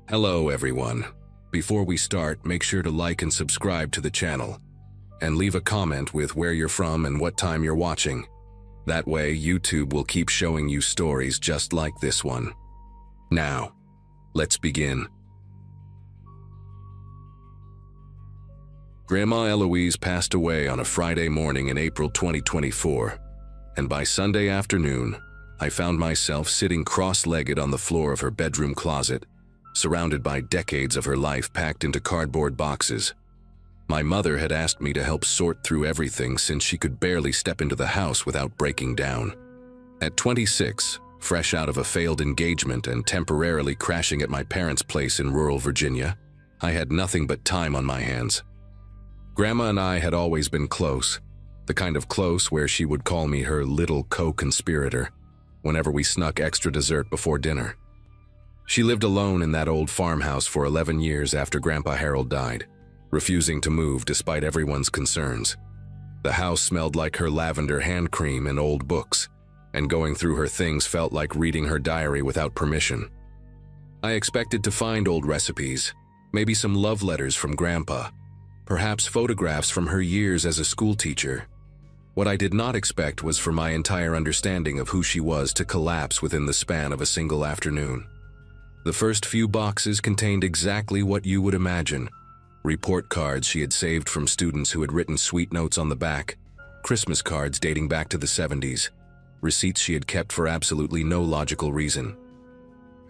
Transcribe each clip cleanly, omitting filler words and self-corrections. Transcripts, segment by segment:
Hello everyone. Before we start, make sure to like and subscribe to the channel. And leave a comment with where you're from and what time you're watching. That way, YouTube will keep showing you stories just like this one. Now, let's begin. Grandma Eloise passed away on a Friday morning in April 2024, and by Sunday afternoon, I found myself sitting cross-legged on the floor of her bedroom closet, surrounded by decades of her life packed into cardboard boxes. My mother had asked me to help sort through everything since she could barely step into the house without breaking down. At 26, fresh out of a failed engagement and temporarily crashing at my parents' place in rural Virginia, I had nothing but time on my hands. Grandma and I had always been close, the kind of close where she would call me her little co-conspirator whenever we snuck extra dessert before dinner. She lived alone in that old farmhouse for 11 years after Grandpa Harold died, refusing to move despite everyone's concerns. The house smelled like her lavender hand cream and old books, and going through her things felt like reading her diary without permission. I expected to find old recipes, maybe some love letters from Grandpa, perhaps photographs from her years as a schoolteacher. What I did not expect was for my entire understanding of who she was to collapse within the span of a single afternoon. The first few boxes contained exactly what you would imagine. Report cards she had saved from students who had written sweet notes on the back, Christmas cards dating back to the 70s, receipts she had kept for absolutely no logical reason.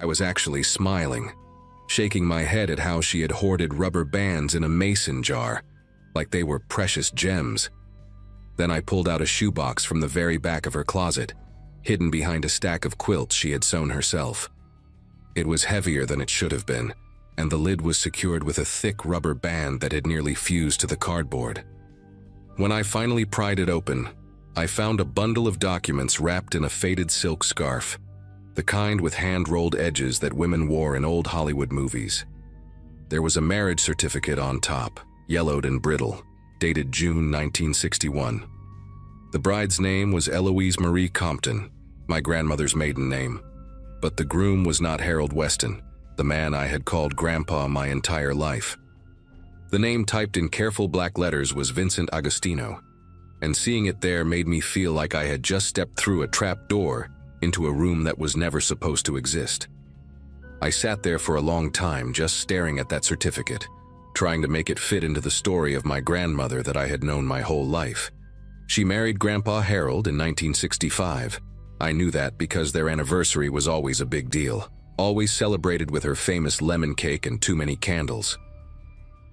I was actually smiling, shaking my head at how she had hoarded rubber bands in a mason jar, like they were precious gems. Then I pulled out a shoebox from the very back of her closet, hidden behind a stack of quilts she had sewn herself. It was heavier than it should have been, and the lid was secured with a thick rubber band that had nearly fused to the cardboard. When I finally pried it open, I found a bundle of documents wrapped in a faded silk scarf, the kind with hand-rolled edges that women wore in old Hollywood movies. There was a marriage certificate on top, yellowed and brittle, dated June 1961. The bride's name was Eloise Marie Compton, my grandmother's maiden name. But the groom was not Harold Weston, the man I had called Grandpa my entire life. The name typed in careful black letters was Vincent Agostino, and seeing it there made me feel like I had just stepped through a trap door into a room that was never supposed to exist. I sat there for a long time just staring at that certificate, trying to make it fit into the story of my grandmother that I had known my whole life. She married Grandpa Harold in 1965. I knew that because their anniversary was always a big deal, always celebrated with her famous lemon cake and too many candles.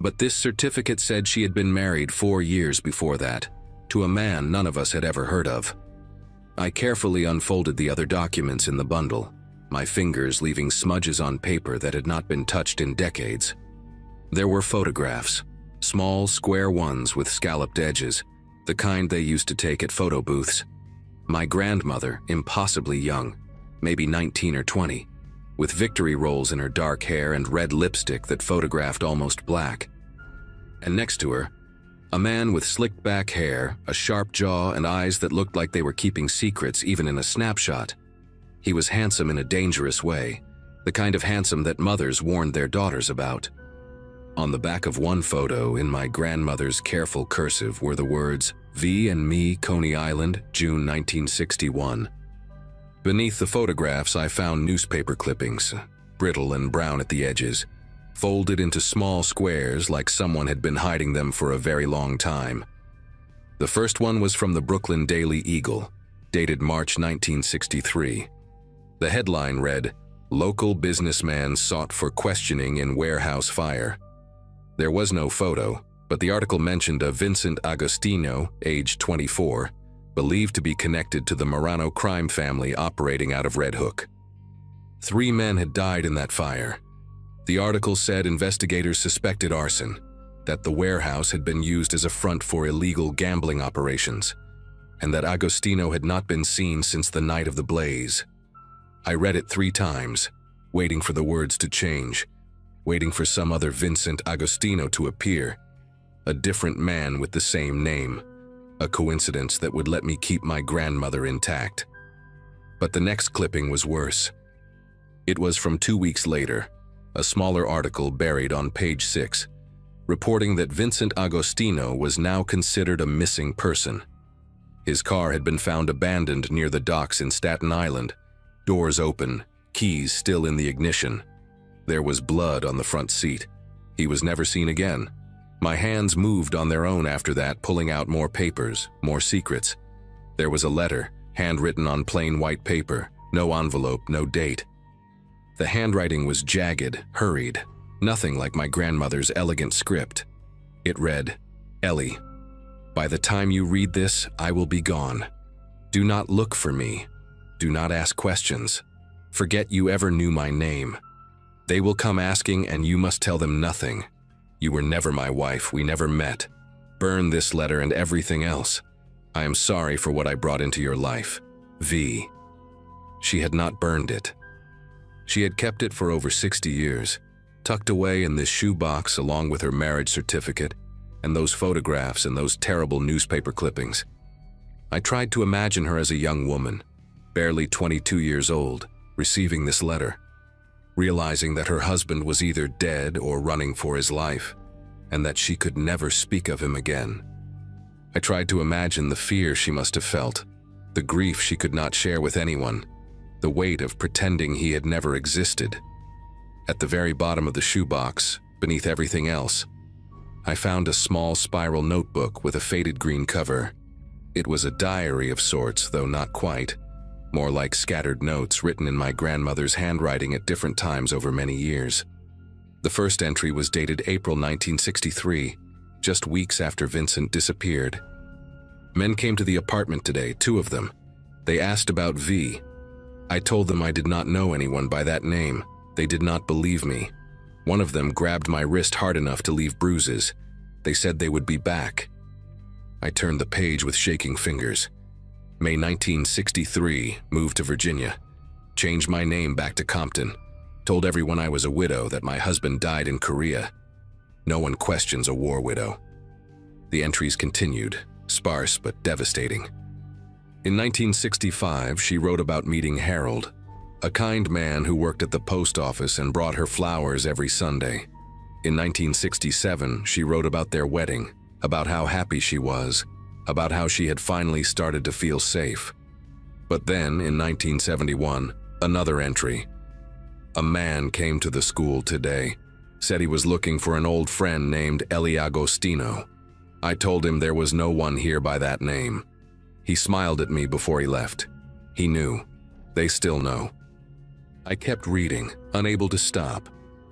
But this certificate said she had been married 4 years before that, to a man none of us had ever heard of. I carefully unfolded the other documents in the bundle, my fingers leaving smudges on paper that had not been touched in decades. There were photographs, small square ones with scalloped edges, the kind they used to take at photo booths. My grandmother, impossibly young, maybe 19 or 20, with victory rolls in her dark hair and red lipstick that photographed almost black. And next to her, a man with slicked back hair, a sharp jaw, and eyes that looked like they were keeping secrets even in a snapshot. He was handsome in a dangerous way, the kind of handsome that mothers warned their daughters about. On the back of one photo, in my grandmother's careful cursive, were the words, "V and me, Coney Island, June 1961. Beneath the photographs, I found newspaper clippings, brittle and brown at the edges, folded into small squares like someone had been hiding them for a very long time. The first one was from the Brooklyn Daily Eagle, dated March 1963. The headline read, "Local businessman sought for questioning in warehouse fire." There was no photo, but the article mentioned a Vincent Agostino, age 24, believed to be connected to the Marano crime family operating out of Red Hook. 3 men had died in that fire. The article said investigators suspected arson, that the warehouse had been used as a front for illegal gambling operations, and that Agostino had not been seen since the night of the blaze. I read it 3 times, waiting for the words to change, waiting for some other Vincent Agostino to appear, a different man with the same name, a coincidence that would let me keep my grandmother intact. But the next clipping was worse. It was from 2 weeks later, a smaller article buried on page 6, reporting that Vincent Agostino was now considered a missing person. His car had been found abandoned near the docks in Staten Island, doors open, keys still in the ignition. There was blood on the front seat. He was never seen again. My hands moved on their own after that, pulling out more papers, more secrets. There was a letter, handwritten on plain white paper, no envelope, no date. The handwriting was jagged, hurried, nothing like my grandmother's elegant script. It read, "Ellie, by the time you read this, I will be gone. Do not look for me. Do not ask questions. Forget you ever knew my name. They will come asking and you must tell them nothing. You were never my wife, we never met. Burn this letter and everything else. I am sorry for what I brought into your life. V." She had not burned it. She had kept it for over 60 years, tucked away in this shoebox along with her marriage certificate and those photographs and those terrible newspaper clippings. I tried to imagine her as a young woman, barely 22 years old, receiving this letter, realizing that her husband was either dead or running for his life, and that she could never speak of him again. I tried to imagine the fear she must have felt, the grief she could not share with anyone, the weight of pretending he had never existed. At the very bottom of the shoebox, beneath everything else, I found a small spiral notebook with a faded green cover. It was a diary of sorts, though not quite, more like scattered notes written in my grandmother's handwriting at different times over many years. The first entry was dated April 1963, just weeks after Vincent disappeared. Men came to the apartment today, 2 of them. They asked about V. I told them I did not know anyone by that name. They did not believe me. One of them grabbed my wrist hard enough to leave bruises. They said they would be back. I turned the page with shaking fingers. May 1963, moved to Virginia. Changed my name back to Compton. Told everyone I was a widow, that my husband died in Korea. No one questions a war widow. The entries continued, sparse but devastating. In 1965, she wrote about meeting Harold, a kind man who worked at the post office and brought her flowers every Sunday. In 1967, she wrote about their wedding, about how happy she was, about how she had finally started to feel safe. But then, in 1971, another entry. A man came to the school today, said he was looking for an old friend named Ellie Agostino. I told him there was no one here by that name. He smiled at me before he left. He knew. They still know. I kept reading, unable to stop,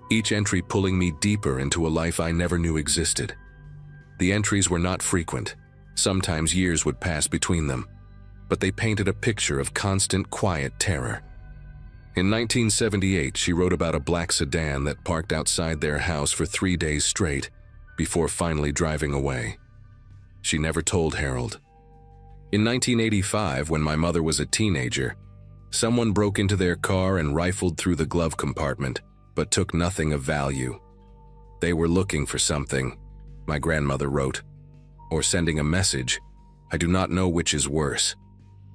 each entry pulling me deeper into a life I never knew existed. The entries were not frequent. Sometimes years would pass between them, but they painted a picture of constant, quiet terror. In 1978, she wrote about a black sedan that parked outside their house for 3 days straight before finally driving away. She never told Harold. In 1985, when my mother was a teenager, someone broke into their car and rifled through the glove compartment, but took nothing of value. They were looking for something, my grandmother wrote, or sending a message. I do not know which is worse.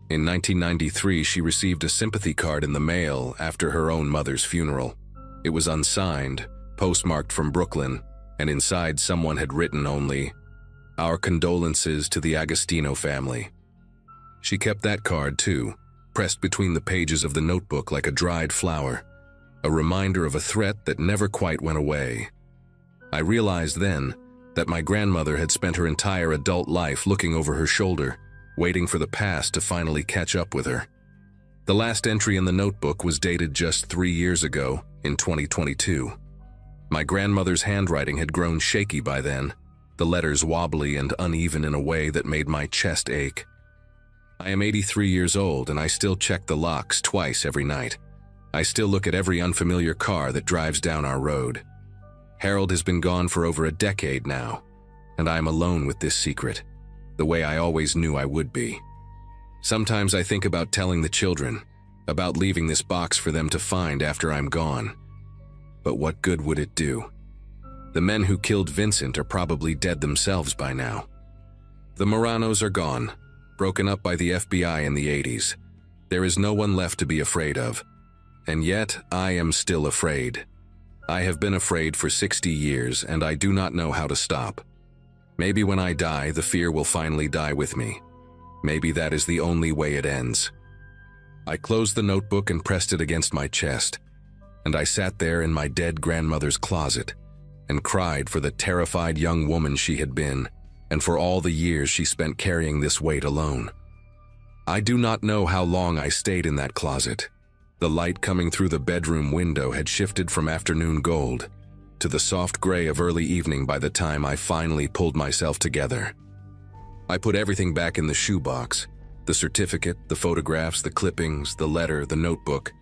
In 1993, she received a sympathy card in the mail after her own mother's funeral. It was unsigned, postmarked from Brooklyn, and inside someone had written only, "Our condolences to the Agostino family." She kept that card too, pressed between the pages of the notebook like a dried flower, a reminder of a threat that never quite went away. I realized then that my grandmother had spent her entire adult life looking over her shoulder, waiting for the past to finally catch up with her. The last entry in the notebook was dated just 3 years ago, in 2022. My grandmother's handwriting had grown shaky by then, the letters wobbly and uneven in a way that made my chest ache. I am 83 years old and I still check the locks twice every night. I still look at every unfamiliar car that drives down our road. Harold has been gone for over a decade now, and I am alone with this secret, the way I always knew I would be. Sometimes I think about telling the children, about leaving this box for them to find after I'm gone. But what good would it do? The men who killed Vincent are probably dead themselves by now. The Moranos are gone, broken up by the FBI in the 80s. There is no one left to be afraid of. And yet, I am still afraid. I have been afraid for 60 years, and I do not know how to stop. Maybe when I die, the fear will finally die with me. Maybe that is the only way it ends. I closed the notebook and pressed it against my chest, and I sat there in my dead grandmother's closet and cried for the terrified young woman she had been, and for all the years she spent carrying this weight alone. I do not know how long I stayed in that closet. The light coming through the bedroom window had shifted from afternoon gold to the soft gray of early evening by the time I finally pulled myself together. I put everything back in the shoebox, the certificate, the photographs, the clippings, the letter, the notebook,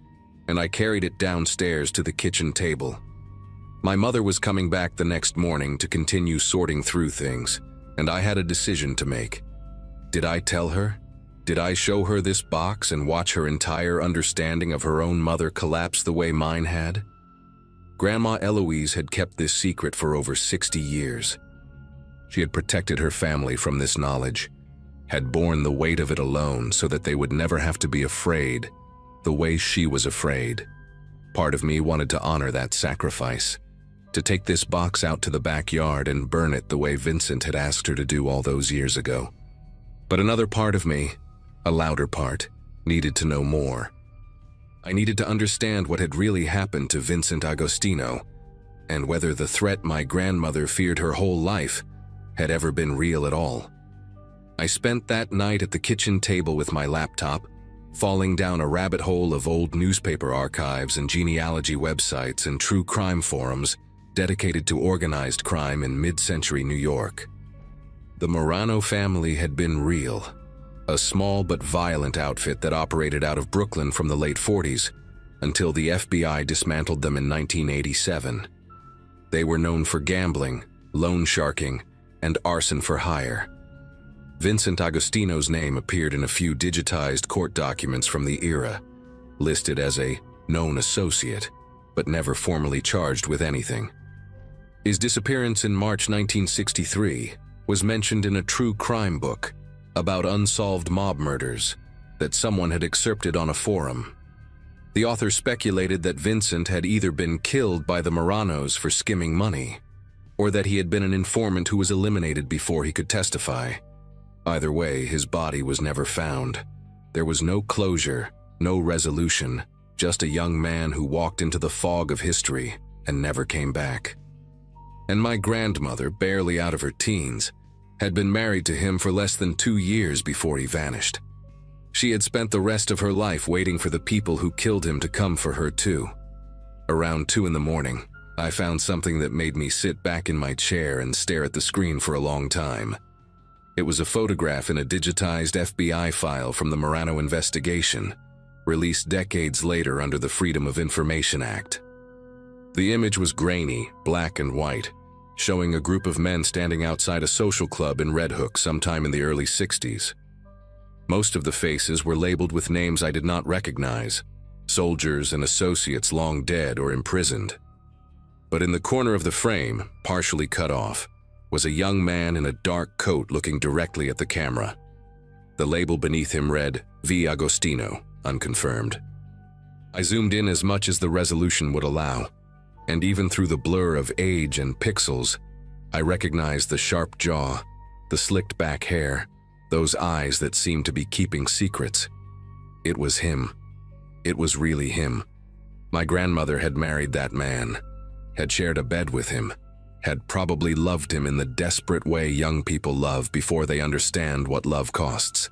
and I carried it downstairs to the kitchen table. My mother was coming back the next morning to continue sorting through things, and I had a decision to make. Did I tell her? Did I show her this box and watch her entire understanding of her own mother collapse the way mine had? Grandma Eloise had kept this secret for over 60 years. She had protected her family from this knowledge, had borne the weight of it alone so that they would never have to be afraid the way she was afraid. Part of me wanted to honor that sacrifice, to take this box out to the backyard and burn it the way Vincent had asked her to do all those years ago. But another part of me, a louder part, needed to know more. I needed to understand what had really happened to Vincent Agostino, and whether the threat my grandmother feared her whole life had ever been real at all. I spent that night at the kitchen table with my laptop, falling down a rabbit hole of old newspaper archives and genealogy websites and true crime forums dedicated to organized crime in mid-century New York. The Marano family had been real. A small but violent outfit that operated out of Brooklyn from the late 40s until the FBI dismantled them in 1987. They were known for gambling, loan sharking, and arson for hire. Vincent Agostino's name appeared in a few digitized court documents from the era, listed as a known associate, but never formally charged with anything. His disappearance in March 1963 was mentioned in a true crime book about unsolved mob murders that someone had excerpted on a forum. The author speculated that Vincent had either been killed by the Maranos for skimming money, or that he had been an informant who was eliminated before he could testify. Either way, his body was never found. There was no closure, no resolution, just a young man who walked into the fog of history and never came back. And my grandmother, barely out of her teens, had been married to him for less than 2 years before he vanished. She had spent the rest of her life waiting for the people who killed him to come for her too. Around 2 in the morning, I found something that made me sit back in my chair and stare at the screen for a long time. It was a photograph in a digitized FBI file from the Marano investigation, released decades later under the Freedom of Information Act. The image was grainy, black and white, showing a group of men standing outside a social club in Red Hook sometime in the early 60s. Most of the faces were labeled with names I did not recognize, soldiers and associates long dead or imprisoned. But in the corner of the frame, partially cut off, was a young man in a dark coat looking directly at the camera. The label beneath him read, V. Agostino, unconfirmed. I zoomed in as much as the resolution would allow, and even through the blur of age and pixels, I recognized the sharp jaw, the slicked back hair, those eyes that seemed to be keeping secrets. It was him. It was really him. My grandmother had married that man, had shared a bed with him, had probably loved him in the desperate way young people love before they understand what love costs.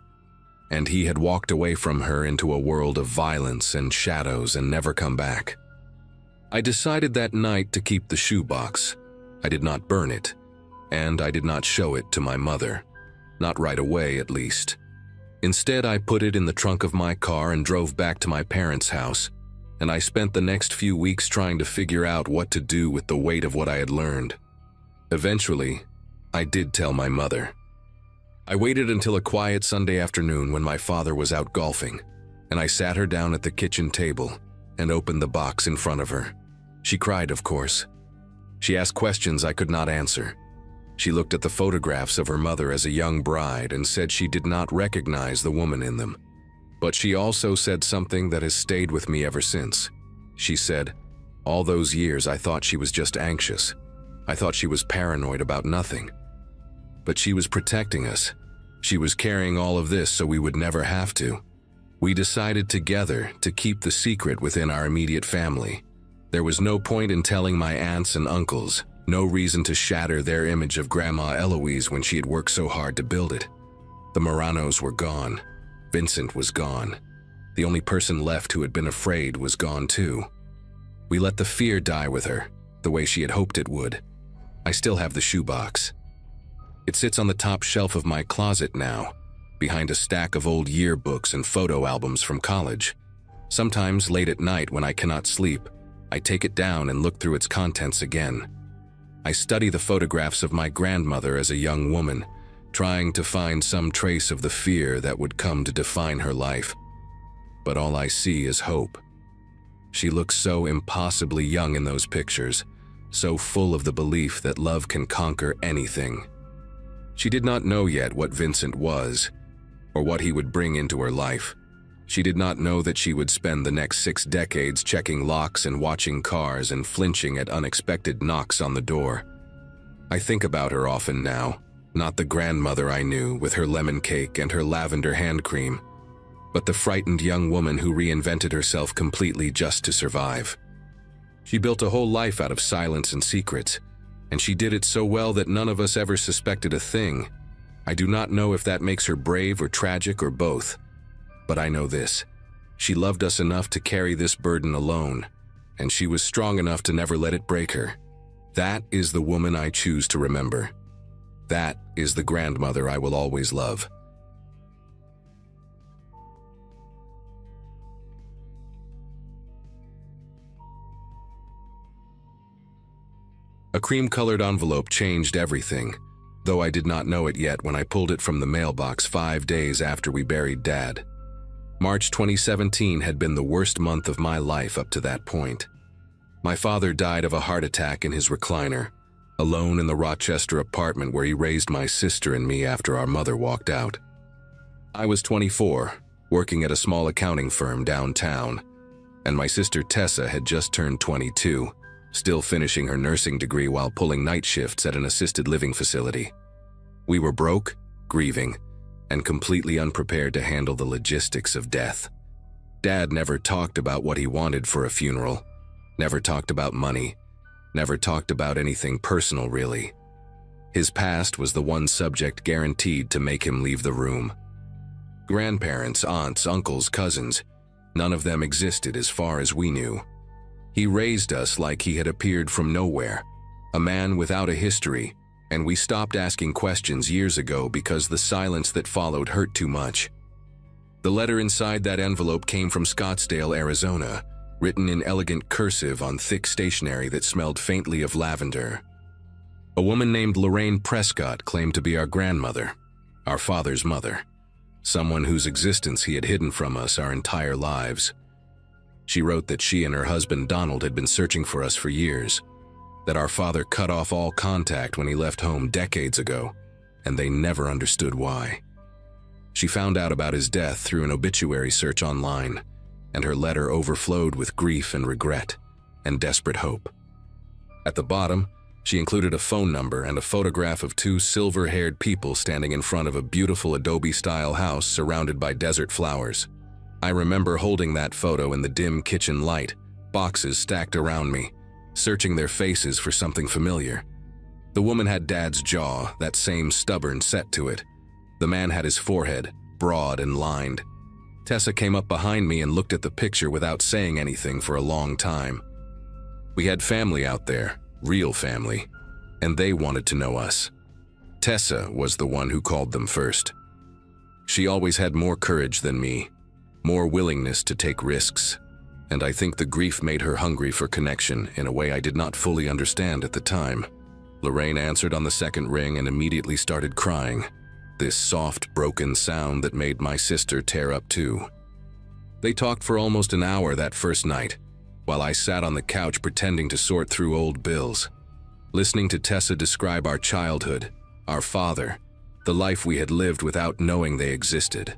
And he had walked away from her into a world of violence and shadows and never come back. I decided that night to keep the shoebox. I did not burn it, and I did not show it to my mother. Not right away, at least. Instead, I put it in the trunk of my car and drove back to my parents' house, and I spent the next few weeks trying to figure out what to do with the weight of what I had learned. Eventually, I did tell my mother. I waited until a quiet Sunday afternoon when my father was out golfing, and I sat her down at the kitchen table and opened the box in front of her. She cried, of course. She asked questions I could not answer. She looked at the photographs of her mother as a young bride and said she did not recognize the woman in them. But she also said something that has stayed with me ever since. She said, All those years I thought she was just anxious. I thought she was paranoid about nothing. But she was protecting us. She was carrying all of this so we would never have to. We decided together to keep the secret within our immediate family. There was no point in telling my aunts and uncles, no reason to shatter their image of Grandma Eloise when she had worked so hard to build it. The Moranos were gone. Vincent was gone. The only person left who had been afraid was gone too. We let the fear die with her, the way she had hoped it would. I still have the shoebox. It sits on the top shelf of my closet now, behind a stack of old yearbooks and photo albums from college. Sometimes late at night when I cannot sleep, I take it down and look through its contents again. I study the photographs of my grandmother as a young woman, trying to find some trace of the fear that would come to define her life. But all I see is hope. She looks so impossibly young in those pictures, so full of the belief that love can conquer anything. She did not know yet what Vincent was, or what he would bring into her life. She did not know that she would spend the next 6 decades checking locks and watching cars and flinching at unexpected knocks on the door. I think about her often now, not the grandmother I knew with her lemon cake and her lavender hand cream, but the frightened young woman who reinvented herself completely just to survive. She built a whole life out of silence and secrets, and she did it so well that none of us ever suspected a thing. I do not know if that makes her brave or tragic or both, but I know this. She loved us enough to carry this burden alone, and she was strong enough to never let it break her. That is the woman I choose to remember. That is the grandmother I will always love. A cream-colored envelope changed everything, though I did not know it yet when I pulled it from the mailbox 5 days after we buried Dad. March 2017 had been the worst month of my life up to that point. My father died of a heart attack in his recliner, alone in the Rochester apartment where he raised my sister and me after our mother walked out. I was 24, working at a small accounting firm downtown, and my sister Tessa had just turned 22, still finishing her nursing degree while pulling night shifts at an assisted living facility. We were broke, grieving, and completely unprepared to handle the logistics of death. Dad never talked about what he wanted for a funeral, never talked about money, never talked about anything personal really. His past was the one subject guaranteed to make him leave the room. Grandparents, aunts, uncles, cousins, none of them existed as far as we knew. He raised us like he had appeared from nowhere, a man without a history, and we stopped asking questions years ago because the silence that followed hurt too much. The letter inside that envelope came from Scottsdale, Arizona, written in elegant cursive on thick stationery that smelled faintly of lavender. A woman named Lorraine Prescott claimed to be our grandmother, our father's mother, someone whose existence he had hidden from us our entire lives. She wrote that she and her husband Donald had been searching for us for years, that our father cut off all contact when he left home decades ago, and they never understood why. She found out about his death through an obituary search online, and her letter overflowed with grief and regret and desperate hope. At the bottom, she included a phone number and a photograph of 2 silver-haired people standing in front of a beautiful Adobe-style house surrounded by desert flowers. I remember holding that photo in the dim kitchen light, boxes stacked around me, searching their faces for something familiar. The woman had Dad's jaw, that same stubborn set to it. The man had his forehead, broad and lined. Tessa came up behind me and looked at the picture without saying anything for a long time. We had family out there, real family, and they wanted to know us. Tessa was the one who called them first. She always had more courage than me, more willingness to take risks, and I think the grief made her hungry for connection in a way I did not fully understand at the time. Lorraine answered on the second ring and immediately started crying, this soft, broken sound that made my sister tear up too. They talked for almost an hour that first night, while I sat on the couch pretending to sort through old bills, listening to Tessa describe our childhood, our father, the life we had lived without knowing they existed.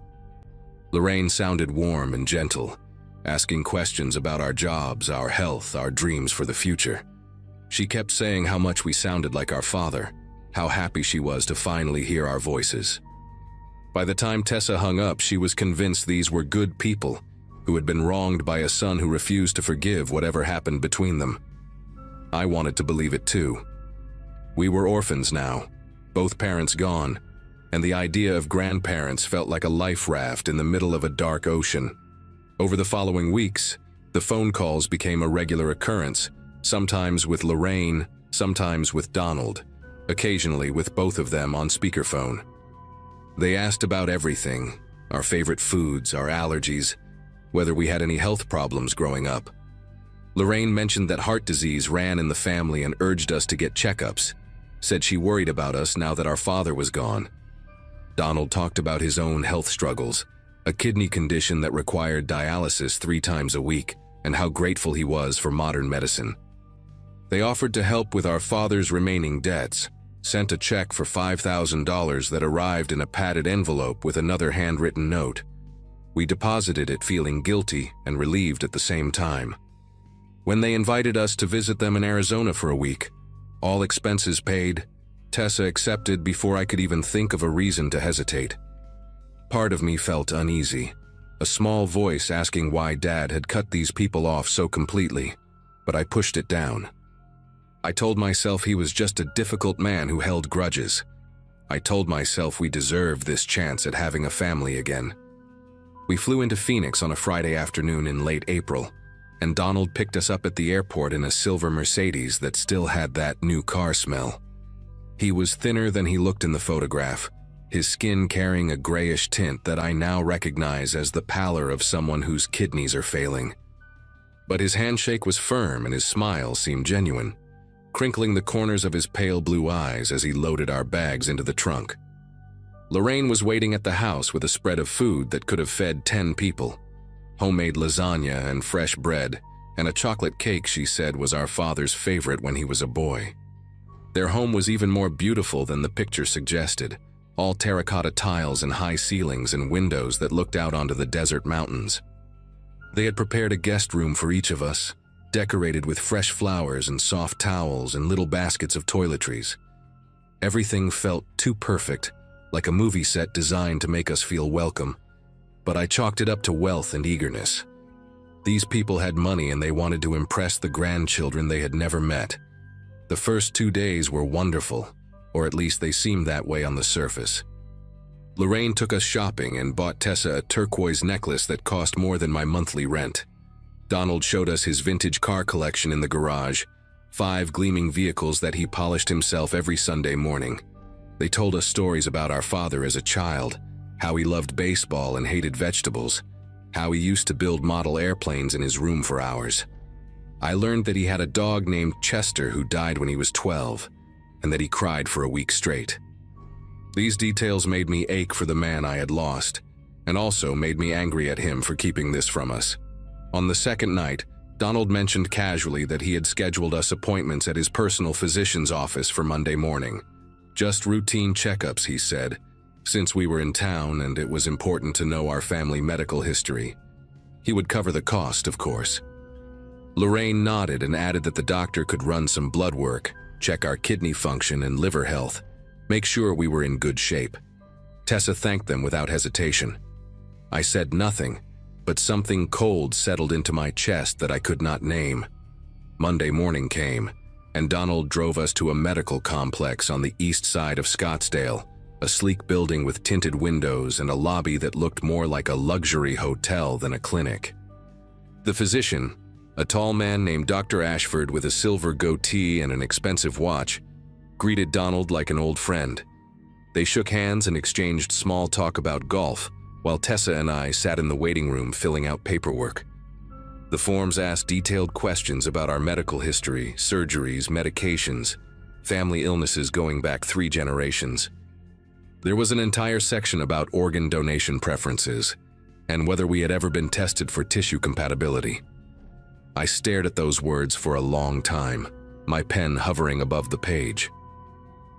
Lorraine sounded warm and gentle, asking questions about our jobs, our health, our dreams for the future. She kept saying how much we sounded like our father, how happy she was to finally hear our voices. By the time Tessa hung up, she was convinced these were good people who had been wronged by a son who refused to forgive whatever happened between them. I wanted to believe it too. We were orphans now, both parents gone, and the idea of grandparents felt like a life raft in the middle of a dark ocean. Over the following weeks, the phone calls became a regular occurrence, sometimes with Lorraine, sometimes with Donald, occasionally with both of them on speakerphone. They asked about everything, our favorite foods, our allergies, whether we had any health problems growing up. Lorraine mentioned that heart disease ran in the family and urged us to get checkups, said she worried about us now that our father was gone. Donald talked about his own health struggles, a kidney condition that required dialysis 3 times a week, and how grateful he was for modern medicine. They offered to help with our father's remaining debts, sent a check for $5,000 that arrived in a padded envelope with another handwritten note. We deposited it feeling guilty and relieved at the same time. When they invited us to visit them in Arizona for a week, all expenses paid, Tessa accepted before I could even think of a reason to hesitate. Part of me felt uneasy, a small voice asking why Dad had cut these people off so completely, but I pushed it down. I told myself he was just a difficult man who held grudges. I told myself we deserved this chance at having a family again. We flew into Phoenix on a Friday afternoon in late April, and Donald picked us up at the airport in a silver Mercedes that still had that new car smell. He was thinner than he looked in the photograph, his skin carrying a grayish tint that I now recognize as the pallor of someone whose kidneys are failing. But his handshake was firm and his smile seemed genuine, crinkling the corners of his pale blue eyes as he loaded our bags into the trunk. Lorraine was waiting at the house with a spread of food that could have fed 10 people. Homemade lasagna and fresh bread, and a chocolate cake she said was our father's favorite when he was a boy. Their home was even more beautiful than the picture suggested, all terracotta tiles and high ceilings and windows that looked out onto the desert mountains. They had prepared a guest room for each of us, decorated with fresh flowers and soft towels and little baskets of toiletries. Everything felt too perfect, like a movie set designed to make us feel welcome, but I chalked it up to wealth and eagerness. These people had money and they wanted to impress the grandchildren they had never met. The first 2 days were wonderful, or at least they seemed that way on the surface. Lorraine took us shopping and bought Tessa a turquoise necklace that cost more than my monthly rent. Donald showed us his vintage car collection in the garage, 5 gleaming vehicles that he polished himself every Sunday morning. They told us stories about our father as a child, how he loved baseball and hated vegetables, how he used to build model airplanes in his room for hours. I learned that he had a dog named Chester who died when he was 12, and that he cried for a week straight. These details made me ache for the man I had lost, and also made me angry at him for keeping this from us. On the second night, Donald mentioned casually that he had scheduled us appointments at his personal physician's office for Monday morning. Just routine checkups, he said, since we were in town and it was important to know our family medical history. He would cover the cost, of course. Lorraine nodded and added that the doctor could run some blood work, check our kidney function and liver health, make sure we were in good shape. Tessa thanked them without hesitation. I said nothing, but something cold settled into my chest that I could not name. Monday morning came, and Donald drove us to a medical complex on the east side of Scottsdale, a sleek building with tinted windows and a lobby that looked more like a luxury hotel than a clinic. The physician, a tall man named Dr. Ashford with a silver goatee and an expensive watch, greeted Donald like an old friend. They shook hands and exchanged small talk about golf, while Tessa and I sat in the waiting room filling out paperwork. The forms asked detailed questions about our medical history, surgeries, medications, family illnesses going back 3 generations. There was an entire section about organ donation preferences, and whether we had ever been tested for tissue compatibility. I stared at those words for a long time, my pen hovering above the page.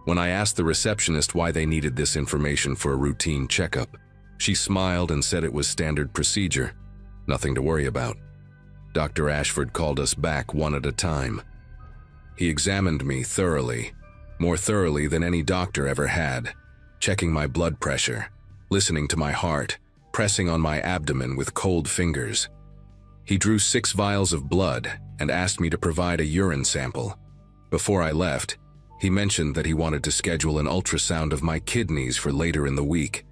When I asked the receptionist why they needed this information for a routine checkup, she smiled and said it was standard procedure. Nothing to worry about. Dr. Ashford called us back one at a time. He examined me thoroughly, more thoroughly than any doctor ever had, checking my blood pressure, listening to my heart, pressing on my abdomen with cold fingers. He drew 6 vials of blood and asked me to provide a urine sample. Before I left, he mentioned that he wanted to schedule an ultrasound of my kidneys for later in the week,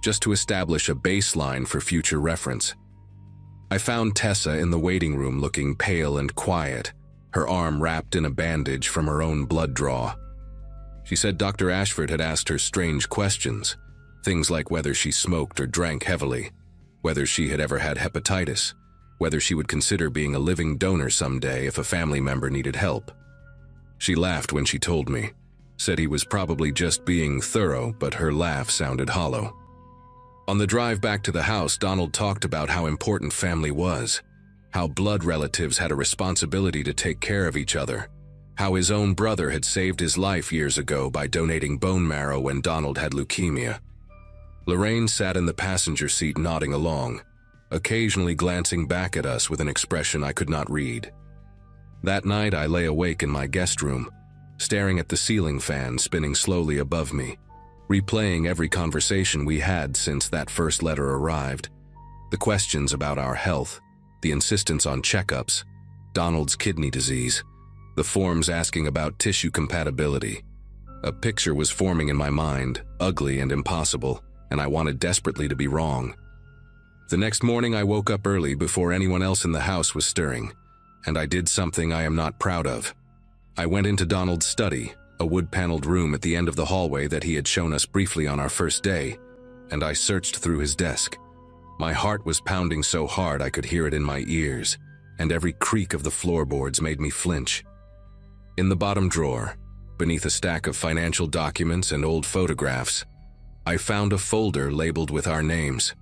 just to establish a baseline for future reference. I found Tessa in the waiting room looking pale and quiet, her arm wrapped in a bandage from her own blood draw. She said Dr. Ashford had asked her strange questions, things like whether she smoked or drank heavily, whether she had ever had hepatitis, whether she would consider being a living donor someday if a family member needed help. She laughed when she told me, said he was probably just being thorough, but her laugh sounded hollow. On the drive back to the house, Donald talked about how important family was, how blood relatives had a responsibility to take care of each other, how his own brother had saved his life years ago by donating bone marrow when Donald had leukemia. Lorraine sat in the passenger seat nodding along, occasionally glancing back at us with an expression I could not read. That night I lay awake in my guest room, staring at the ceiling fan spinning slowly above me, replaying every conversation we had since that first letter arrived, the questions about our health, the insistence on checkups, Donald's kidney disease, the forms asking about tissue compatibility. A picture was forming in my mind, ugly and impossible, and I wanted desperately to be wrong. The next morning I woke up early before anyone else in the house was stirring, and I did something I am not proud of. I went into Donald's study, a wood-paneled room at the end of the hallway that he had shown us briefly on our first day, and I searched through his desk. My heart was pounding so hard I could hear it in my ears, and every creak of the floorboards made me flinch. In the bottom drawer, beneath a stack of financial documents and old photographs, I found a folder labeled with our names.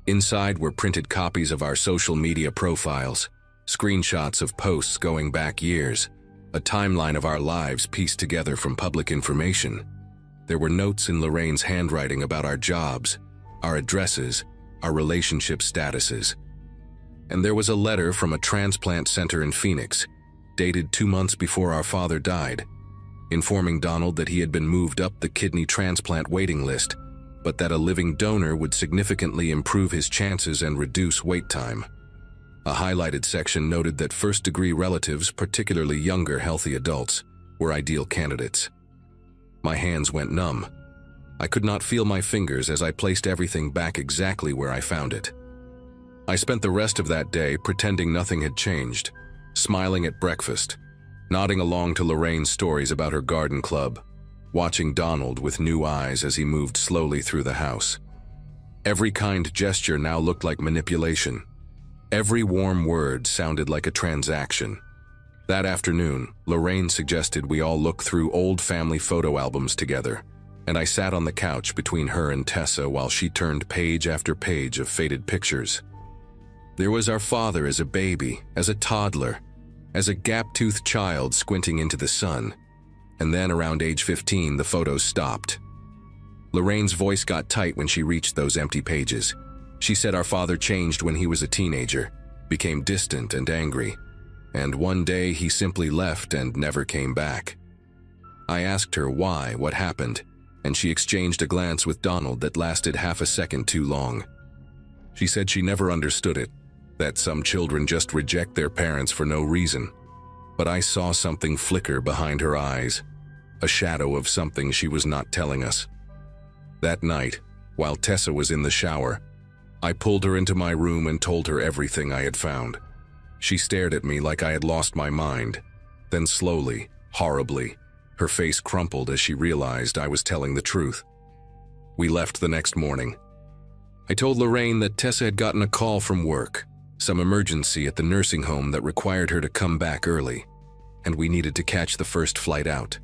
Inside were printed copies of our social media profiles, screenshots of posts going back years, a timeline of our lives pieced together from public information. There were notes in Lorraine's handwriting about our jobs, our addresses, our relationship statuses. And there was a letter from a transplant center in Phoenix, dated 2 months before our father died, informing Donald that he had been moved up the kidney transplant waiting list, but that a living donor would significantly improve his chances and reduce wait time. A highlighted section noted that first-degree relatives, particularly younger healthy adults, were ideal candidates. My hands went numb. I could not feel my fingers as I placed everything back exactly where I found it. I spent the rest of that day pretending nothing had changed, smiling at breakfast, nodding along to Lorraine's stories about her garden club, watching Donald with new eyes as he moved slowly through the house. Every kind gesture now looked like manipulation. Every warm word sounded like a transaction. That afternoon, Lorraine suggested we all look through old family photo albums together, and I sat on the couch between her and Tessa while she turned page after page of faded pictures. There was our father as a baby, as a toddler, as a gap-toothed child squinting into the sun, and then around age 15 the photos stopped. Lorraine's voice got tight when she reached those empty pages. She said our father changed when he was a teenager, became distant and angry, and one day he simply left and never came back. I asked her why, what happened, and she exchanged a glance with Donald that lasted half a second too long. She said she never understood it, that some children just reject their parents for no reason. But I saw something flicker behind her eyes, a shadow of something she was not telling us. That night, while Tessa was in the shower, I pulled her into my room and told her everything I had found. She stared at me like I had lost my mind. Then slowly, horribly, her face crumpled as she realized I was telling the truth. We left the next morning. I told Lorraine that Tessa had gotten a call from work, some emergency at the nursing home that required her to come back early, and we needed to catch the first flight out.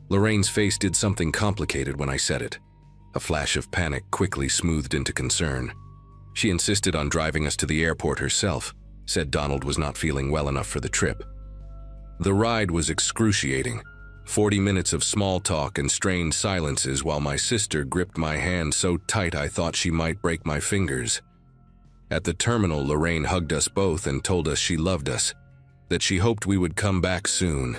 Lorraine's face did something complicated when I said it. A flash of panic quickly smoothed into concern. She insisted on driving us to the airport herself, said Donald was not feeling well enough for the trip. The ride was excruciating. 40 minutes of small talk and strained silences while my sister gripped my hand so tight I thought she might break my fingers. At the terminal, Lorraine hugged us both and told us she loved us, that she hoped we would come back soon.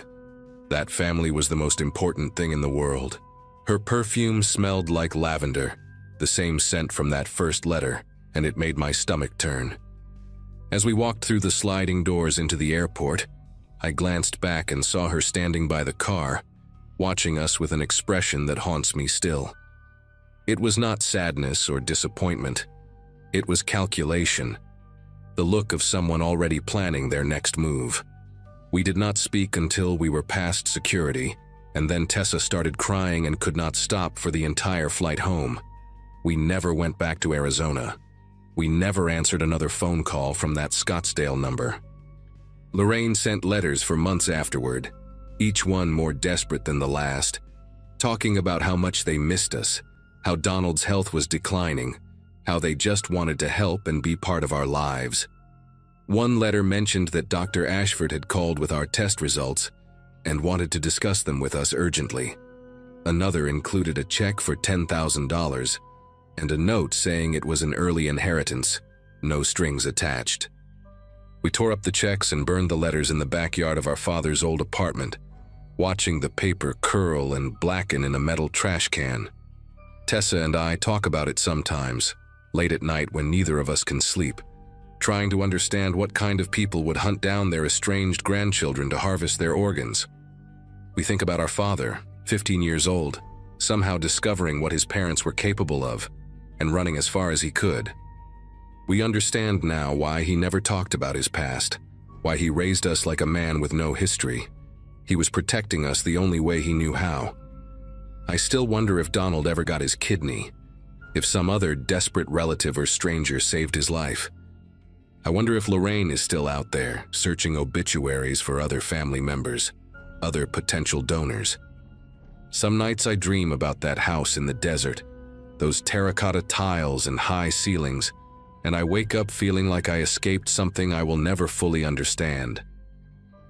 That family was the most important thing in the world. Her perfume smelled like lavender, the same scent from that first letter, and it made my stomach turn. As we walked through the sliding doors into the airport, I glanced back and saw her standing by the car, watching us with an expression that haunts me still. It was not sadness or disappointment. It was calculation, the look of someone already planning their next move. We did not speak until we were past security, and then Tessa started crying and could not stop for the entire flight home. We never went back to Arizona. We never answered another phone call from that Scottsdale number. Lorraine sent letters for months afterward, each one more desperate than the last, talking about how much they missed us, how Donald's health was declining, how they just wanted to help and be part of our lives. One letter mentioned that Dr. Ashford had called with our test results and wanted to discuss them with us urgently. Another included a check for $10,000 and a note saying it was an early inheritance, no strings attached. We tore up the checks and burned the letters in the backyard of our father's old apartment, watching the paper curl and blacken in a metal trash can. Tessa and I talk about it sometimes, late at night when neither of us can sleep, trying to understand what kind of people would hunt down their estranged grandchildren to harvest their organs. We think about our father, 15 years old, somehow discovering what his parents were capable of and running as far as he could. We understand now why he never talked about his past, why he raised us like a man with no history. He was protecting us the only way he knew how. I still wonder if Donald ever got his kidney, if some other desperate relative or stranger saved his life. I wonder if Lorraine is still out there, searching obituaries for other family members, other potential donors. Some nights I dream about that house in the desert, those terracotta tiles and high ceilings, and I wake up feeling like I escaped something I will never fully understand.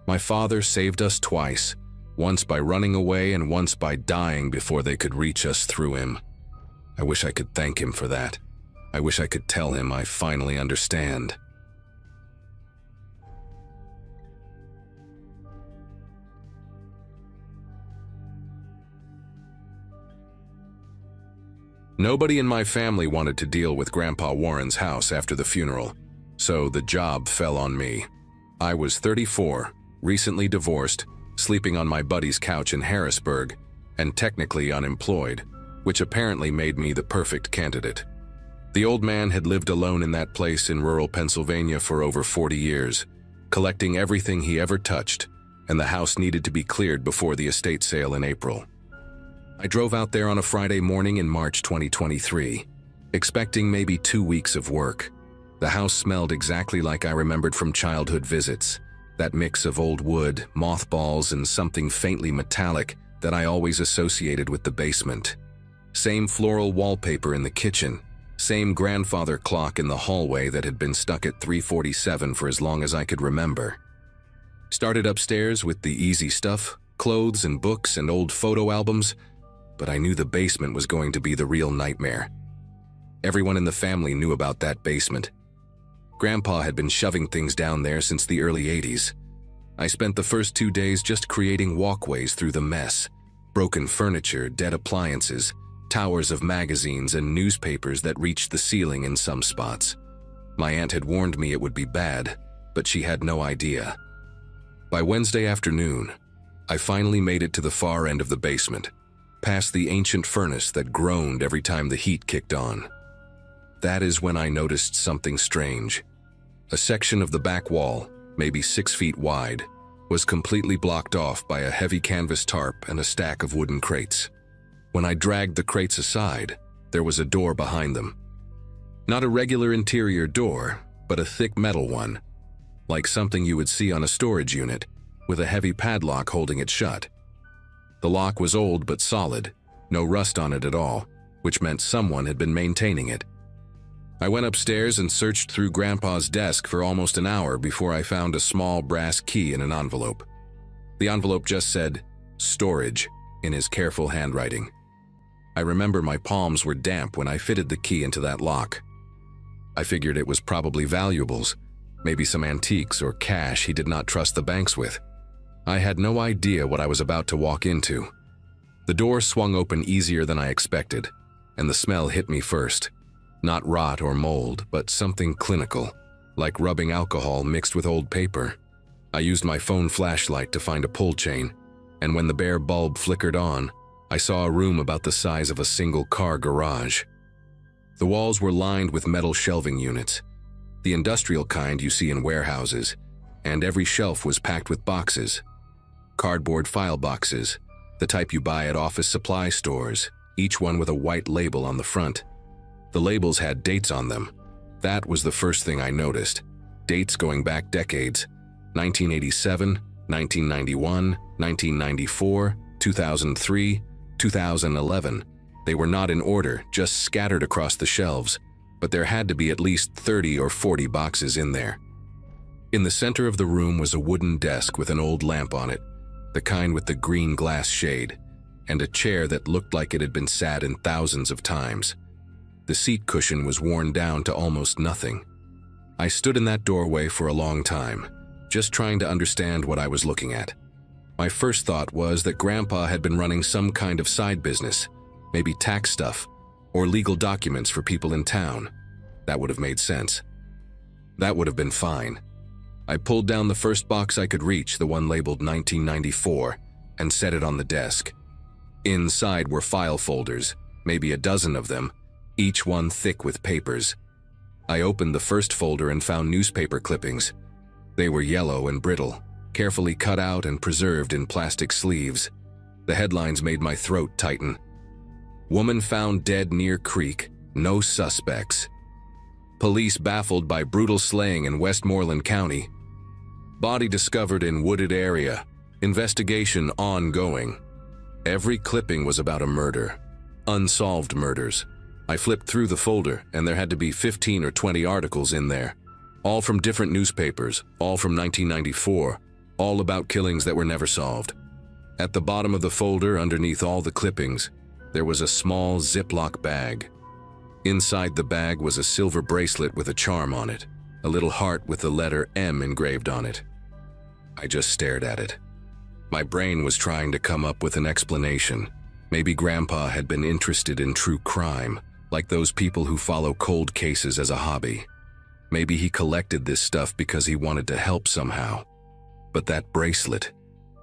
My father saved us twice, once by running away and once by dying before they could reach us through him. I wish I could thank him for that. I wish I could tell him I finally understand. Nobody in my family wanted to deal with Grandpa Warren's house after the funeral, so the job fell on me. I was 34, recently divorced, sleeping on my buddy's couch in Harrisburg, and technically unemployed, which apparently made me the perfect candidate. The old man had lived alone in that place in rural Pennsylvania for over 40 years, collecting everything he ever touched, and the house needed to be cleared before the estate sale in April. I drove out there on a Friday morning in March 2023, expecting maybe 2 weeks of work. The house smelled exactly like I remembered from childhood visits, that mix of old wood, mothballs, and something faintly metallic that I always associated with the basement. Same floral wallpaper in the kitchen, same grandfather clock in the hallway that had been stuck at 3:47 for as long as I could remember. Started upstairs with the easy stuff, clothes and books and old photo albums, but I knew the basement was going to be the real nightmare. Everyone in the family knew about that basement. Grandpa had been shoving things down there since the early 80s. I spent the first 2 days just creating walkways through the mess, broken furniture, dead appliances, towers of magazines and newspapers that reached the ceiling in some spots. My aunt had warned me it would be bad, but she had no idea. By Wednesday afternoon, I finally made it to the far end of the basement, past the ancient furnace that groaned every time the heat kicked on. That is when I noticed something strange. A section of the back wall, maybe 6 feet wide, was completely blocked off by a heavy canvas tarp and a stack of wooden crates. When I dragged the crates aside, there was a door behind them. Not a regular interior door, but a thick metal one, like something you would see on a storage unit, with a heavy padlock holding it shut. The lock was old but solid, no rust on it at all, which meant someone had been maintaining it. I went upstairs and searched through Grandpa's desk for almost an hour before I found a small brass key in an envelope. The envelope just said, "Storage," in his careful handwriting. I remember my palms were damp when I fitted the key into that lock. I figured it was probably valuables, maybe some antiques or cash he did not trust the banks with. I had no idea what I was about to walk into. The door swung open easier than I expected, and the smell hit me first. Not rot or mold, but something clinical, like rubbing alcohol mixed with old paper. I used my phone flashlight to find a pull chain, and when the bare bulb flickered on, I saw a room about the size of a single-car garage. The walls were lined with metal shelving units, the industrial kind you see in warehouses, and every shelf was packed with boxes. Cardboard file boxes, the type you buy at office supply stores, each one with a white label on the front. The labels had dates on them. That was the first thing I noticed. Dates going back decades: 1987, 1991, 1994, 2003, 2011. They were not in order, just scattered across the shelves, but there had to be at least 30 or 40 boxes in there. In the center of the room was a wooden desk with an old lamp on it, the kind with the green glass shade, and a chair that looked like it had been sat in thousands of times. The seat cushion was worn down to almost nothing. I stood in that doorway for a long time, just trying to understand what I was looking at. My first thought was that Grandpa had been running some kind of side business, maybe tax stuff, or legal documents for people in town. That would have made sense. That would have been fine. I pulled down the first box I could reach, the one labeled 1994, and set it on the desk. Inside were file folders, maybe a dozen of them, each one thick with papers. I opened the first folder and found newspaper clippings. They were yellow and brittle, carefully cut out and preserved in plastic sleeves. The headlines made my throat tighten. Woman found dead near creek, no suspects. Police baffled by brutal slaying in Westmoreland County. Body discovered in wooded area. Investigation ongoing. Every clipping was about a murder. Unsolved murders. I flipped through the folder, and there had to be 15 or 20 articles in there. All from different newspapers, all from 1994, all about killings that were never solved. At the bottom of the folder, underneath all the clippings, there was a small Ziploc bag. Inside the bag was a silver bracelet with a charm on it, a little heart with the letter M engraved on it. I just stared at it. My brain was trying to come up with an explanation. Maybe Grandpa had been interested in true crime, like those people who follow cold cases as a hobby. Maybe he collected this stuff because he wanted to help somehow. But that bracelet,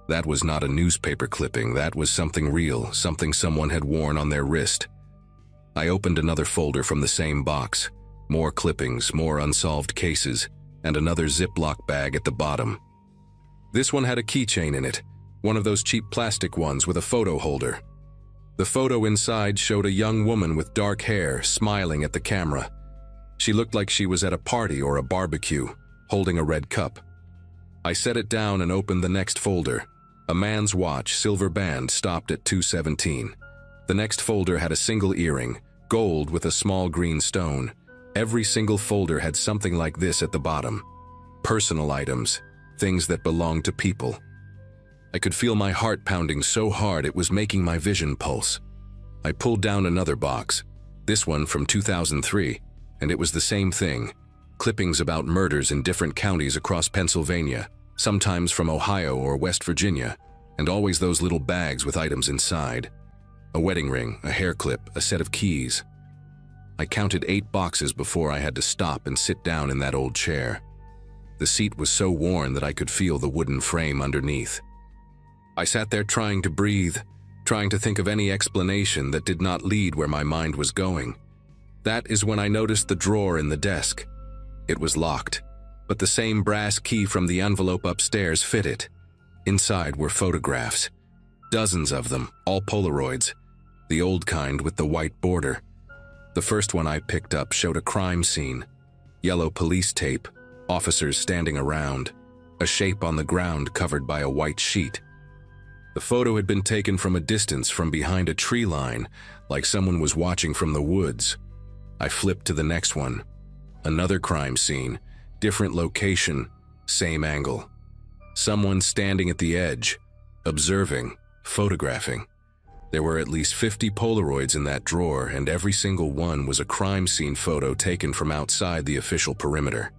that was not a newspaper clipping, that was something real, something someone had worn on their wrist. I opened another folder from the same box, more clippings, more unsolved cases, and another Ziploc bag at the bottom. This one had a keychain in it, one of those cheap plastic ones with a photo holder. The photo inside showed a young woman with dark hair smiling at the camera. She looked like she was at a party or a barbecue, holding a red cup. I set it down and opened the next folder. A man's watch, silver band, stopped at 2:17. The next folder had a single earring, gold with a small green stone. Every single folder had something like this at the bottom. Personal items, things that belonged to people. I could feel my heart pounding so hard it was making my vision pulse. I pulled down another box, this one from 2003, and it was the same thing. Clippings about murders in different counties across Pennsylvania, sometimes from Ohio or West Virginia, and always those little bags with items inside. A wedding ring, a hair clip, a set of keys. I counted 8 boxes before I had to stop and sit down in that old chair. The seat was so worn that I could feel the wooden frame underneath. I sat there trying to breathe, trying to think of any explanation that did not lead where my mind was going. That is when I noticed the drawer in the desk. It was locked, but the same brass key from the envelope upstairs fit it. Inside were photographs, dozens of them, all Polaroids, the old kind with the white border. The first one I picked up showed a crime scene, yellow police tape, officers standing around, a shape on the ground covered by a white sheet. The photo had been taken from a distance, from behind a tree line, like someone was watching from the woods. I flipped to the next one. Another crime scene, different location, same angle. Someone standing at the edge, observing, photographing. There were at least 50 Polaroids in that drawer, and every single one was a crime scene photo taken from outside the official perimeter.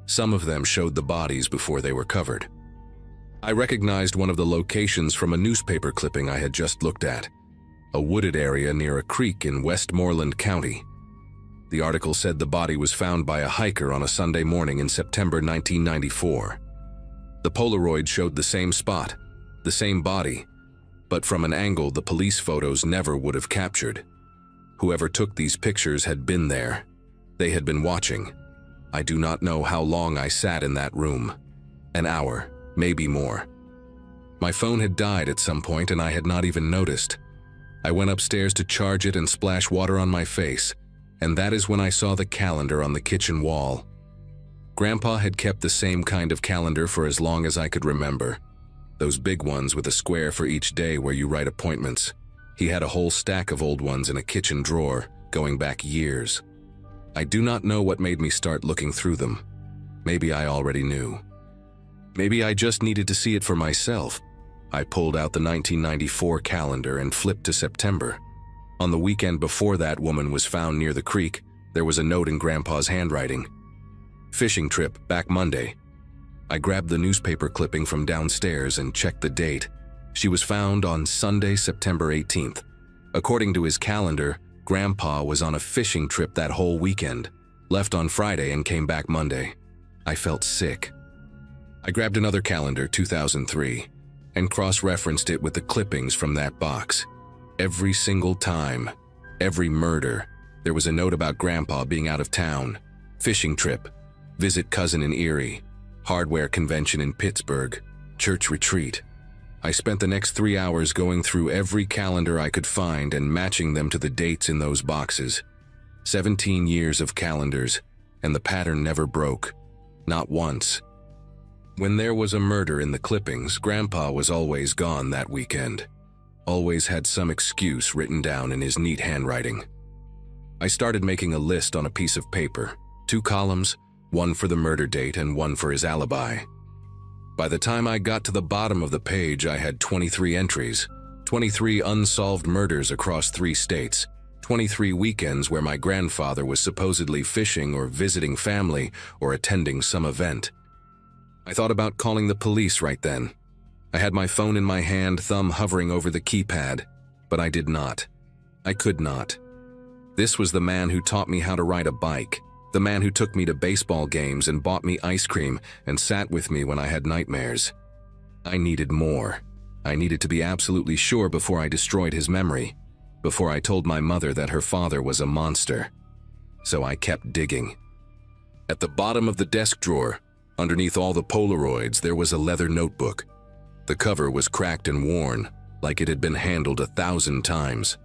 Some of them showed the bodies before they were covered. I recognized one of the locations from a newspaper clipping I had just looked at, a wooded area near a creek in Westmoreland County. The article said the body was found by a hiker on a Sunday morning in September 1994. The Polaroid showed the same spot, the same body, but from an angle the police photos never would have captured. Whoever took these pictures had been there. They had been watching. I do not know how long I sat in that room. An hour, maybe more. My phone had died at some point and I had not even noticed. I went upstairs to charge it and splash water on my face, and that is when I saw the calendar on the kitchen wall. Grandpa had kept the same kind of calendar for as long as I could remember. Those big ones with a square for each day where you write appointments. He had a whole stack of old ones in a kitchen drawer, going back years. I do not know what made me start looking through them. Maybe I already knew. Maybe I just needed to see it for myself. I pulled out the 1994 calendar and flipped to September. On the weekend before that woman was found near the creek, there was a note in Grandpa's handwriting. Fishing trip, back Monday. I grabbed the newspaper clipping from downstairs and checked the date. She was found on Sunday, September 18th. According to his calendar, Grandpa was on a fishing trip that whole weekend, left on Friday and came back Monday. I felt sick. I grabbed another calendar, 2003, and cross-referenced it with the clippings from that box. Every single time, every murder, there was a note about Grandpa being out of town, fishing trip, visit cousin in Erie, hardware convention in Pittsburgh, church retreat. I spent the next 3 hours going through every calendar I could find and matching them to the dates in those boxes. 17 years of calendars, and the pattern never broke. Not once. When there was a murder in the clippings, Grandpa was always gone that weekend. Always had some excuse written down in his neat handwriting. I started making a list on a piece of paper, 2 columns, one for the murder date and one for his alibi. By the time I got to the bottom of the page, I had 23 entries, 23 unsolved murders across 3 states, 23 weekends where my grandfather was supposedly fishing or visiting family or attending some event. I thought about calling the police right then. I had my phone in my hand, thumb hovering over the keypad, but I did not. I could not. This was the man who taught me how to ride a bike, the man who took me to baseball games and bought me ice cream and sat with me when I had nightmares. I needed more. I needed to be absolutely sure before I destroyed his memory, before I told my mother that her father was a monster. So I kept digging. At the bottom of the desk drawer, underneath all the Polaroids, there was a leather notebook. The cover was cracked and worn, like it had been handled 1,000 times.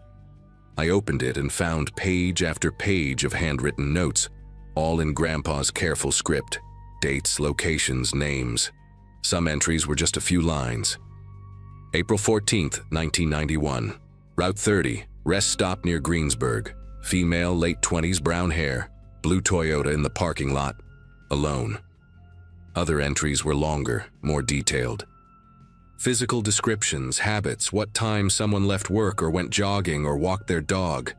I opened it and found page after page of handwritten notes, all in Grandpa's careful script, dates, locations, names. Some entries were just a few lines. April 14th, 1991. Route 30, rest stop near Greensburg. Female, late 20s, brown hair, blue Toyota in the parking lot, alone. Other entries were longer, more detailed. Physical descriptions, habits, what time someone left work or went jogging or walked their dog.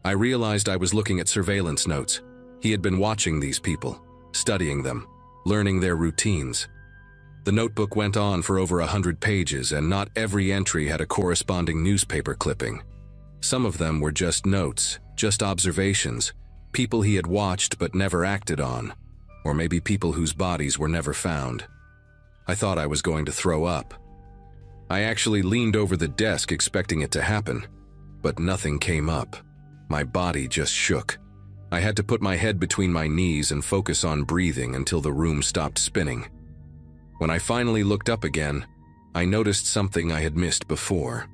I realized I was looking at surveillance notes. He had been watching these people, studying them, learning their routines. The notebook went on for over 100 pages, and not every entry had a corresponding newspaper clipping. Some of them were just notes, just observations, people he had watched but never acted on, or maybe people whose bodies were never found. I thought I was going to throw up. I actually leaned over the desk expecting it to happen, but nothing came up. My body just shook. I had to put my head between my knees and focus on breathing until the room stopped spinning. When I finally looked up again, I noticed something I had missed before.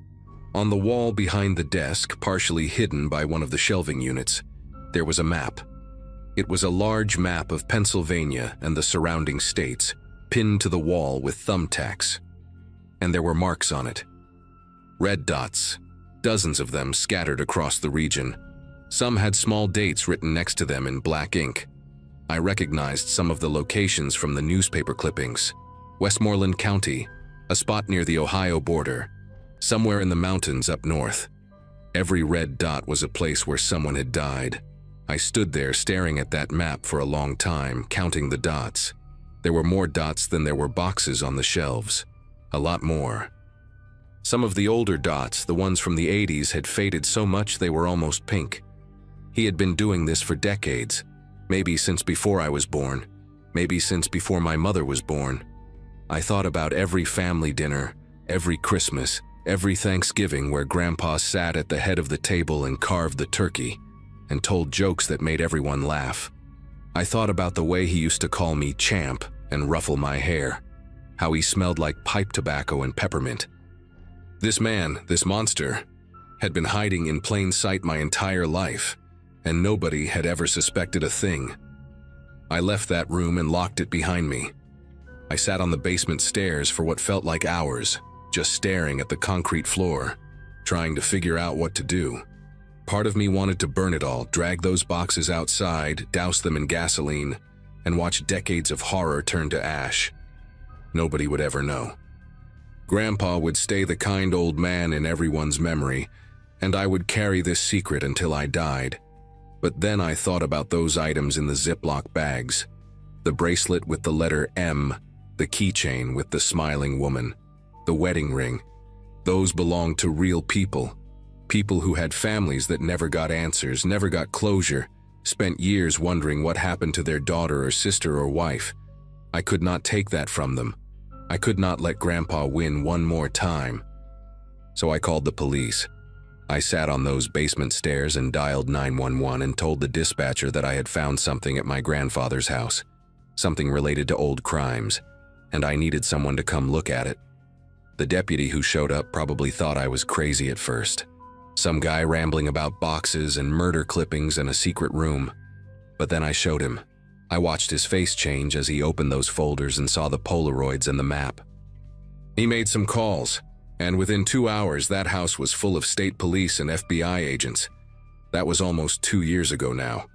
On the wall behind the desk, partially hidden by one of the shelving units, there was a map. It was a large map of Pennsylvania and the surrounding states, pinned to the wall with thumbtacks. And there were marks on it. Red dots, dozens of them scattered across the region. Some had small dates written next to them in black ink. I recognized some of the locations from the newspaper clippings. Westmoreland County, a spot near the Ohio border. somewhere in the mountains up north. Every red dot was a place where someone had died. I stood there staring at that map for a long time, counting the dots. There were more dots than there were boxes on the shelves. A lot more. Some of the older dots, the ones from the 80s, had faded so much they were almost pink. He had been doing this for decades, maybe since before I was born, maybe since before my mother was born. I thought about every family dinner, every Christmas, every Thanksgiving where Grandpa sat at the head of the table and carved the turkey and told jokes that made everyone laugh. I thought about the way he used to call me champ and ruffle my hair, how he smelled like pipe tobacco and peppermint. This man, this monster, had been hiding in plain sight my entire life, and nobody had ever suspected a thing. I left that room and locked it behind me. I sat on the basement stairs for what felt like hours, just staring at the concrete floor, trying to figure out what to do. Part of me wanted to burn it all, drag those boxes outside, douse them in gasoline, and watch decades of horror turn to ash. Nobody would ever know. Grandpa would stay the kind old man in everyone's memory, and I would carry this secret until I died. But then I thought about those items in the Ziploc bags. The bracelet with the letter M, the keychain with the smiling woman, the wedding ring. Those belonged to real people. People who had families that never got answers, never got closure, spent years wondering what happened to their daughter or sister or wife. I could not take that from them. I could not let Grandpa win one more time. So I called the police. I sat on those basement stairs and dialed 911 and told the dispatcher that I had found something at my grandfather's house, something related to old crimes, and I needed someone to come look at it. The deputy who showed up probably thought I was crazy at first. Some guy rambling about boxes and murder clippings in a secret room. But then I showed him. I watched his face change as he opened those folders and saw the Polaroids and the map. He made some calls, and within 2 hours that house was full of state police and FBI agents. That was almost 2 years ago now.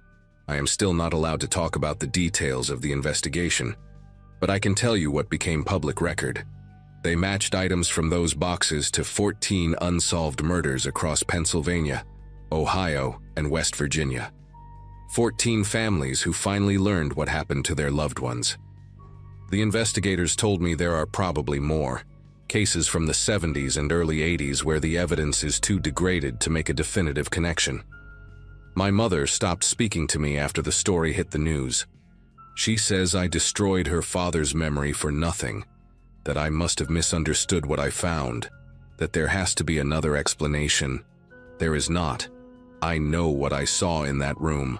I am still not allowed to talk about the details of the investigation, but I can tell you what became public record. They matched items from those boxes to 14 unsolved murders across Pennsylvania, Ohio, and West Virginia. 14 families who finally learned what happened to their loved ones. The investigators told me there are probably more, cases from the 70s and early 80s where the evidence is too degraded to make a definitive connection. My mother stopped speaking to me after the story hit the news. She says I destroyed her father's memory for nothing, that I must have misunderstood what I found, that there has to be another explanation. There is not. I know what I saw in that room.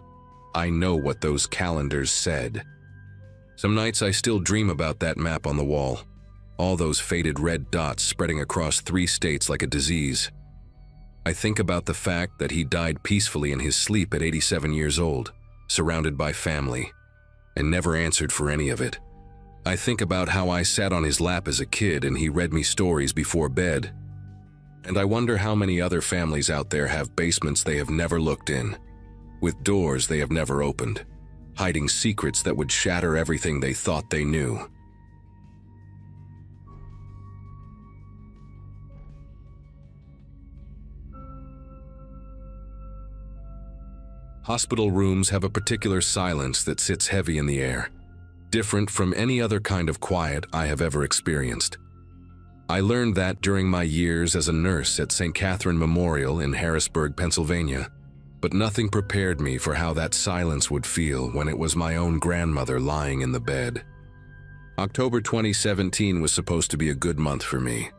I know what those calendars said. Some nights I still dream about that map on the wall, all those faded red dots spreading across 3 states like a disease. I think about the fact that he died peacefully in his sleep at 87 years old, surrounded by family, and never answered for any of it. I think about how I sat on his lap as a kid and he read me stories before bed. And I wonder how many other families out there have basements they have never looked in, with doors they have never opened, hiding secrets that would shatter everything they thought they knew. Hospital rooms have a particular silence that sits heavy in the air, different from any other kind of quiet I have ever experienced. I learned that during my years as a nurse at St. Catherine Memorial in Harrisburg, Pennsylvania, but nothing prepared me for how that silence would feel when it was my own grandmother lying in the bed. October 2017 was supposed to be a good month for me.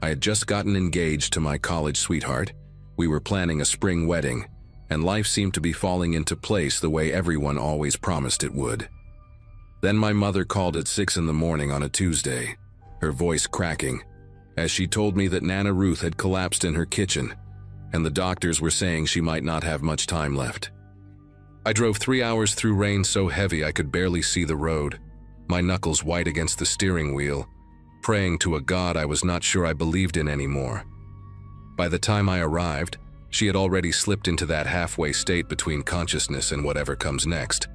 I had just gotten engaged to my college sweetheart. We were planning a spring wedding, and life seemed to be falling into place the way everyone always promised it would. Then my mother called at 6 in the morning on a Tuesday, her voice cracking, as she told me that Nana Ruth had collapsed in her kitchen, and the doctors were saying she might not have much time left. I drove 3 hours through rain so heavy I could barely see the road, my knuckles white against the steering wheel, praying to a God I was not sure I believed in anymore. By the time I arrived, she had already slipped into that halfway state between consciousness and whatever comes next,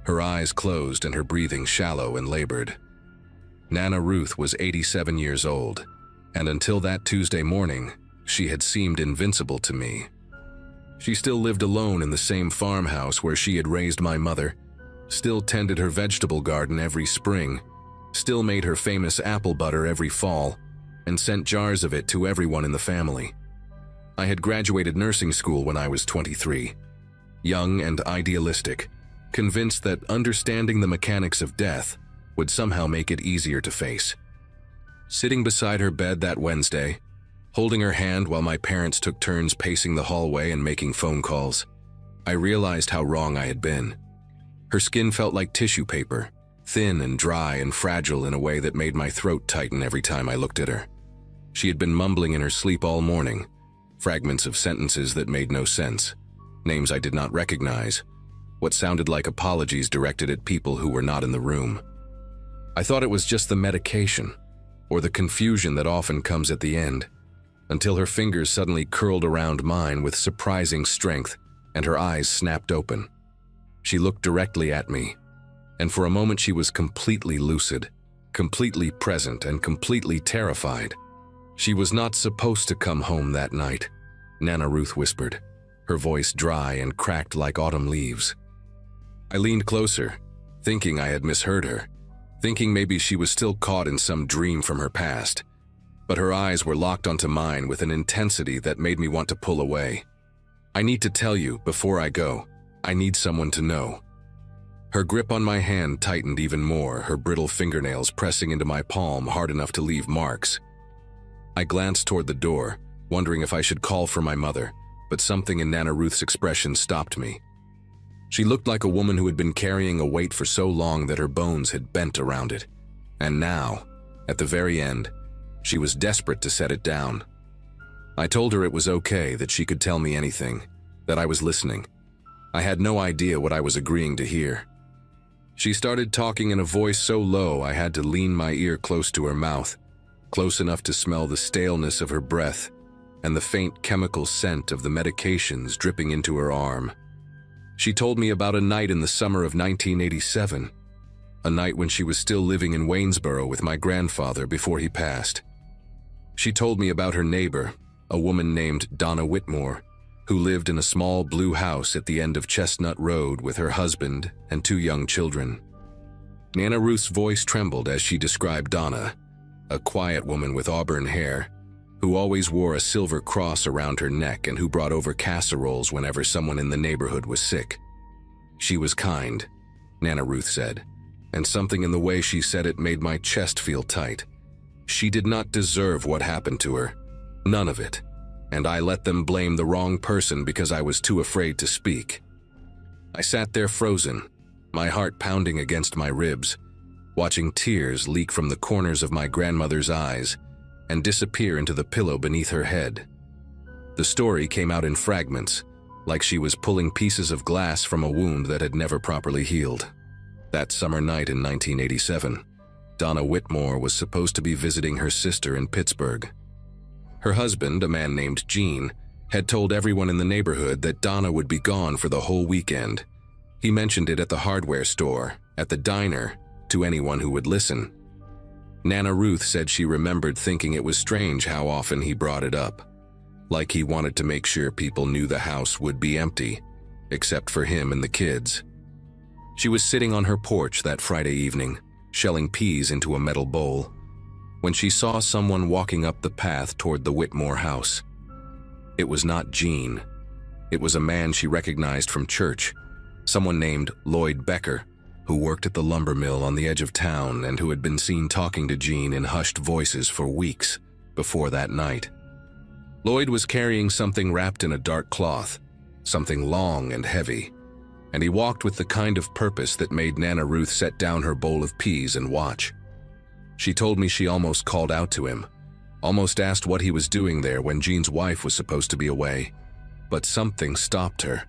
her eyes closed and her breathing shallow and labored. Nana Ruth was 87 years old, And until that Tuesday morning, she had seemed invincible to me. She still lived alone in the same farmhouse where she had raised my mother, still tended her vegetable garden every spring, still made her famous apple butter every fall, and sent jars of it to everyone in the family. I had graduated nursing school when I was 23, young and idealistic, convinced that understanding the mechanics of death would somehow make it easier to face. Sitting beside her bed that Wednesday, holding her hand while my parents took turns pacing the hallway and making phone calls, I realized how wrong I had been. Her skin felt like tissue paper, thin and dry and fragile in a way that made my throat tighten every time I looked at her. She had been mumbling in her sleep all morning, fragments of sentences that made no sense, names I did not recognize, what sounded like apologies directed at people who were not in the room. I thought it was just the medication, or the confusion that often comes at the end, until her fingers suddenly curled around mine with surprising strength and her eyes snapped open. She looked directly at me, and for a moment she was completely lucid, completely present, and completely terrified. She was not supposed to come home that night, Nana Ruth whispered, her voice dry and cracked like autumn leaves. I leaned closer, thinking I had misheard her, thinking maybe she was still caught in some dream from her past. But her eyes were locked onto mine with an intensity that made me want to pull away. I need to tell you, before I go, I need someone to know. Her grip on my hand tightened even more, her brittle fingernails pressing into my palm hard enough to leave marks. I glanced toward the door, wondering if I should call for my mother, but something in Nana Ruth's expression stopped me. She looked like a woman who had been carrying a weight for so long that her bones had bent around it. And now, at the very end, she was desperate to set it down. I told her it was okay, that she could tell me anything, that I was listening. I had no idea what I was agreeing to hear. She started talking in a voice so low I had to lean my ear close to her mouth, close enough to smell the staleness of her breath and the faint chemical scent of the medications dripping into her arm. She told me about a night in the summer of 1987, a night when she was still living in Waynesboro with my grandfather before he passed. She told me about her neighbor, a woman named Donna Whitmore, who lived in a small blue house at the end of Chestnut Road with her husband and 2 young children. Nana Ruth's voice trembled as she described Donna, a quiet woman with auburn hair, who always wore a silver cross around her neck and who brought over casseroles whenever someone in the neighborhood was sick. She was kind, Nana Ruth said, and something in the way she said it made my chest feel tight. She did not deserve what happened to her, none of it, and I let them blame the wrong person because I was too afraid to speak. I sat there frozen, my heart pounding against my ribs, watching tears leak from the corners of my grandmother's eyes and disappear into the pillow beneath her head. The story came out in fragments, like she was pulling pieces of glass from a wound that had never properly healed. That summer night in 1987, Donna Whitmore was supposed to be visiting her sister in Pittsburgh. Her husband, a man named Gene, had told everyone in the neighborhood that Donna would be gone for the whole weekend. He mentioned it at the hardware store, at the diner, to anyone who would listen. Nana Ruth said she remembered thinking it was strange how often he brought it up, like he wanted to make sure people knew the house would be empty, except for him and the kids. She was sitting on her porch that Friday evening, shelling peas into a metal bowl, when she saw someone walking up the path toward the Whitmore house. It was not Gene. It was a man she recognized from church, someone named Lloyd Becker, who worked at the lumber mill on the edge of town and who had been seen talking to Gene in hushed voices for weeks before that night. Lloyd was carrying something wrapped in a dark cloth, something long and heavy, and he walked with the kind of purpose that made Nana Ruth set down her bowl of peas and watch. She told me she almost called out to him, almost asked what he was doing there when Gene's wife was supposed to be away, but something stopped her,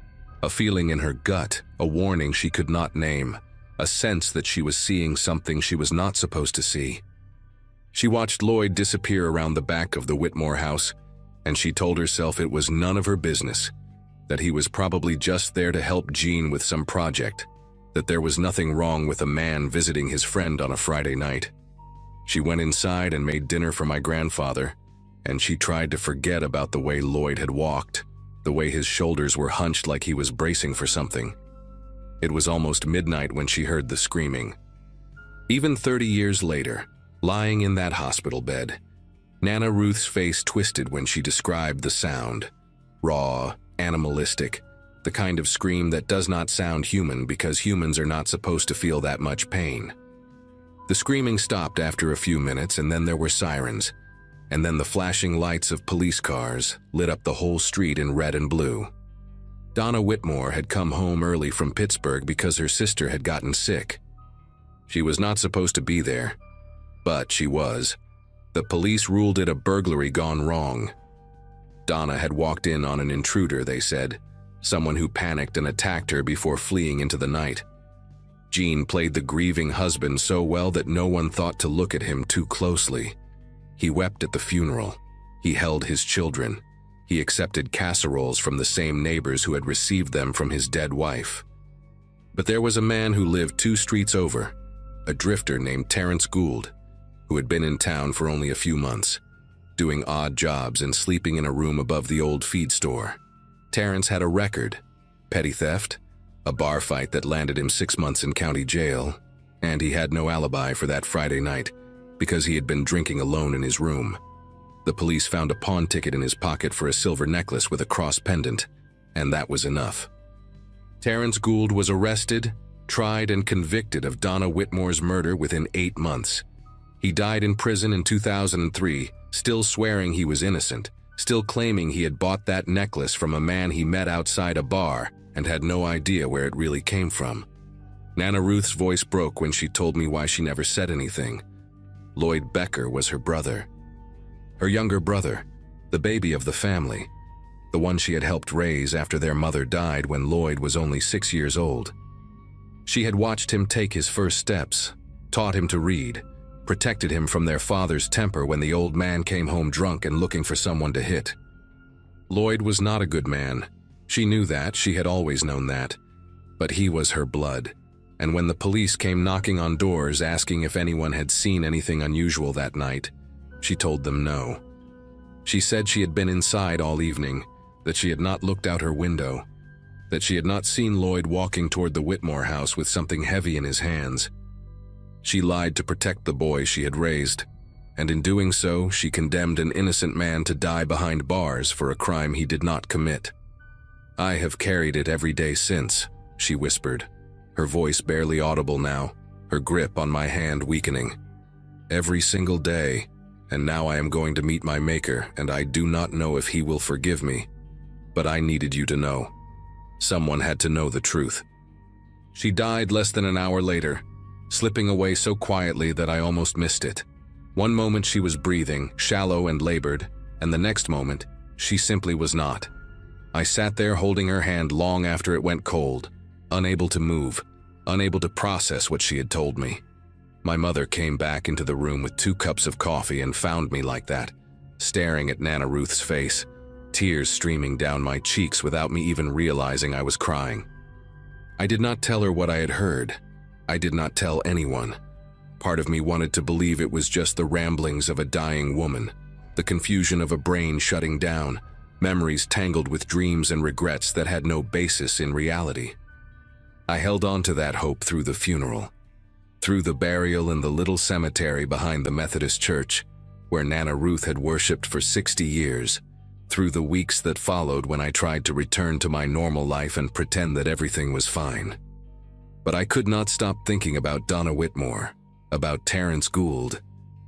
a feeling in her gut, a warning she could not name, a sense that she was seeing something she was not supposed to see. She watched Lloyd disappear around the back of the Whitmore house, and she told herself it was none of her business, that he was probably just there to help Gene with some project, that there was nothing wrong with a man visiting his friend on a Friday night. She went inside and made dinner for my grandfather, and she tried to forget about the way Lloyd had walked, the way his shoulders were hunched like he was bracing for something. It was almost midnight when she heard the screaming. Even 30 years later, lying in that hospital bed, Nana Ruth's face twisted when she described the sound. Raw, animalistic, the kind of scream that does not sound human because humans are not supposed to feel that much pain. The screaming stopped after a few minutes, and then there were sirens, and then the flashing lights of police cars lit up the whole street in red and blue. Donna Whitmore had come home early from Pittsburgh because her sister had gotten sick. She was not supposed to be there, but she was. The police ruled it a burglary gone wrong. Donna had walked in on an intruder, they said, someone who panicked and attacked her before fleeing into the night. Gene played the grieving husband so well that no one thought to look at him too closely. He wept at the funeral. He held his children. He accepted casseroles from the same neighbors who had received them from his dead wife. But there was a man who lived 2 streets over, a drifter named Terrence Gould, who had been in town for only a few months, doing odd jobs and sleeping in a room above the old feed store. Terrence had a record: petty theft, a bar fight that landed him 6 months in county jail, and he had no alibi for that Friday night because he had been drinking alone in his room. The police found a pawn ticket in his pocket for a silver necklace with a cross pendant, and that was enough. Terrence Gould was arrested, tried, and convicted of Donna Whitmore's murder within 8 months. He died in prison in 2003, still swearing he was innocent, still claiming he had bought that necklace from a man he met outside a bar and had no idea where it really came from. Nana Ruth's voice broke when she told me why she never said anything. Lloyd Becker was her brother. Her younger brother, the baby of the family, the one she had helped raise after their mother died when Lloyd was only 6 years old. She had watched him take his first steps, taught him to read, protected him from their father's temper when the old man came home drunk and looking for someone to hit. Lloyd was not a good man. She knew that, she had always known that. But he was her blood, and when the police came knocking on doors asking if anyone had seen anything unusual that night, she told them no. She said she had been inside all evening, that she had not looked out her window, that she had not seen Lloyd walking toward the Whitmore house with something heavy in his hands. She lied to protect the boy she had raised, and in doing so, she condemned an innocent man to die behind bars for a crime he did not commit. "I have carried it every day since," she whispered, her voice barely audible now, her grip on my hand weakening. "Every single day, and now I am going to meet my Maker, and I do not know if he will forgive me. But I needed you to know. Someone had to know the truth." She died less than an hour later, slipping away so quietly that I almost missed it. One moment she was breathing, shallow and labored, and the next moment, she simply was not. I sat there holding her hand long after it went cold, unable to move, unable to process what she had told me. My mother came back into the room with 2 cups of coffee and found me like that, staring at Nana Ruth's face, tears streaming down my cheeks without me even realizing I was crying. I did not tell her what I had heard. I did not tell anyone. Part of me wanted to believe it was just the ramblings of a dying woman, the confusion of a brain shutting down, memories tangled with dreams and regrets that had no basis in reality. I held on to that hope through the funeral, through the burial in the little cemetery behind the Methodist church, where Nana Ruth had worshipped for 60 years, through the weeks that followed when I tried to return to my normal life and pretend that everything was fine. But I could not stop thinking about Donna Whitmore, about Terrence Gould,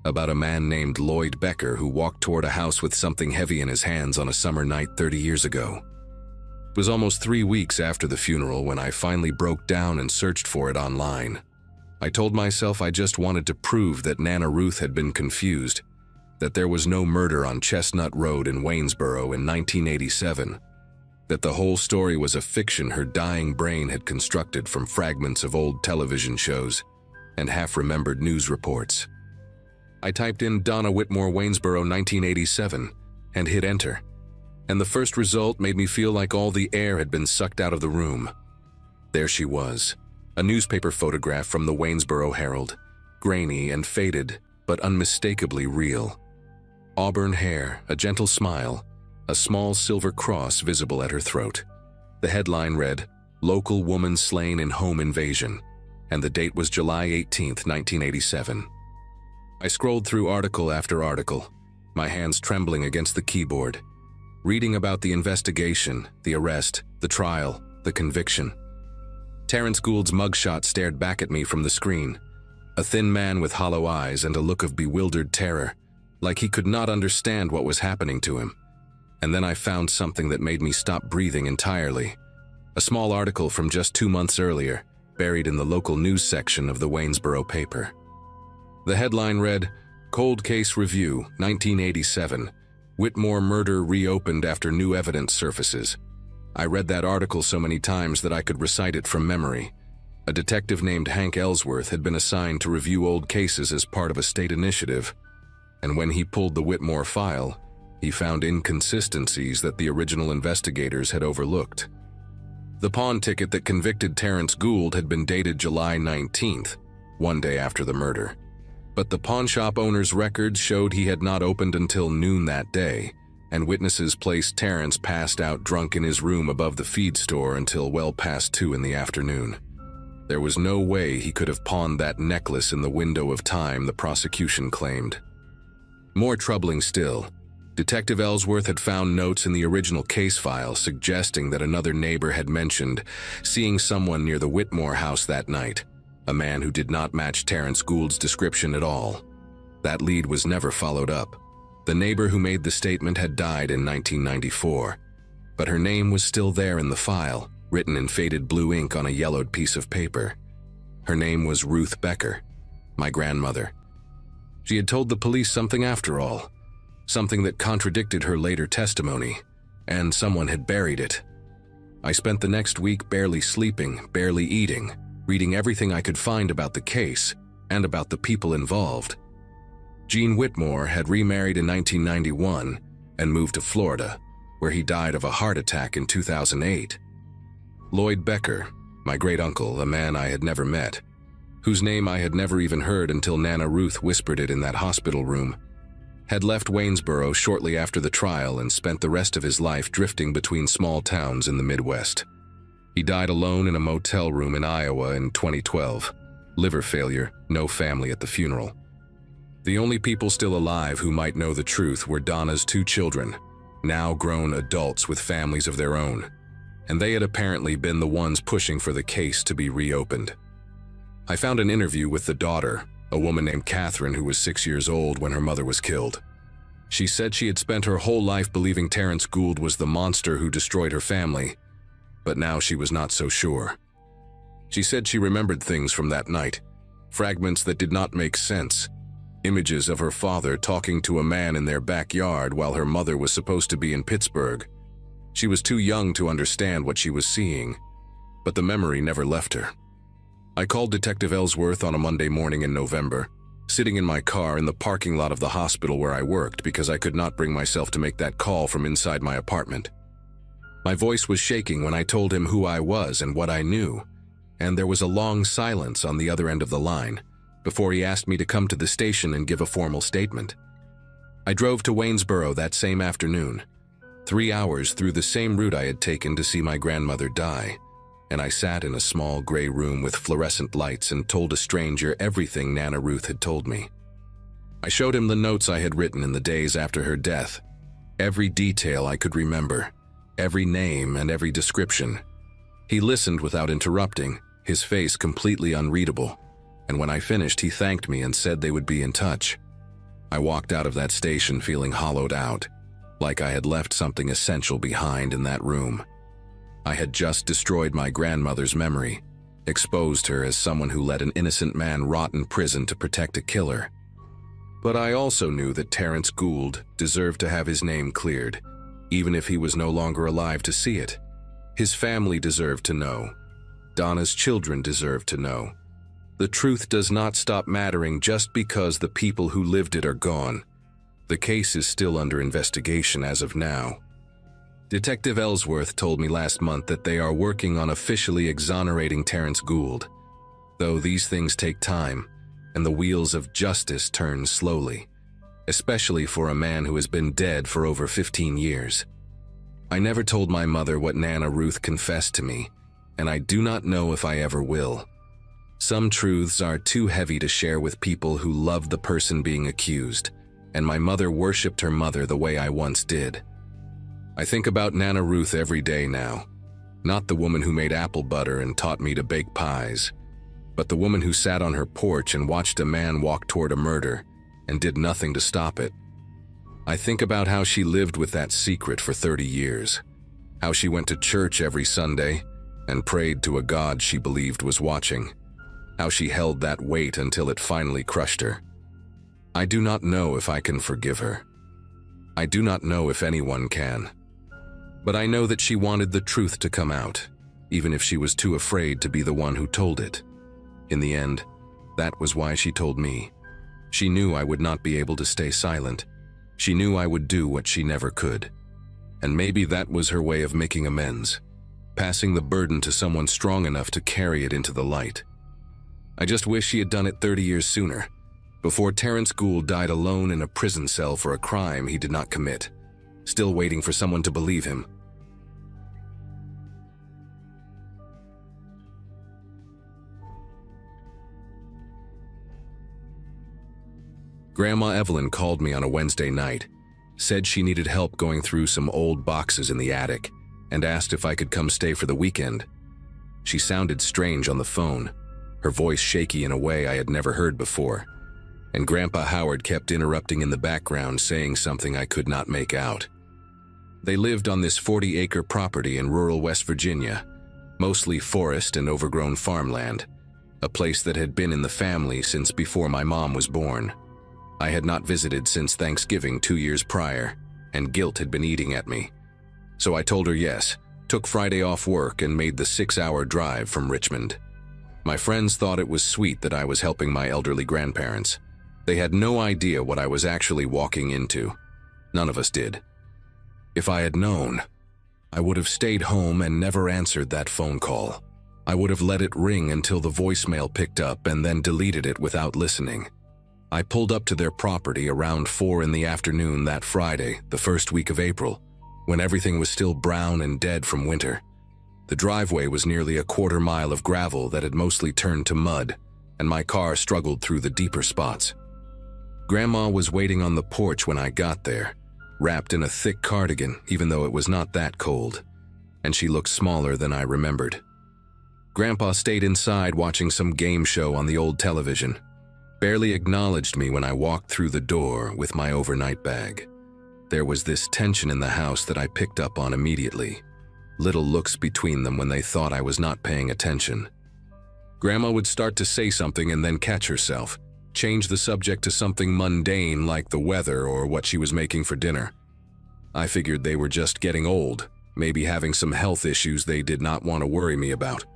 about a man named Lloyd Becker who walked toward a house with something heavy in his hands on a summer night 30 years ago. It was almost 3 weeks after the funeral when I finally broke down and searched for it online. I told myself I just wanted to prove that Nana Ruth had been confused, that there was no murder on Chestnut Road in Waynesboro in 1987, that the whole story was a fiction her dying brain had constructed from fragments of old television shows and half-remembered news reports. I typed in Donna Whitmore Waynesboro 1987 and hit enter, and the first result made me feel like all the air had been sucked out of the room. There she was, a newspaper photograph from the Waynesboro Herald, grainy and faded, but unmistakably real. Auburn hair, a gentle smile, a small silver cross visible at her throat. The headline read, "Local Woman Slain in Home Invasion," and the date was July 18, 1987. I scrolled through article after article, my hands trembling against the keyboard, reading about the investigation, the arrest, the trial, the conviction. Terrence Gould's mugshot stared back at me from the screen, a thin man with hollow eyes and a look of bewildered terror, like he could not understand what was happening to him. And then I found something that made me stop breathing entirely. A small article from just 2 months earlier, buried in the local news section of the Waynesboro paper. The headline read, "Cold Case Review, 1987. Whitmore Murder Reopened After New Evidence Surfaces." I read that article so many times that I could recite it from memory. A detective named Hank Ellsworth had been assigned to review old cases as part of a state initiative, and when he pulled the Whitmore file, he found inconsistencies that the original investigators had overlooked. The pawn ticket that convicted Terrence Gould had been dated July 19th, 1 day after the murder. But the pawnshop owner's records showed he had not opened until noon that day, and witnesses placed Terrence passed out drunk in his room above the feed store until well past 2 in the afternoon. There was no way he could have pawned that necklace in the window of time the prosecution claimed. More troubling still, Detective Ellsworth had found notes in the original case file suggesting that another neighbor had mentioned seeing someone near the Whitmore house that night, a man who did not match Terrence Gould's description at all. That lead was never followed up. The neighbor who made the statement had died in 1994, but her name was still there in the file, written in faded blue ink on a yellowed piece of paper. Her name was Ruth Becker, my grandmother. She had told the police something after all, something that contradicted her later testimony, and someone had buried it. I spent the next week barely sleeping, barely eating, reading everything I could find about the case and about the people involved. Gene Whitmore had remarried in 1991 and moved to Florida, where he died of a heart attack in 2008. Lloyd Becker, my great-uncle, a man I had never met, whose name I had never even heard until Nana Ruth whispered it in that hospital room, had left Waynesboro shortly after the trial and spent the rest of his life drifting between small towns in the Midwest. He died alone in a motel room in Iowa in 2012. Liver failure, no family at the funeral. The only people still alive who might know the truth were Donna's 2 children, now grown adults with families of their own, and they had apparently been the ones pushing for the case to be reopened. I found an interview with the daughter, a woman named Catherine who was 6 years old when her mother was killed. She said she had spent her whole life believing Terrence Gould was the monster who destroyed her family, but now she was not so sure. She said she remembered things from that night, fragments that did not make sense, images of her father talking to a man in their backyard while her mother was supposed to be in Pittsburgh. She was too young to understand what she was seeing, but the memory never left her. I called Detective Ellsworth on a Monday morning in November, sitting in my car in the parking lot of the hospital where I worked because I could not bring myself to make that call from inside my apartment. My voice was shaking when I told him who I was and what I knew, and there was a long silence on the other end of the line before he asked me to come to the station and give a formal statement. I drove to Waynesboro that same afternoon, 3 hours through the same route I had taken to see my grandmother die, and I sat in a small gray room with fluorescent lights and told a stranger everything Nana Ruth had told me. I showed him the notes I had written in the days after her death, every detail I could remember, every name and every description. He listened without interrupting, his face completely unreadable, and when I finished he thanked me and said they would be in touch. I walked out of that station feeling hollowed out, like I had left something essential behind in that room. I had just destroyed my grandmother's memory, exposed her as someone who let an innocent man rot in prison to protect a killer. But I also knew that Terrence Gould deserved to have his name cleared, even if he was no longer alive to see it. His family deserved to know. Donna's children deserved to know. The truth does not stop mattering just because the people who lived it are gone. The case is still under investigation as of now. Detective Ellsworth told me last month that they are working on officially exonerating Terrence Gould. Though these things take time, and the wheels of justice turn slowly, especially for a man who has been dead for over 15 years. I never told my mother what Nana Ruth confessed to me, and I do not know if I ever will. Some truths are too heavy to share with people who love the person being accused, and my mother worshipped her mother the way I once did. I think about Nana Ruth every day now, not the woman who made apple butter and taught me to bake pies, but the woman who sat on her porch and watched a man walk toward a murder and did nothing to stop it. I think about how she lived with that secret for 30 years, how she went to church every Sunday and prayed to a God she believed was watching, how she held that weight until it finally crushed her. I do not know if I can forgive her. I do not know if anyone can. But I know that she wanted the truth to come out, even if she was too afraid to be the one who told it. In the end, that was why she told me. She knew I would not be able to stay silent. She knew I would do what she never could. And maybe that was her way of making amends, passing the burden to someone strong enough to carry it into the light. I just wish she had done it 30 years sooner, before Terrence Gould died alone in a prison cell for a crime he did not commit, still waiting for someone to believe him. Grandma Evelyn called me on a Wednesday night, said she needed help going through some old boxes in the attic, and asked if I could come stay for the weekend. She sounded strange on the phone, her voice shaky in a way I had never heard before, and Grandpa Howard kept interrupting in the background saying something I could not make out. They lived on this 40-acre property in rural West Virginia, mostly forest and overgrown farmland, a place that had been in the family since before my mom was born. I had not visited since Thanksgiving 2 years prior, and guilt had been eating at me. So I told her yes, took Friday off work and made the 6-hour drive from Richmond. My friends thought it was sweet that I was helping my elderly grandparents. They had no idea what I was actually walking into. None of us did. If I had known, I would have stayed home and never answered that phone call. I would have let it ring until the voicemail picked up and then deleted it without listening. I pulled up to their property around 4 in the afternoon that Friday, the first week of April, when everything was still brown and dead from winter. The driveway was nearly a quarter mile of gravel that had mostly turned to mud, and my car struggled through the deeper spots. Grandma was waiting on the porch when I got there, wrapped in a thick cardigan even though it was not that cold, and she looked smaller than I remembered. Grandpa stayed inside watching some game show on the old television, barely acknowledged me when I walked through the door with my overnight bag. There was this tension in the house that I picked up on immediately, little looks between them when they thought I was not paying attention. Grandma would start to say something and then catch herself, change the subject to something mundane like the weather or what she was making for dinner. I figured they were just getting old, maybe having some health issues they did not want to worry me about.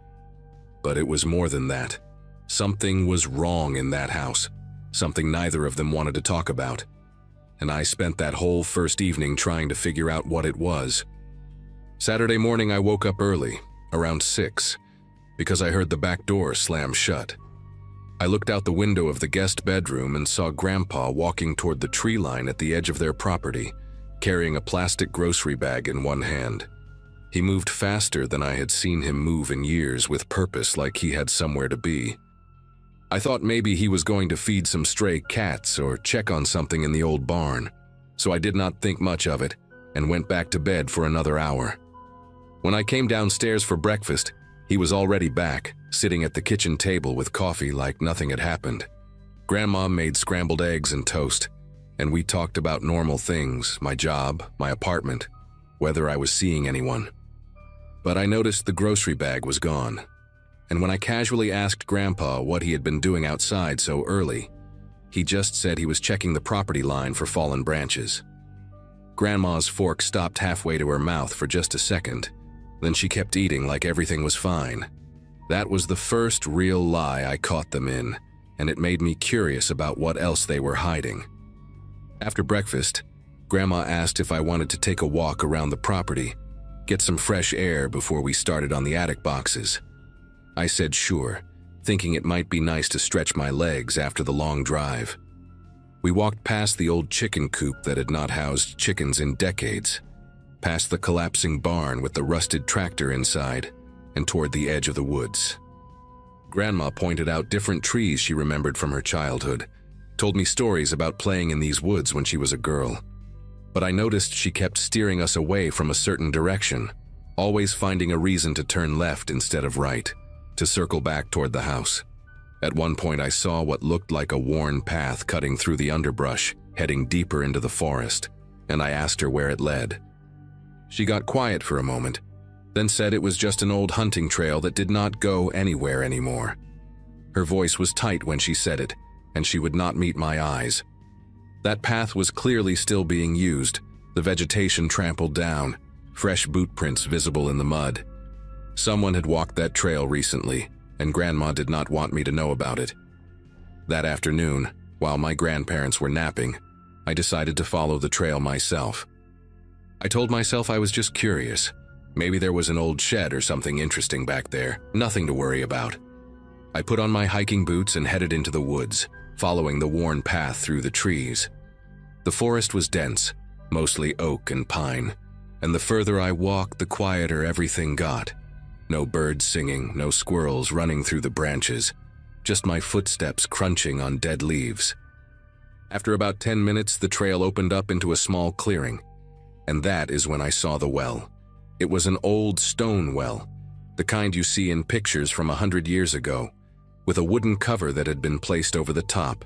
But it was more than that. Something was wrong in that house, something neither of them wanted to talk about. And I spent that whole first evening trying to figure out what it was. Saturday morning I woke up early, around 6, because I heard the back door slam shut. I looked out the window of the guest bedroom and saw Grandpa walking toward the tree line at the edge of their property, carrying a plastic grocery bag in one hand. He moved faster than I had seen him move in years, with purpose, like he had somewhere to be. I thought maybe he was going to feed some stray cats or check on something in the old barn, so I did not think much of it and went back to bed for another hour. When I came downstairs for breakfast, he was already back, sitting at the kitchen table with coffee like nothing had happened. Grandma made scrambled eggs and toast, and we talked about normal things, my job, my apartment, whether I was seeing anyone. But I noticed the grocery bag was gone, and when I casually asked Grandpa what he had been doing outside so early, he just said he was checking the property line for fallen branches. Grandma's fork stopped halfway to her mouth for just a second, then she kept eating like everything was fine. That was the first real lie I caught them in, and it made me curious about what else they were hiding. After breakfast, Grandma asked if I wanted to take a walk around the property, get some fresh air before we started on the attic boxes. I said sure, thinking it might be nice to stretch my legs after the long drive. We walked past the old chicken coop that had not housed chickens in decades, past the collapsing barn with the rusted tractor inside, and toward the edge of the woods. Grandma pointed out different trees she remembered from her childhood, told me stories about playing in these woods when she was a girl. But I noticed she kept steering us away from a certain direction, always finding a reason to turn left instead of right, to circle back toward the house. At one point I saw what looked like a worn path cutting through the underbrush, heading deeper into the forest, and I asked her where it led. She got quiet for a moment, then said it was just an old hunting trail that did not go anywhere anymore. Her voice was tight when she said it, and she would not meet my eyes. That path was clearly still being used, the vegetation trampled down, fresh boot prints visible in the mud. Someone had walked that trail recently, and Grandma did not want me to know about it. That afternoon, while my grandparents were napping, I decided to follow the trail myself. I told myself I was just curious. Maybe there was an old shed or something interesting back there, nothing to worry about. I put on my hiking boots and headed into the woods, following the worn path through the trees. The forest was dense, mostly oak and pine, and the further I walked, the quieter everything got. No birds singing, no squirrels running through the branches, just my footsteps crunching on dead leaves. After about 10 minutes, the trail opened up into a small clearing, and that is when I saw the well. It was an old stone well, the kind you see in pictures from 100 years ago, with a wooden cover that had been placed over the top.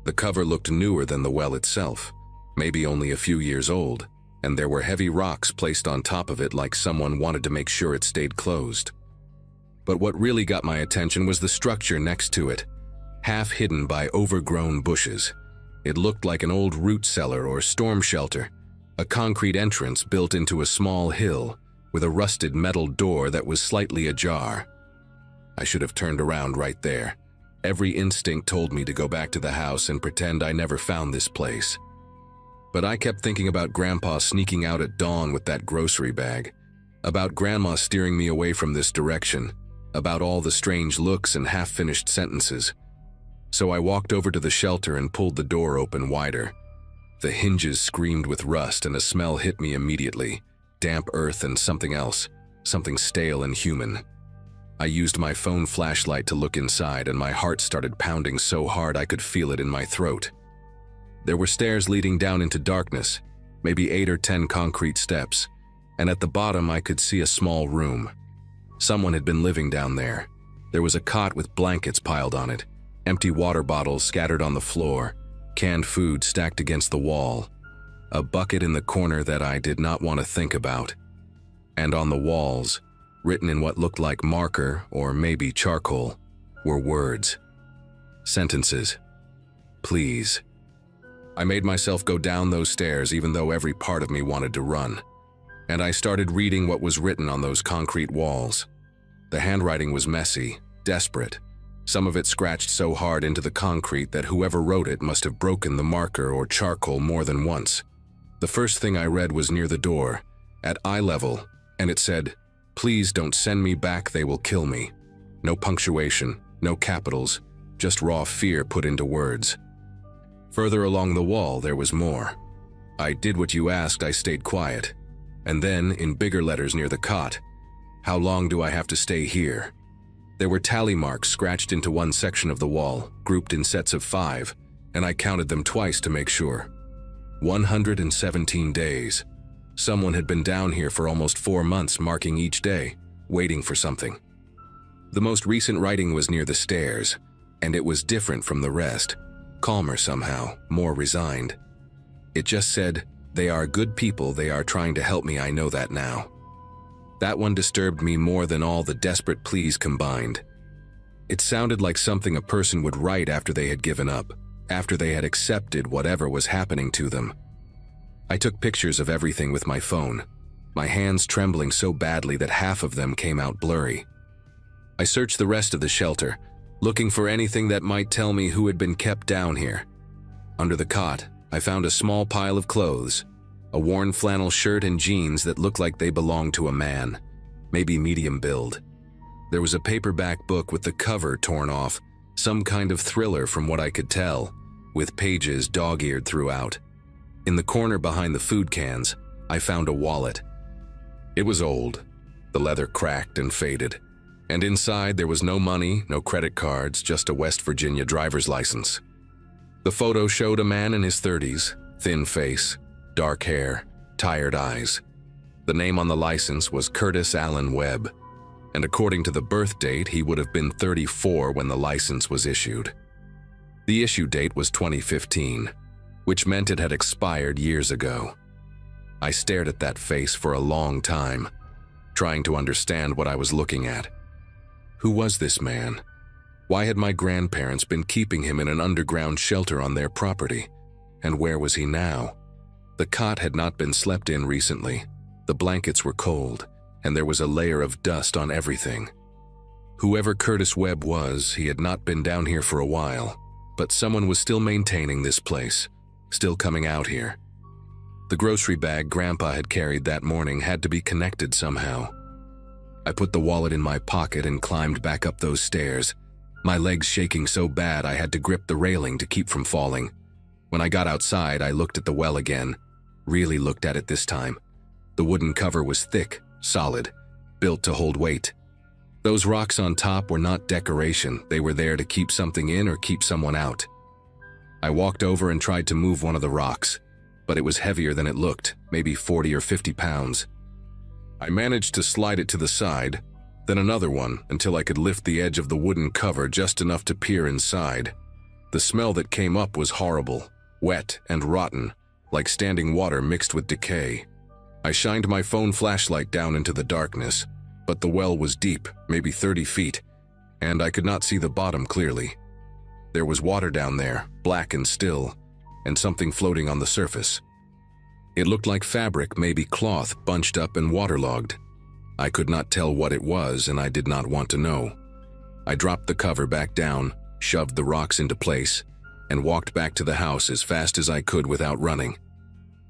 The cover looked newer than the well itself, maybe only a few years old, and there were heavy rocks placed on top of it like someone wanted to make sure it stayed closed. But what really got my attention was the structure next to it, half hidden by overgrown bushes. It looked like an old root cellar or storm shelter, a concrete entrance built into a small hill, with a rusted metal door that was slightly ajar. I should have turned around right there. Every instinct told me to go back to the house and pretend I never found this place. But I kept thinking about Grandpa sneaking out at dawn with that grocery bag, about Grandma steering me away from this direction, about all the strange looks and half-finished sentences. So I walked over to the shelter and pulled the door open wider. The hinges screamed with rust and a smell hit me immediately. Damp earth and something else, something stale and human. I used my phone flashlight to look inside and my heart started pounding so hard I could feel it in my throat. There were stairs leading down into darkness, maybe 8 or 10 concrete steps, and at the bottom I could see a small room. Someone had been living down there. There was a cot with blankets piled on it, empty water bottles scattered on the floor, canned food stacked against the wall, a bucket in the corner that I did not want to think about. And on the walls, written in what looked like marker or maybe charcoal, were words. Sentences. Please. I made myself go down those stairs even though every part of me wanted to run. And I started reading what was written on those concrete walls. The handwriting was messy, desperate. Some of it scratched so hard into the concrete that whoever wrote it must have broken the marker or charcoal more than once. The first thing I read was near the door, at eye level, and it said, "Please don't send me back, they will kill me." No punctuation, no capitals, just raw fear put into words. Further along the wall, there was more. "I did what you asked, I stayed quiet." And then, in bigger letters near the cot, "How long do I have to stay here?" There were tally marks scratched into one section of the wall, grouped in sets of 5, and I counted them twice to make sure. 117 days. Someone had been down here for almost 4 months, marking each day, waiting for something. The most recent writing was near the stairs, and it was different from the rest, calmer somehow, more resigned. It just said, "They are good people, they are trying to help me, I know that now." That one disturbed me more than all the desperate pleas combined. It sounded like something a person would write after they had given up, after they had accepted whatever was happening to them. I took pictures of everything with my phone, my hands trembling so badly that half of them came out blurry. I searched the rest of the shelter, looking for anything that might tell me who had been kept down here. Under the cot, I found a small pile of clothes, a worn flannel shirt and jeans that looked like they belonged to a man, maybe medium build. There was a paperback book with the cover torn off, some kind of thriller from what I could tell, with pages dog-eared throughout. In the corner behind the food cans, I found a wallet. It was old, the leather cracked and faded, and inside there was no money, no credit cards, just a West Virginia driver's license. The photo showed a man in his 30s, thin face, dark hair, tired eyes. The name on the license was Curtis Allen Webb, and according to the birth date, he would have been 34 when the license was issued. The issue date was 2015, which meant it had expired years ago. I stared at that face for a long time, trying to understand what I was looking at. Who was this man? Why had my grandparents been keeping him in an underground shelter on their property? And where was he now? The cot had not been slept in recently. The blankets were cold, and there was a layer of dust on everything. Whoever Curtis Webb was, he had not been down here for a while, but someone was still maintaining this place, still coming out here. The grocery bag Grandpa had carried that morning had to be connected somehow. I put the wallet in my pocket and climbed back up those stairs, my legs shaking so bad I had to grip the railing to keep from falling. When I got outside, I looked at the well again, really looked at it this time. The wooden cover was thick, solid, built to hold weight. Those rocks on top were not decoration, they were there to keep something in or keep someone out. I walked over and tried to move one of the rocks, but it was heavier than it looked, maybe 40 or 50 pounds. I managed to slide it to the side, then another one until I could lift the edge of the wooden cover just enough to peer inside. The smell that came up was horrible, wet and rotten, like standing water mixed with decay. I shined my phone flashlight down into the darkness, but the well was deep, maybe 30 feet, and I could not see the bottom clearly. There was water down there, black and still, and something floating on the surface. It looked like fabric, maybe cloth, bunched up and waterlogged. I could not tell what it was, and I did not want to know. I dropped the cover back down, shoved the rocks into place, and walked back to the house as fast as I could without running.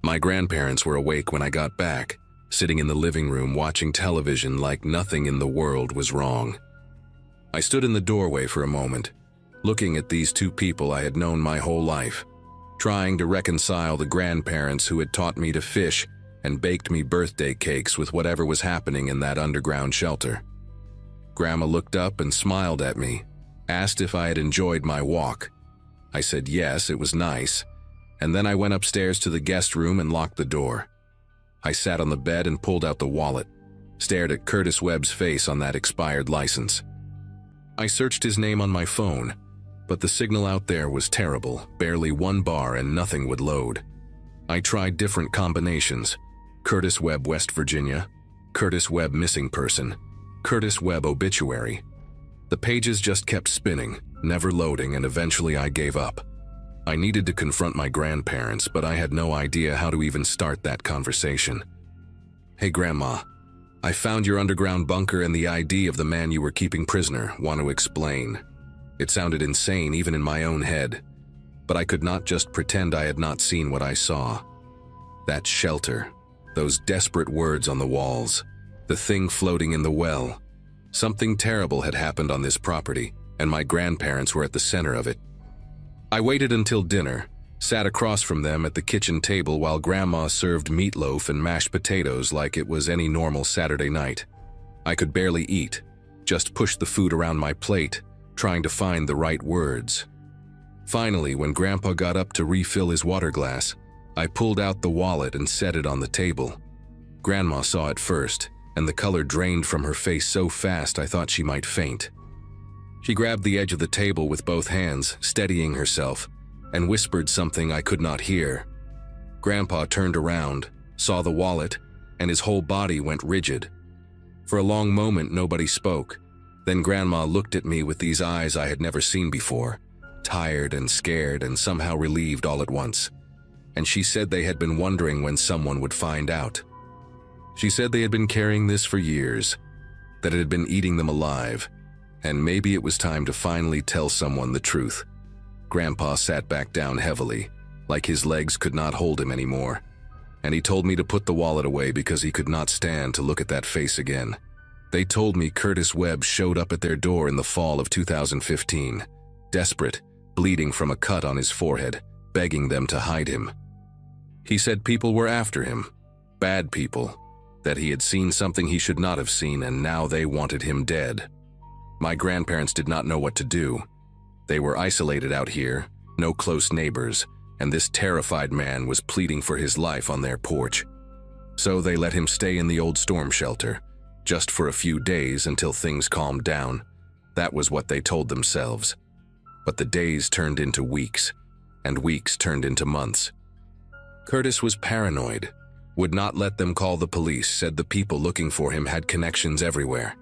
My grandparents were awake when I got back, sitting in the living room watching television like nothing in the world was wrong. I stood in the doorway for a moment, looking at these two people I had known my whole life, trying to reconcile the grandparents who had taught me to fish and baked me birthday cakes with whatever was happening in that underground shelter. Grandma looked up and smiled at me, asked if I had enjoyed my walk. I said yes, it was nice, and then I went upstairs to the guest room and locked the door. I sat on the bed and pulled out the wallet, stared at Curtis Webb's face on that expired license. I searched his name on my phone, but the signal out there was terrible, barely one bar and nothing would load. I tried different combinations: Curtis Webb, West Virginia, Curtis Webb missing person, Curtis Webb obituary. The pages just kept spinning, never loading, and eventually I gave up. I needed to confront my grandparents, but I had no idea how to even start that conversation. "Hey Grandma, I found your underground bunker and the ID of the man you were keeping prisoner. Want to explain?" It sounded insane even in my own head, but I could not just pretend I had not seen what I saw. That shelter, those desperate words on the walls, the thing floating in the well. Something terrible had happened on this property, and my grandparents were at the center of it. I waited until dinner, sat across from them at the kitchen table while Grandma served meatloaf and mashed potatoes like it was any normal Saturday night. I could barely eat, just pushed the food around my plate, trying to find the right words. Finally, when Grandpa got up to refill his water glass, I pulled out the wallet and set it on the table. Grandma saw it first, and the color drained from her face so fast I thought she might faint. She grabbed the edge of the table with both hands, steadying herself, and whispered something I could not hear. Grandpa turned around, saw the wallet, and his whole body went rigid. For a long moment, nobody spoke. Then Grandma looked at me with these eyes I had never seen before, tired and scared and somehow relieved all at once. And she said they had been wondering when someone would find out. She said they had been carrying this for years, that it had been eating them alive, and maybe it was time to finally tell someone the truth. Grandpa sat back down heavily, like his legs could not hold him anymore, and he told me to put the wallet away because he could not stand to look at that face again. They told me Curtis Webb showed up at their door in the fall of 2015, desperate, bleeding from a cut on his forehead, begging them to hide him. He said people were after him, bad people, that he had seen something he should not have seen and now they wanted him dead. My grandparents did not know what to do. They were isolated out here, no close neighbors, and this terrified man was pleading for his life on their porch. So they let him stay in the old storm shelter, just for a few days until things calmed down. That was what they told themselves. But the days turned into weeks, and weeks turned into months. Curtis was paranoid, would not let them call the police, said the people looking for him had connections everywhere.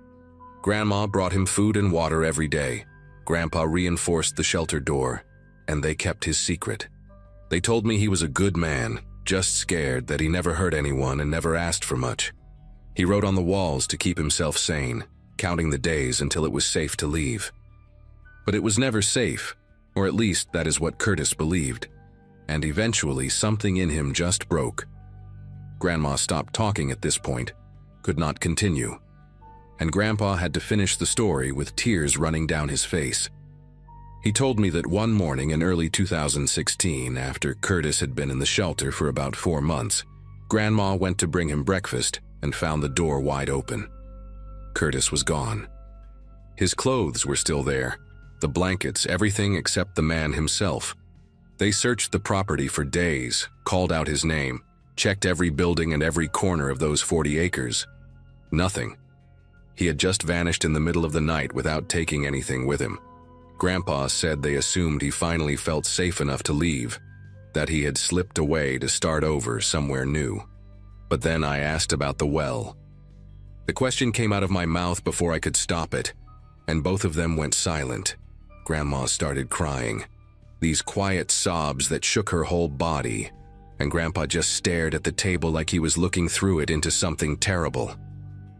Grandma brought him food and water every day. Grandpa reinforced the shelter door, and they kept his secret. They told me he was a good man, just scared that he never hurt anyone and never asked for much. He wrote on the walls to keep himself sane, counting the days until it was safe to leave. But it was never safe, or at least that is what Curtis believed. And eventually something in him just broke. Grandma stopped talking at this point, could not continue. And Grandpa had to finish the story with tears running down his face. He told me that one morning in early 2016, after Curtis had been in the shelter for about 4 months, Grandma went to bring him breakfast and found the door wide open. Curtis was gone. His clothes were still there, the blankets, everything except the man himself. They searched the property for days, called out his name, checked every building and every corner of those 40 acres. Nothing. He had just vanished in the middle of the night without taking anything with him. Grandpa said they assumed he finally felt safe enough to leave, that he had slipped away to start over somewhere new. But then I asked about the well. The question came out of my mouth before I could stop it, and both of them went silent. Grandma started crying, these quiet sobs that shook her whole body, and Grandpa just stared at the table like he was looking through it into something terrible.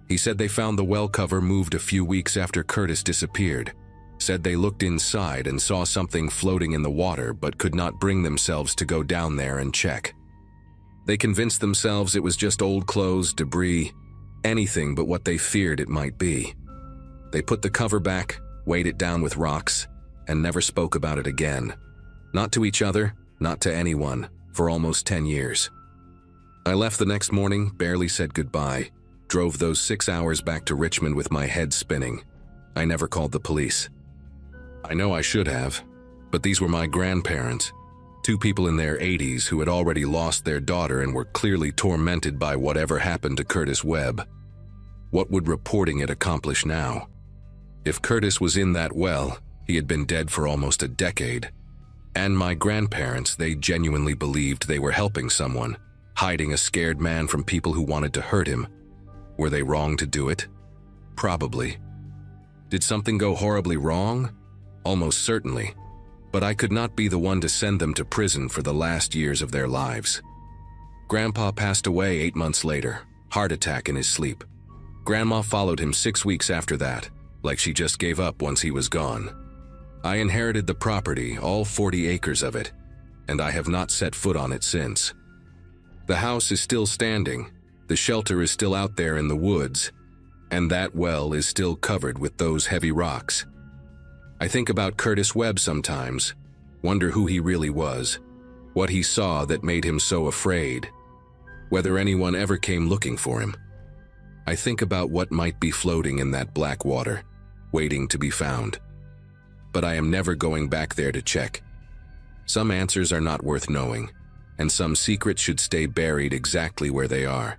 He said they found the well cover moved a few weeks after Curtis disappeared. Said they looked inside and saw something floating in the water but could not bring themselves to go down there and check. They convinced themselves it was just old clothes, debris, anything but what they feared it might be. They put the cover back, weighed it down with rocks, and never spoke about it again. Not to each other, not to anyone, for almost 10 years. I left the next morning, barely said goodbye, drove those 6 hours back to Richmond with my head spinning. I never called the police. I know I should have, but these were my grandparents, 2 people in their 80s who had already lost their daughter and were clearly tormented by whatever happened to Curtis Webb. What would reporting it accomplish now? If Curtis was in that well, he had been dead for almost a decade. And my grandparents, they genuinely believed they were helping someone, hiding a scared man from people who wanted to hurt him. Were they wrong to do it? Probably. Did something go horribly wrong? Almost certainly. But I could not be the one to send them to prison for the last years of their lives. Grandpa passed away 8 months later, heart attack in his sleep. Grandma followed him 6 weeks after that, like she just gave up once he was gone. I inherited the property, all 40 acres of it, and I have not set foot on it since. The house is still standing, the shelter is still out there in the woods, and that well is still covered with those heavy rocks. I think about Curtis Webb sometimes, wonder who he really was, what he saw that made him so afraid, whether anyone ever came looking for him. I think about what might be floating in that black water, waiting to be found. But I am never going back there to check. Some answers are not worth knowing, and some secrets should stay buried exactly where they are.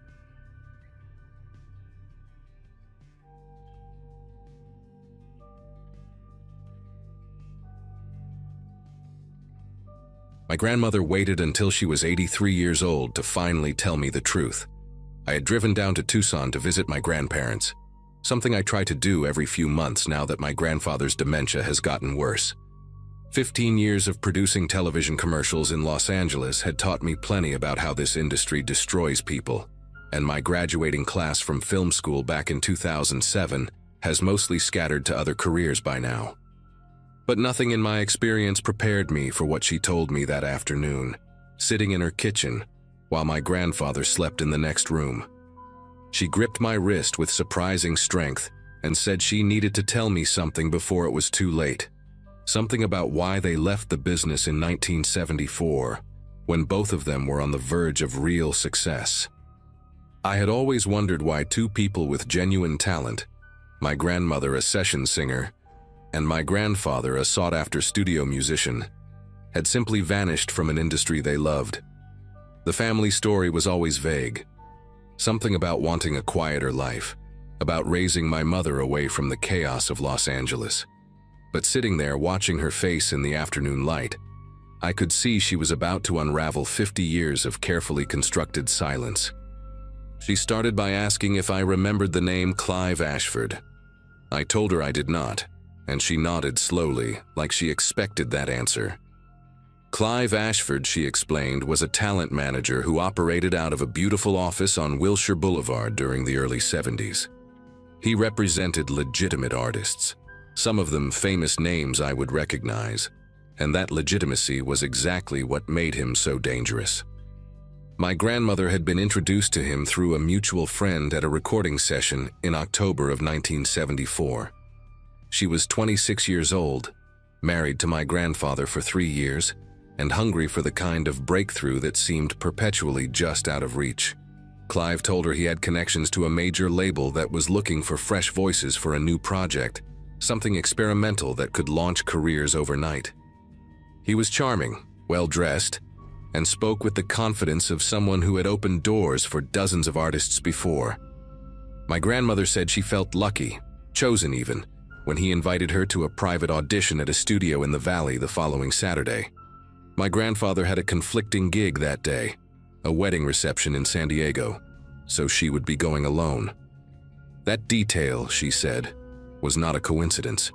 My grandmother waited until she was 83 years old to finally tell me the truth. I had driven down to Tucson to visit my grandparents, something I try to do every few months now that my grandfather's dementia has gotten worse. 15 years of producing television commercials in Los Angeles had taught me plenty about how this industry destroys people, and my graduating class from film school back in 2007 has mostly scattered to other careers by now. But nothing in my experience prepared me for what she told me that afternoon, sitting in her kitchen while my grandfather slept in the next room. She gripped my wrist with surprising strength and said she needed to tell me something before it was too late. Something about why they left the business in 1974, when both of them were on the verge of real success. I had always wondered why two people with genuine talent, my grandmother a session singer, and my grandfather a sought-after studio musician, had simply vanished from an industry they loved. The family story was always vague. Something about wanting a quieter life, about raising my mother away from the chaos of Los Angeles. But sitting there watching her face in the afternoon light, I could see she was about to unravel 50 years of carefully constructed silence. She started by asking if I remembered the name Clive Ashford. I told her I did not, and she nodded slowly, like she expected that answer. Clive Ashford, she explained, was a talent manager who operated out of a beautiful office on Wilshire Boulevard during the early 70s. He represented legitimate artists, some of them famous names I would recognize, and that legitimacy was exactly what made him so dangerous. My grandmother had been introduced to him through a mutual friend at a recording session in October of 1974. She was 26 years old, married to my grandfather for 3 years, and hungry for the kind of breakthrough that seemed perpetually just out of reach. Clive told her he had connections to a major label that was looking for fresh voices for a new project, something experimental that could launch careers overnight. He was charming, well-dressed, and spoke with the confidence of someone who had opened doors for dozens of artists before. My grandmother said she felt lucky, chosen even, when he invited her to a private audition at a studio in the Valley the following Saturday. My grandfather had a conflicting gig that day, a wedding reception in San Diego, so she would be going alone. That detail, she said, was not a coincidence.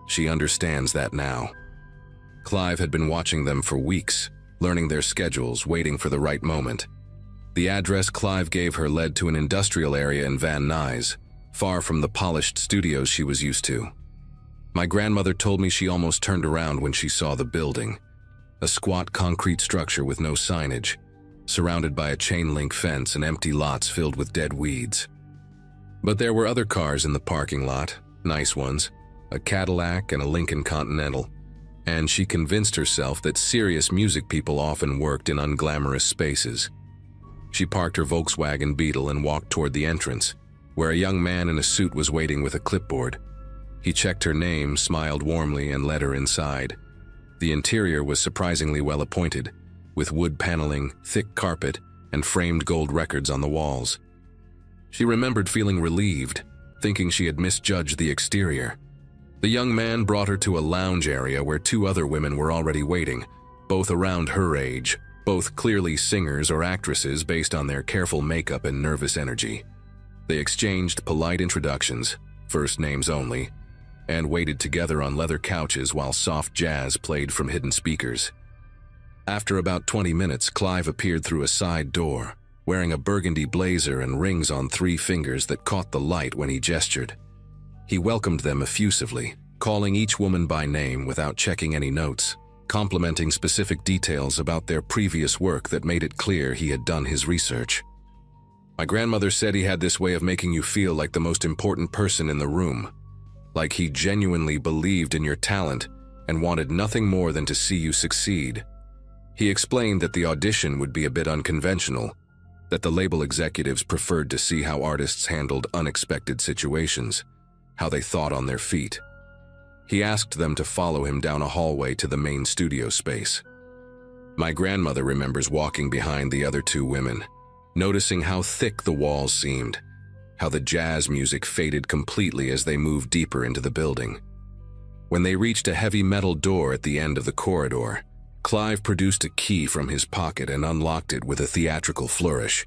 She understands that now. Clive had been watching them for weeks, learning their schedules, waiting for the right moment. The address Clive gave her led to an industrial area in Van Nuys, far from the polished studios she was used to. My grandmother told me she almost turned around when she saw the building, a squat concrete structure with no signage, surrounded by a chain-link fence and empty lots filled with dead weeds. But there were other cars in the parking lot, nice ones, a Cadillac and a Lincoln Continental, and she convinced herself that serious music people often worked in unglamorous spaces. She parked her Volkswagen Beetle and walked toward the entrance, where a young man in a suit was waiting with a clipboard. He checked her name, smiled warmly, and led her inside. The interior was surprisingly well appointed, with wood paneling, thick carpet, and framed gold records on the walls. She remembered feeling relieved, thinking she had misjudged the exterior. The young man brought her to a lounge area where 2 other women were already waiting, both around her age, both clearly singers or actresses based on their careful makeup and nervous energy. They exchanged polite introductions, first names only, and waited together on leather couches while soft jazz played from hidden speakers. After about 20 minutes, Clive appeared through a side door, wearing a burgundy blazer and rings on 3 fingers that caught the light when he gestured. He welcomed them effusively, calling each woman by name without checking any notes, complimenting specific details about their previous work that made it clear he had done his research. My grandmother said he had this way of making you feel like the most important person in the room, like he genuinely believed in your talent and wanted nothing more than to see you succeed. He explained that the audition would be a bit unconventional, that the label executives preferred to see how artists handled unexpected situations, how they thought on their feet. He asked them to follow him down a hallway to the main studio space. My grandmother remembers walking behind the other 2 women, noticing how thick the walls seemed, how the jazz music faded completely as they moved deeper into the building. When they reached a heavy metal door at the end of the corridor, Clive produced a key from his pocket and unlocked it with a theatrical flourish.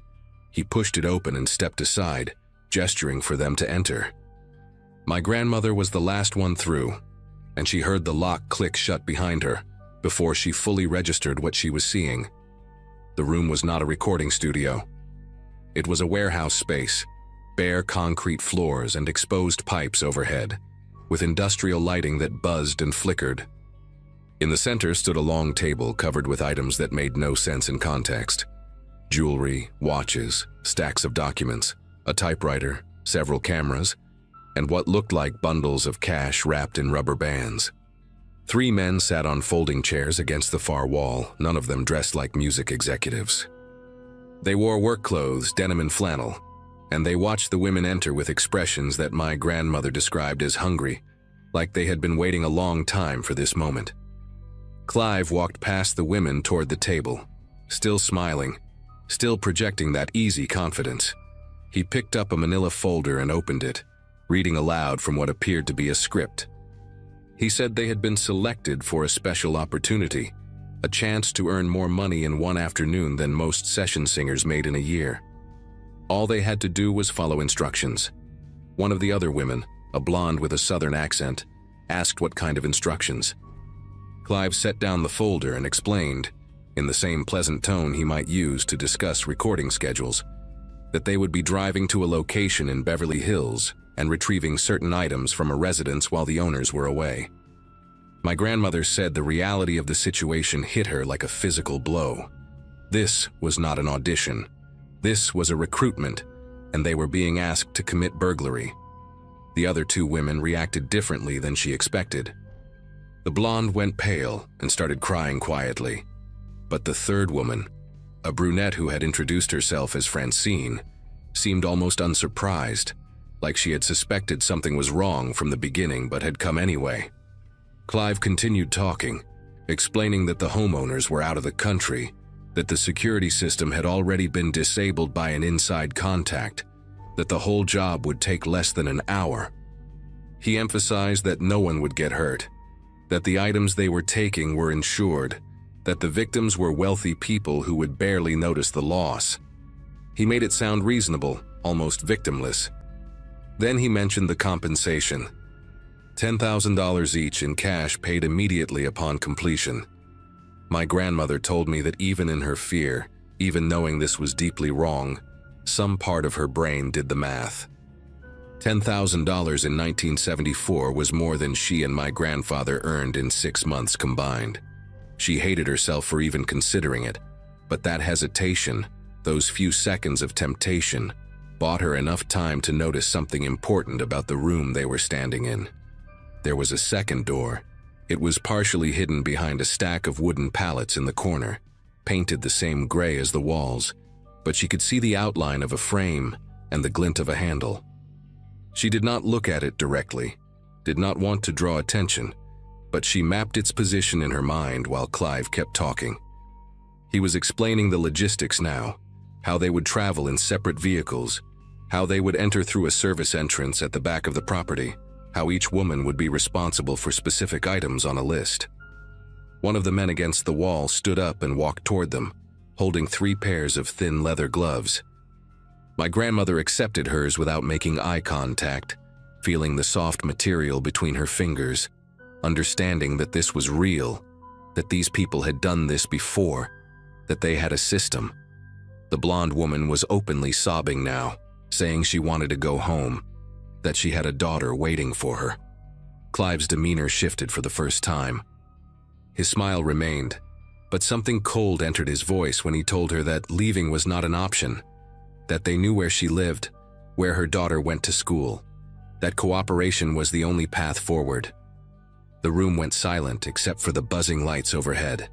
He pushed it open and stepped aside, gesturing for them to enter. My grandmother was the last one through, and she heard the lock click shut behind her before she fully registered what she was seeing. The room was not a recording studio. It was a warehouse space, bare concrete floors and exposed pipes overhead, with industrial lighting that buzzed and flickered. In the center stood a long table covered with items that made no sense in context. Jewelry, watches, stacks of documents, a typewriter, several cameras, and what looked like bundles of cash wrapped in rubber bands. 3 men sat on folding chairs against the far wall, none of them dressed like music executives. They wore work clothes, denim and flannel, and they watched the women enter with expressions that my grandmother described as hungry, like they had been waiting a long time for this moment. Clive walked past the women toward the table, still smiling, still projecting that easy confidence. He picked up a manila folder and opened it, reading aloud from what appeared to be a script. He said they had been selected for a special opportunity, a chance to earn more money in one afternoon than most session singers made in a year. All they had to do was follow instructions. One of the other women, a blonde with a southern accent, asked what kind of instructions. Clive set down the folder and explained, in the same pleasant tone he might use to discuss recording schedules, that they would be driving to a location in Beverly Hills and retrieving certain items from a residence while the owners were away. My grandmother said the reality of the situation hit her like a physical blow. This was not an audition. This was a recruitment, and they were being asked to commit burglary. The other 2 women reacted differently than she expected. The blonde went pale and started crying quietly, but the 3rd woman, a brunette who had introduced herself as Francine, seemed almost unsurprised, like she had suspected something was wrong from the beginning but had come anyway. Clive continued talking, explaining that the homeowners were out of the country, that the security system had already been disabled by an inside contact, that the whole job would take less than an hour. He emphasized that no one would get hurt, that the items they were taking were insured, that the victims were wealthy people who would barely notice the loss. He made it sound reasonable, almost victimless. Then he mentioned the compensation. $10,000 each in cash paid immediately upon completion. My grandmother told me that even in her fear, even knowing this was deeply wrong, some part of her brain did the math. $10,000 in 1974 was more than she and my grandfather earned in 6 months combined. She hated herself for even considering it, but that hesitation, those few seconds of temptation, bought her enough time to notice something important about the room they were standing in. There was a second door. It was partially hidden behind a stack of wooden pallets in the corner, painted the same gray as the walls, but she could see the outline of a frame and the glint of a handle. She did not look at it directly, did not want to draw attention, but she mapped its position in her mind while Clive kept talking. He was explaining the logistics now, how they would travel in separate vehicles, how they would enter through a service entrance at the back of the property, how each woman would be responsible for specific items on a list. One of the men against the wall stood up and walked toward them, holding 3 pairs of thin leather gloves. My grandmother accepted hers without making eye contact, feeling the soft material between her fingers, understanding that this was real, that these people had done this before, that they had a system. The blonde woman was openly sobbing now, saying she wanted to go home, that she had a daughter waiting for her. Clive's demeanor shifted for the first time. His smile remained, but something cold entered his voice when he told her that leaving was not an option, that they knew where she lived, where her daughter went to school, that cooperation was the only path forward. The room went silent except for the buzzing lights overhead.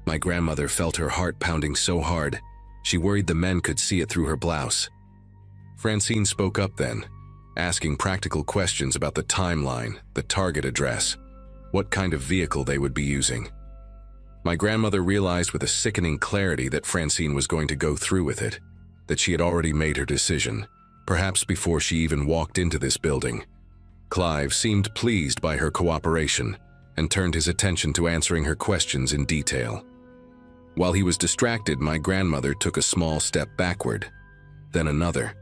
My grandmother felt her heart pounding so hard, she worried the men could see it through her blouse. Francine spoke up then, asking practical questions about the timeline, the target address, what kind of vehicle they would be using. My grandmother realized with a sickening clarity that Francine was going to go through with it, that she had already made her decision, perhaps before she even walked into this building. Clive seemed pleased by her cooperation and turned his attention to answering her questions in detail. While he was distracted, my grandmother took a small step backward, then another,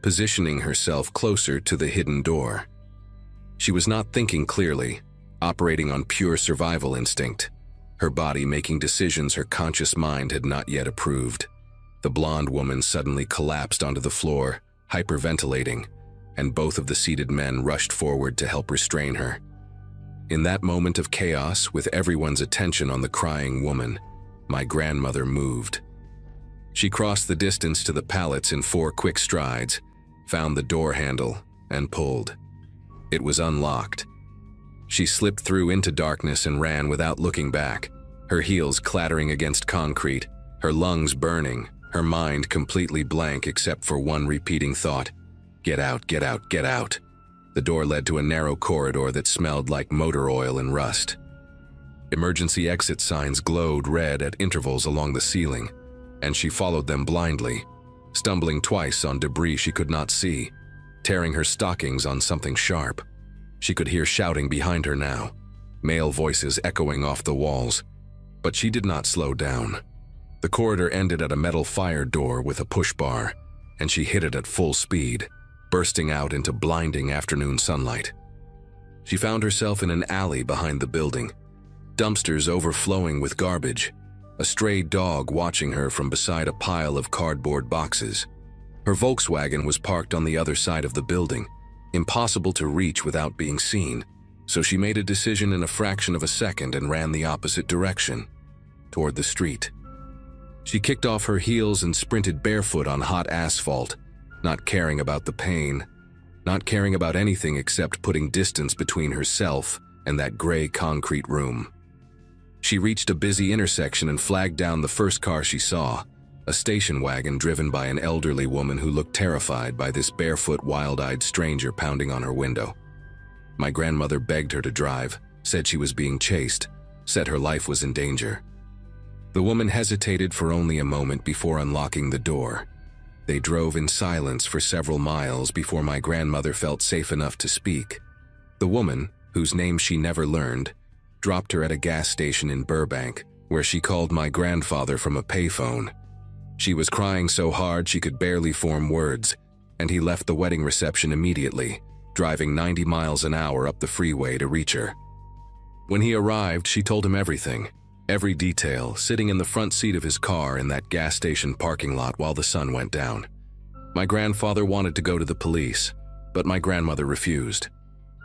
positioning herself closer to the hidden door. She was not thinking clearly, operating on pure survival instinct, her body making decisions her conscious mind had not yet approved. The blonde woman suddenly collapsed onto the floor, hyperventilating, and both of the seated men rushed forward to help restrain her. In that moment of chaos, with everyone's attention on the crying woman, my grandmother moved. She crossed the distance to the pallets in 4 quick strides, found the door handle, and pulled. It was unlocked. She slipped through into darkness and ran without looking back, her heels clattering against concrete, her lungs burning, her mind completely blank except for one repeating thought: "Get out, get out, get out." The door led to a narrow corridor that smelled like motor oil and rust. Emergency exit signs glowed red at intervals along the ceiling, and she followed them blindly, stumbling twice on debris she could not see, tearing her stockings on something sharp. She could hear shouting behind her now, male voices echoing off the walls, but she did not slow down. The corridor ended at a metal fire door with a push bar, and she hit it at full speed, bursting out into blinding afternoon sunlight. She found herself in an alley behind the building, dumpsters overflowing with garbage, a stray dog watching her from beside a pile of cardboard boxes. Her Volkswagen was parked on the other side of the building, impossible to reach without being seen, so she made a decision in a fraction of a second and ran the opposite direction, toward the street. She kicked off her heels and sprinted barefoot on hot asphalt, not caring about the pain, not caring about anything except putting distance between herself and that gray concrete room. She reached a busy intersection and flagged down the first car she saw, a station wagon driven by an elderly woman who looked terrified by this barefoot, wild-eyed stranger pounding on her window. My grandmother begged her to drive, said she was being chased, said her life was in danger. The woman hesitated for only a moment before unlocking the door. They drove in silence for several miles before my grandmother felt safe enough to speak. The woman, whose name she never learned, dropped her at a gas station in Burbank, where she called my grandfather from a payphone. She was crying so hard she could barely form words, and he left the wedding reception immediately, driving 90 miles an hour up the freeway to reach her. When he arrived, she told him everything, every detail, sitting in the front seat of his car in that gas station parking lot while the sun went down. My grandfather wanted to go to the police, but my grandmother refused.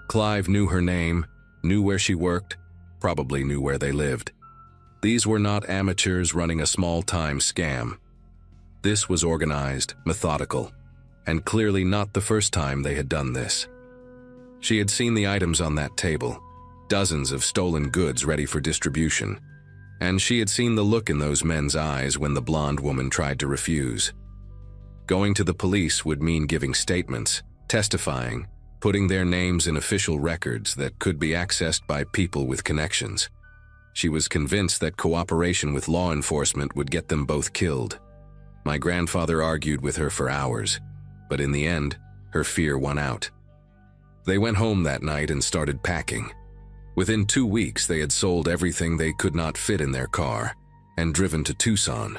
Clive knew her name, knew where she worked, probably knew where they lived. These were not amateurs running a small-time scam. This was organized, methodical, and clearly not the first time they had done this. She had seen the items on that table, dozens of stolen goods ready for distribution, and she had seen the look in those men's eyes when the blonde woman tried to refuse. Going to the police would mean giving statements, testifying, putting their names in official records that could be accessed by people with connections. She was convinced that cooperation with law enforcement would get them both killed. My grandfather argued with her for hours, but in the end, her fear won out. They went home that night and started packing. Within 2 weeks, they had sold everything they could not fit in their car and driven to Tucson,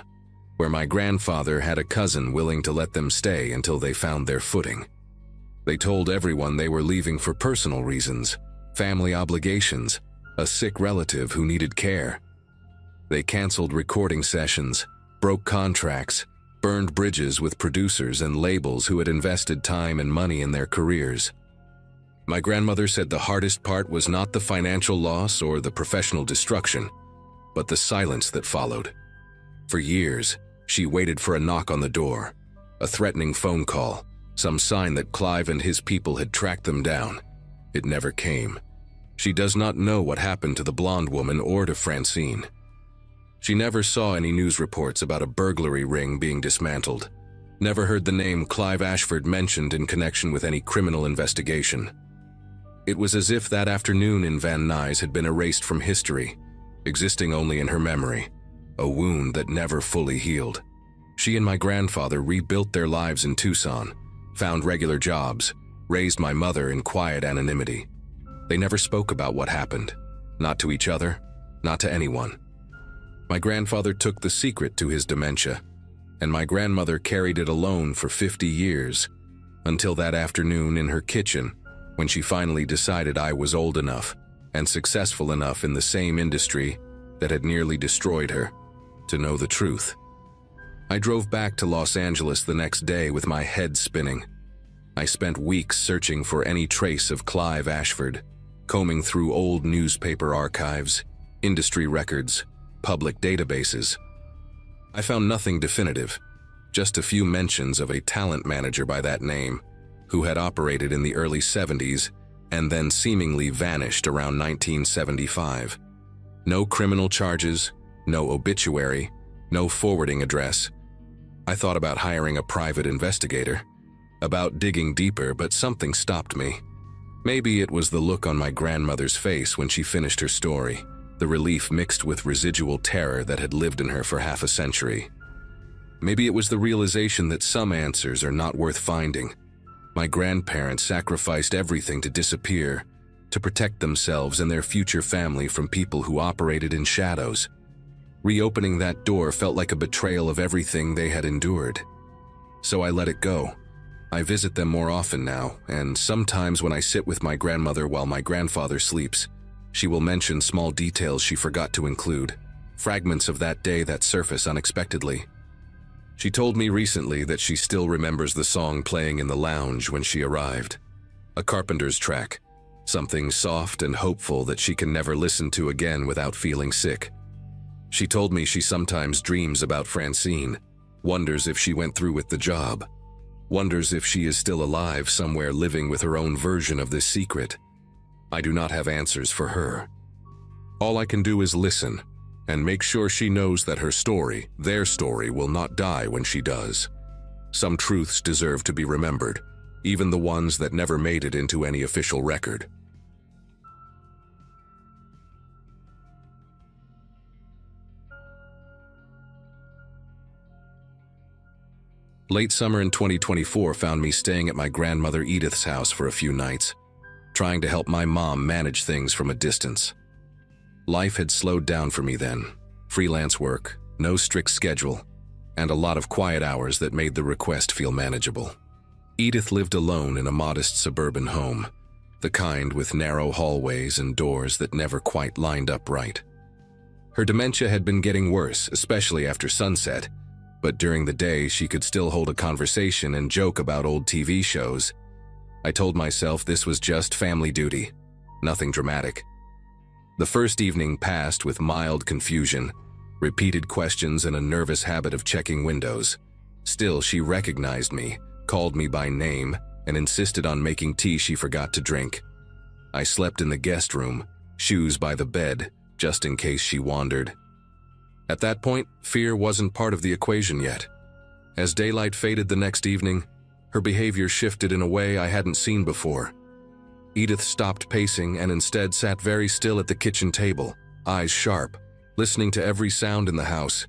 where my grandfather had a cousin willing to let them stay until they found their footing. They told everyone they were leaving for personal reasons, family obligations, a sick relative who needed care. They canceled recording sessions, broke contracts, burned bridges with producers and labels who had invested time and money in their careers. My grandmother said the hardest part was not the financial loss or the professional destruction, but the silence that followed. For years, she waited for a knock on the door, a threatening phone call, some sign that Clive and his people had tracked them down. It never came. She does not know what happened to the blonde woman or to Francine. She never saw any news reports about a burglary ring being dismantled, never heard the name Clive Ashford mentioned in connection with any criminal investigation. It was as if that afternoon in Van Nuys had been erased from history, existing only in her memory, a wound that never fully healed. She and my grandfather rebuilt their lives in Tucson, found regular jobs, raised my mother in quiet anonymity. They never spoke about what happened, not to each other, not to anyone. My grandfather took the secret to his dementia, and my grandmother carried it alone for 50 years, until that afternoon in her kitchen, when she finally decided I was old enough and successful enough in the same industry that had nearly destroyed her to know the truth. I drove back to Los Angeles the next day with my head spinning. I spent weeks searching for any trace of Clive Ashford, combing through old newspaper archives, industry records, public databases. I found nothing definitive, just a few mentions of a talent manager by that name, who had operated in the early 70s and then seemingly vanished around 1975. No criminal charges, no obituary, no forwarding address. I thought about hiring a private investigator, about digging deeper, but something stopped me. Maybe it was the look on my grandmother's face when she finished her story, the relief mixed with residual terror that had lived in her for half a century. Maybe it was the realization that some answers are not worth finding. My grandparents sacrificed everything to disappear, to protect themselves and their future family from people who operated in shadows. Reopening that door felt like a betrayal of everything they had endured. So I let it go. I visit them more often now, and sometimes when I sit with my grandmother while my grandfather sleeps, she will mention small details she forgot to include, fragments of that day that surface unexpectedly. She told me recently that she still remembers the song playing in the lounge when she arrived. A Carpenter's track, something soft and hopeful that she can never listen to again without feeling sick. She told me she sometimes dreams about Francine, wonders if she went through with the job, wonders if she is still alive somewhere living with her own version of this secret. I do not have answers for her. All I can do is listen and make sure she knows that her story, their story, will not die when she does. Some truths deserve to be remembered, even the ones that never made it into any official record. Late summer in 2024 found me staying at my grandmother Edith's house for a few nights, trying to help my mom manage things from a distance. Life had slowed down for me then. Freelance work, no strict schedule, and a lot of quiet hours that made the request feel manageable. Edith lived alone in a modest suburban home, the kind with narrow hallways and doors that never quite lined up right. Her dementia had been getting worse, especially after sunset, but during the day she could still hold a conversation and joke about old TV shows. I told myself this was just family duty, nothing dramatic. The first evening passed with mild confusion, repeated questions and a nervous habit of checking windows. Still, she recognized me, called me by name, and insisted on making tea she forgot to drink. I slept in the guest room, shoes by the bed, just in case she wandered. At that point, fear wasn't part of the equation yet. As daylight faded the next evening, her behavior shifted in a way I hadn't seen before. Edith stopped pacing and instead sat very still at the kitchen table, eyes sharp, listening to every sound in the house.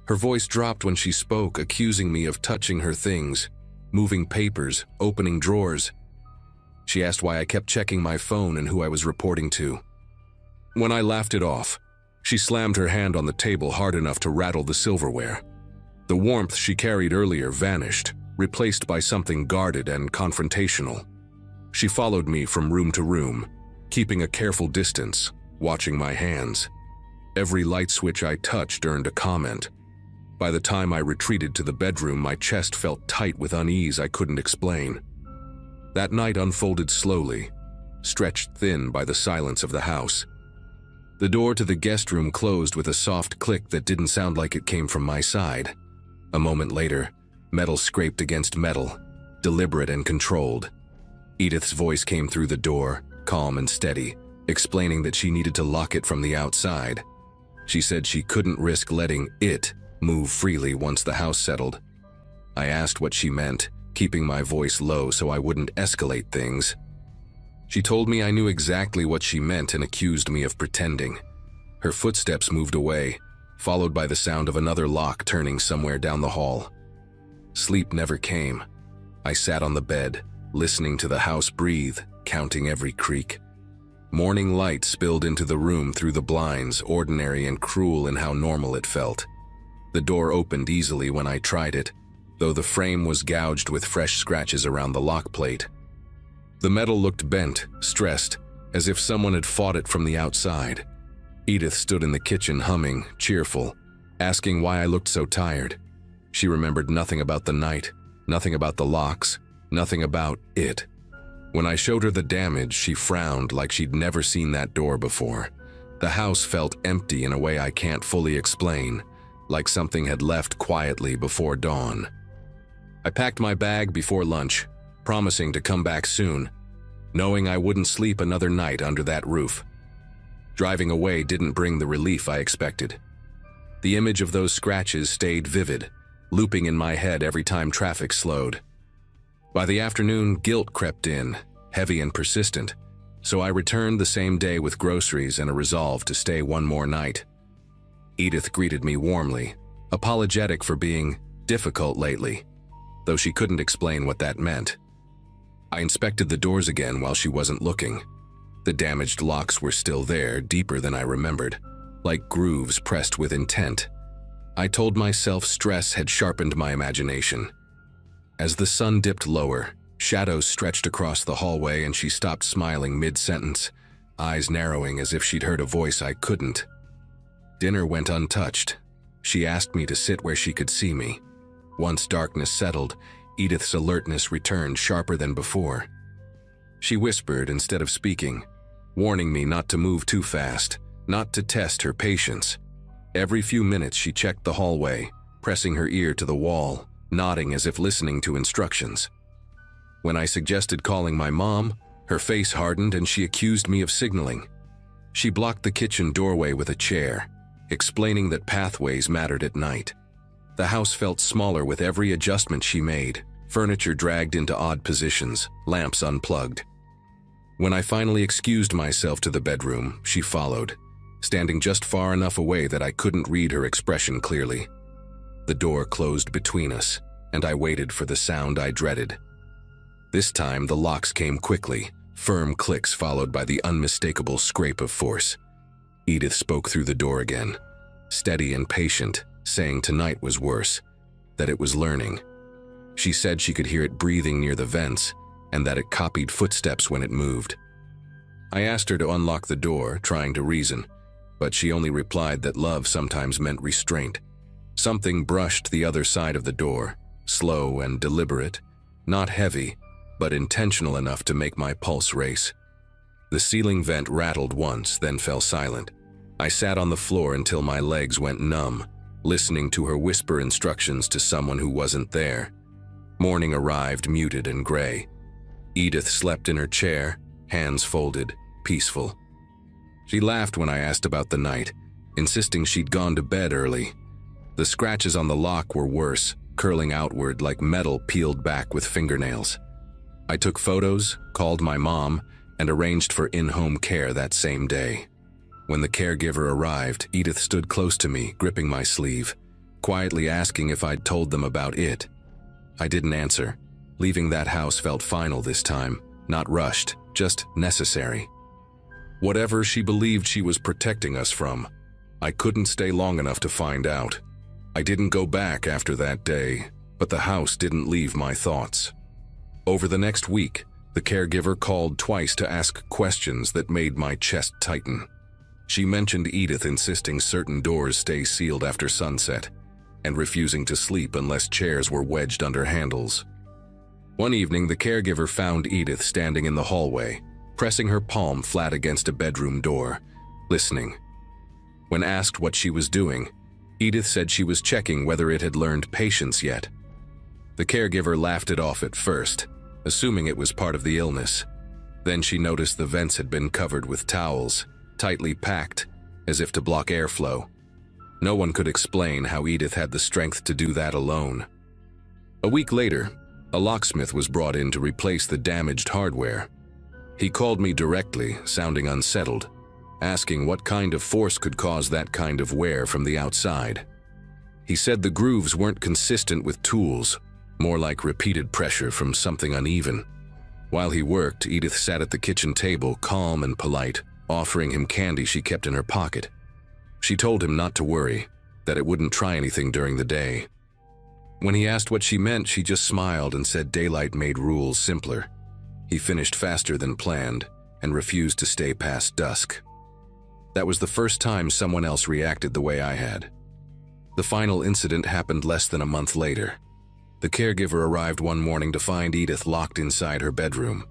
Her voice dropped when she spoke, accusing me of touching her things, moving papers, opening drawers. She asked why I kept checking my phone and who I was reporting to. When I laughed it off, she slammed her hand on the table hard enough to rattle the silverware. The warmth she carried earlier vanished, replaced by something guarded and confrontational. She followed me from room to room, keeping a careful distance, watching my hands. Every light switch I touched earned a comment. By the time I retreated to the bedroom, my chest felt tight with unease I couldn't explain. That night unfolded slowly, stretched thin by the silence of the house. The door to the guest room closed with a soft click that didn't sound like it came from my side. A moment later, metal scraped against metal, deliberate and controlled. Edith's voice came through the door, calm and steady, explaining that she needed to lock it from the outside. She said she couldn't risk letting it move freely once the house settled. I asked what she meant, keeping my voice low so I wouldn't escalate things. She told me I knew exactly what she meant and accused me of pretending. Her footsteps moved away, followed by the sound of another lock turning somewhere down the hall. Sleep never came. I sat on the bed, listening to the house breathe, counting every creak. Morning light spilled into the room through the blinds, ordinary and cruel in how normal it felt. The door opened easily when I tried it, though the frame was gouged with fresh scratches around the lock plate. The metal looked bent, stressed, as if someone had fought it from the outside. Edith stood in the kitchen humming, cheerful, asking why I looked so tired. She remembered nothing about the night, nothing about the locks, nothing about it. When I showed her the damage, she frowned like she'd never seen that door before. The house felt empty in a way I can't fully explain, like something had left quietly before dawn. I packed my bag before lunch, promising to come back soon, knowing I wouldn't sleep another night under that roof. Driving away didn't bring the relief I expected. The image of those scratches stayed vivid, looping in my head every time traffic slowed. By the afternoon, guilt crept in, heavy and persistent, so I returned the same day with groceries and a resolve to stay one more night. Edith greeted me warmly, apologetic for being difficult lately, though she couldn't explain what that meant. I inspected the doors again while she wasn't looking. The damaged locks were still there, deeper than I remembered, like grooves pressed with intent. I told myself stress had sharpened my imagination. As the sun dipped lower, shadows stretched across the hallway and she stopped smiling mid-sentence, eyes narrowing as if she'd heard a voice I couldn't. Dinner went untouched. She asked me to sit where she could see me. Once darkness settled, Edith's alertness returned sharper than before. She whispered instead of speaking, warning me not to move too fast, not to test her patience. Every few minutes she checked the hallway, pressing her ear to the wall, nodding as if listening to instructions. When I suggested calling my mom, her face hardened and she accused me of signaling. She blocked the kitchen doorway with a chair, explaining that pathways mattered at night. The house felt smaller with every adjustment she made, furniture dragged into odd positions, lamps unplugged. When I finally excused myself to the bedroom, she followed, standing just far enough away that I couldn't read her expression clearly. The door closed between us, and I waited for the sound I dreaded. This time the locks came quickly, firm clicks followed by the unmistakable scrape of force. Edith spoke through the door again, steady and patient, saying tonight was worse, that it was learning. She said she could hear it breathing near the vents, and that it copied footsteps when it moved. I asked her to unlock the door, trying to reason, but she only replied that love sometimes meant restraint. Something brushed the other side of the door, slow and deliberate, not heavy, but intentional enough to make my pulse race. The ceiling vent rattled once, then fell silent. I sat on the floor until my legs went numb, listening to her whisper instructions to someone who wasn't there. Morning arrived muted and gray. Edith slept in her chair, hands folded, peaceful. She laughed when I asked about the night, insisting she'd gone to bed early. The scratches on the lock were worse, curling outward like metal peeled back with fingernails. I took photos, called my mom, and arranged for in-home care that same day. When the caregiver arrived, Edith stood close to me, gripping my sleeve, quietly asking if I'd told them about it. I didn't answer. Leaving that house felt final this time, not rushed, just necessary. Whatever she believed she was protecting us from, I couldn't stay long enough to find out. I didn't go back after that day, but the house didn't leave my thoughts. Over the next week, the caregiver called twice to ask questions that made my chest tighten. She mentioned Edith insisting certain doors stay sealed after sunset, and refusing to sleep unless chairs were wedged under handles. One evening, the caregiver found Edith standing in the hallway, pressing her palm flat against a bedroom door, listening. When asked what she was doing, Edith said she was checking whether it had learned patience yet. The caregiver laughed it off at first, assuming it was part of the illness. Then she noticed the vents had been covered with towels, tightly packed, as if to block airflow. No one could explain how Edith had the strength to do that alone. A week later, a locksmith was brought in to replace the damaged hardware. He called me directly, sounding unsettled, asking what kind of force could cause that kind of wear from the outside. He said the grooves weren't consistent with tools, more like repeated pressure from something uneven. While he worked, Edith sat at the kitchen table, calm and polite, offering him candy she kept in her pocket. She told him not to worry, that it wouldn't try anything during the day. When he asked what she meant, she just smiled and said daylight made rules simpler. He finished faster than planned and refused to stay past dusk. That was the first time someone else reacted the way I had. The final incident happened less than a month later. The caregiver arrived one morning to find Edith locked inside her bedroom,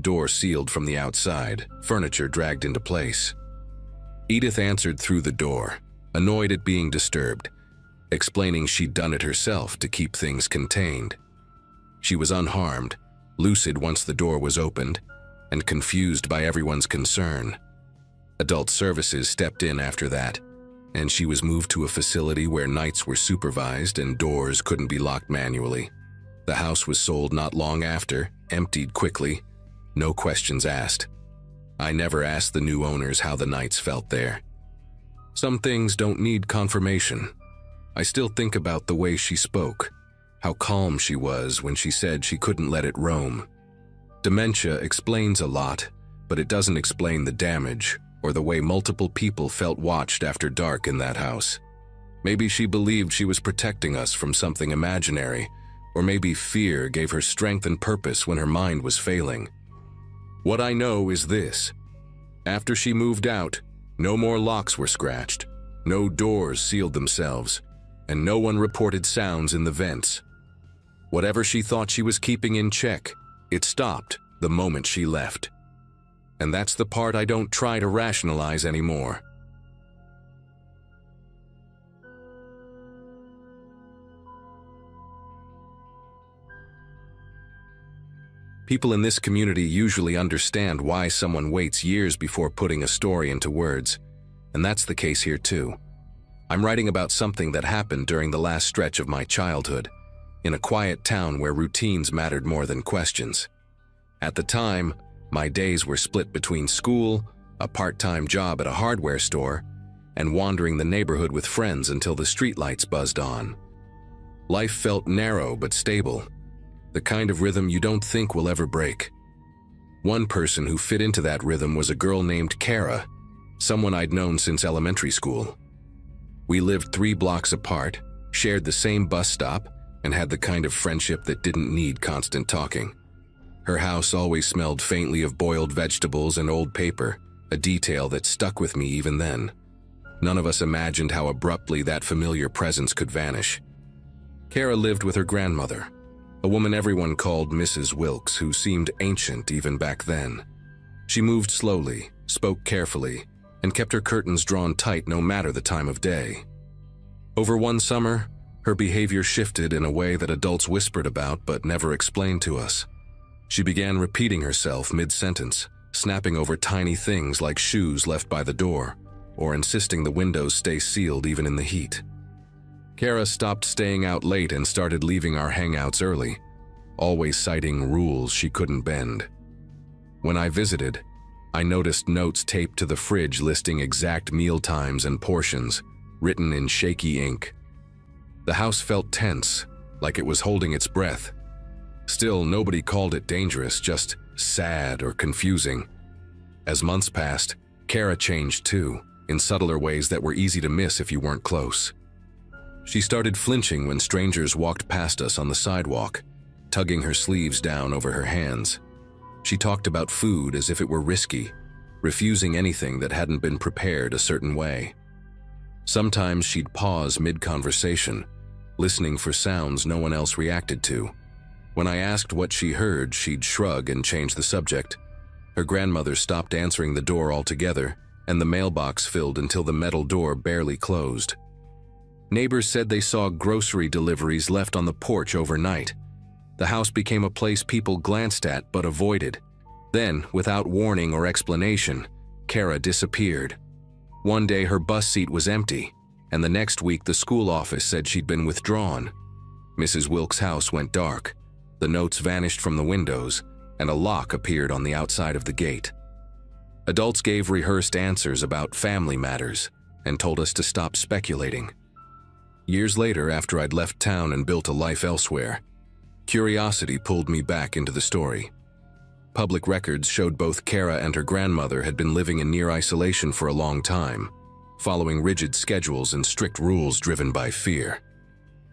door sealed from the outside, furniture dragged into place. Edith answered through the door, annoyed at being disturbed, explaining she'd done it herself to keep things contained. She was unharmed, lucid once the door was opened, and confused by everyone's concern. Adult services stepped in after that, and she was moved to a facility where nights were supervised and doors couldn't be locked manually. The house was sold not long after, emptied quickly, no questions asked. I never asked the new owners how the nights felt there. Some things don't need confirmation. I still think about the way she spoke, how calm she was when she said she couldn't let it roam. Dementia explains a lot, but it doesn't explain the damage or the way multiple people felt watched after dark in that house. Maybe she believed she was protecting us from something imaginary, or maybe fear gave her strength and purpose when her mind was failing. What I know is this: after she moved out, no more locks were scratched, no doors sealed themselves, and no one reported sounds in the vents. Whatever she thought she was keeping in check, it stopped the moment she left. And that's the part I don't try to rationalize anymore. People in this community usually understand why someone waits years before putting a story into words, and that's the case here too. I'm writing about something that happened during the last stretch of my childhood, in a quiet town where routines mattered more than questions. At the time, my days were split between school, a part-time job at a hardware store, and wandering the neighborhood with friends until the streetlights buzzed on. Life felt narrow but stable, the kind of rhythm you don't think will ever break. One person who fit into that rhythm was a girl named Kara, someone I'd known since elementary school. We lived 3 blocks apart, shared the same bus stop, and had the kind of friendship that didn't need constant talking. Her house always smelled faintly of boiled vegetables and old paper, a detail that stuck with me even then. None of us imagined how abruptly that familiar presence could vanish. Kara lived with her grandmother, a woman everyone called Mrs. Wilkes, who seemed ancient even back then. She moved slowly, spoke carefully, and kept her curtains drawn tight no matter the time of day. Over one summer, her behavior shifted in a way that adults whispered about but never explained to us. She began repeating herself mid-sentence, snapping over tiny things like shoes left by the door, or insisting the windows stay sealed even in the heat. Kara stopped staying out late and started leaving our hangouts early, always citing rules she couldn't bend. When I visited, I noticed notes taped to the fridge listing exact meal times and portions, written in shaky ink. The house felt tense, like it was holding its breath. Still, nobody called it dangerous, just sad or confusing. As months passed, Kara changed too, in subtler ways that were easy to miss if you weren't close. She started flinching when strangers walked past us on the sidewalk, tugging her sleeves down over her hands. She talked about food as if it were risky, refusing anything that hadn't been prepared a certain way. Sometimes she'd pause mid-conversation, listening for sounds no one else reacted to. When I asked what she heard, she'd shrug and change the subject. Her grandmother stopped answering the door altogether, and the mailbox filled until the metal door barely closed. Neighbors said they saw grocery deliveries left on the porch overnight. The house became a place people glanced at but avoided. Then, without warning or explanation, Kara disappeared. One day her bus seat was empty, and the next week the school office said she'd been withdrawn. Mrs. Wilkes' house went dark. The notes vanished from the windows, and a lock appeared on the outside of the gate. Adults gave rehearsed answers about family matters and told us to stop speculating. Years later, after I'd left town and built a life elsewhere, curiosity pulled me back into the story. Public records showed both Kara and her grandmother had been living in near isolation for a long time, following rigid schedules and strict rules driven by fear.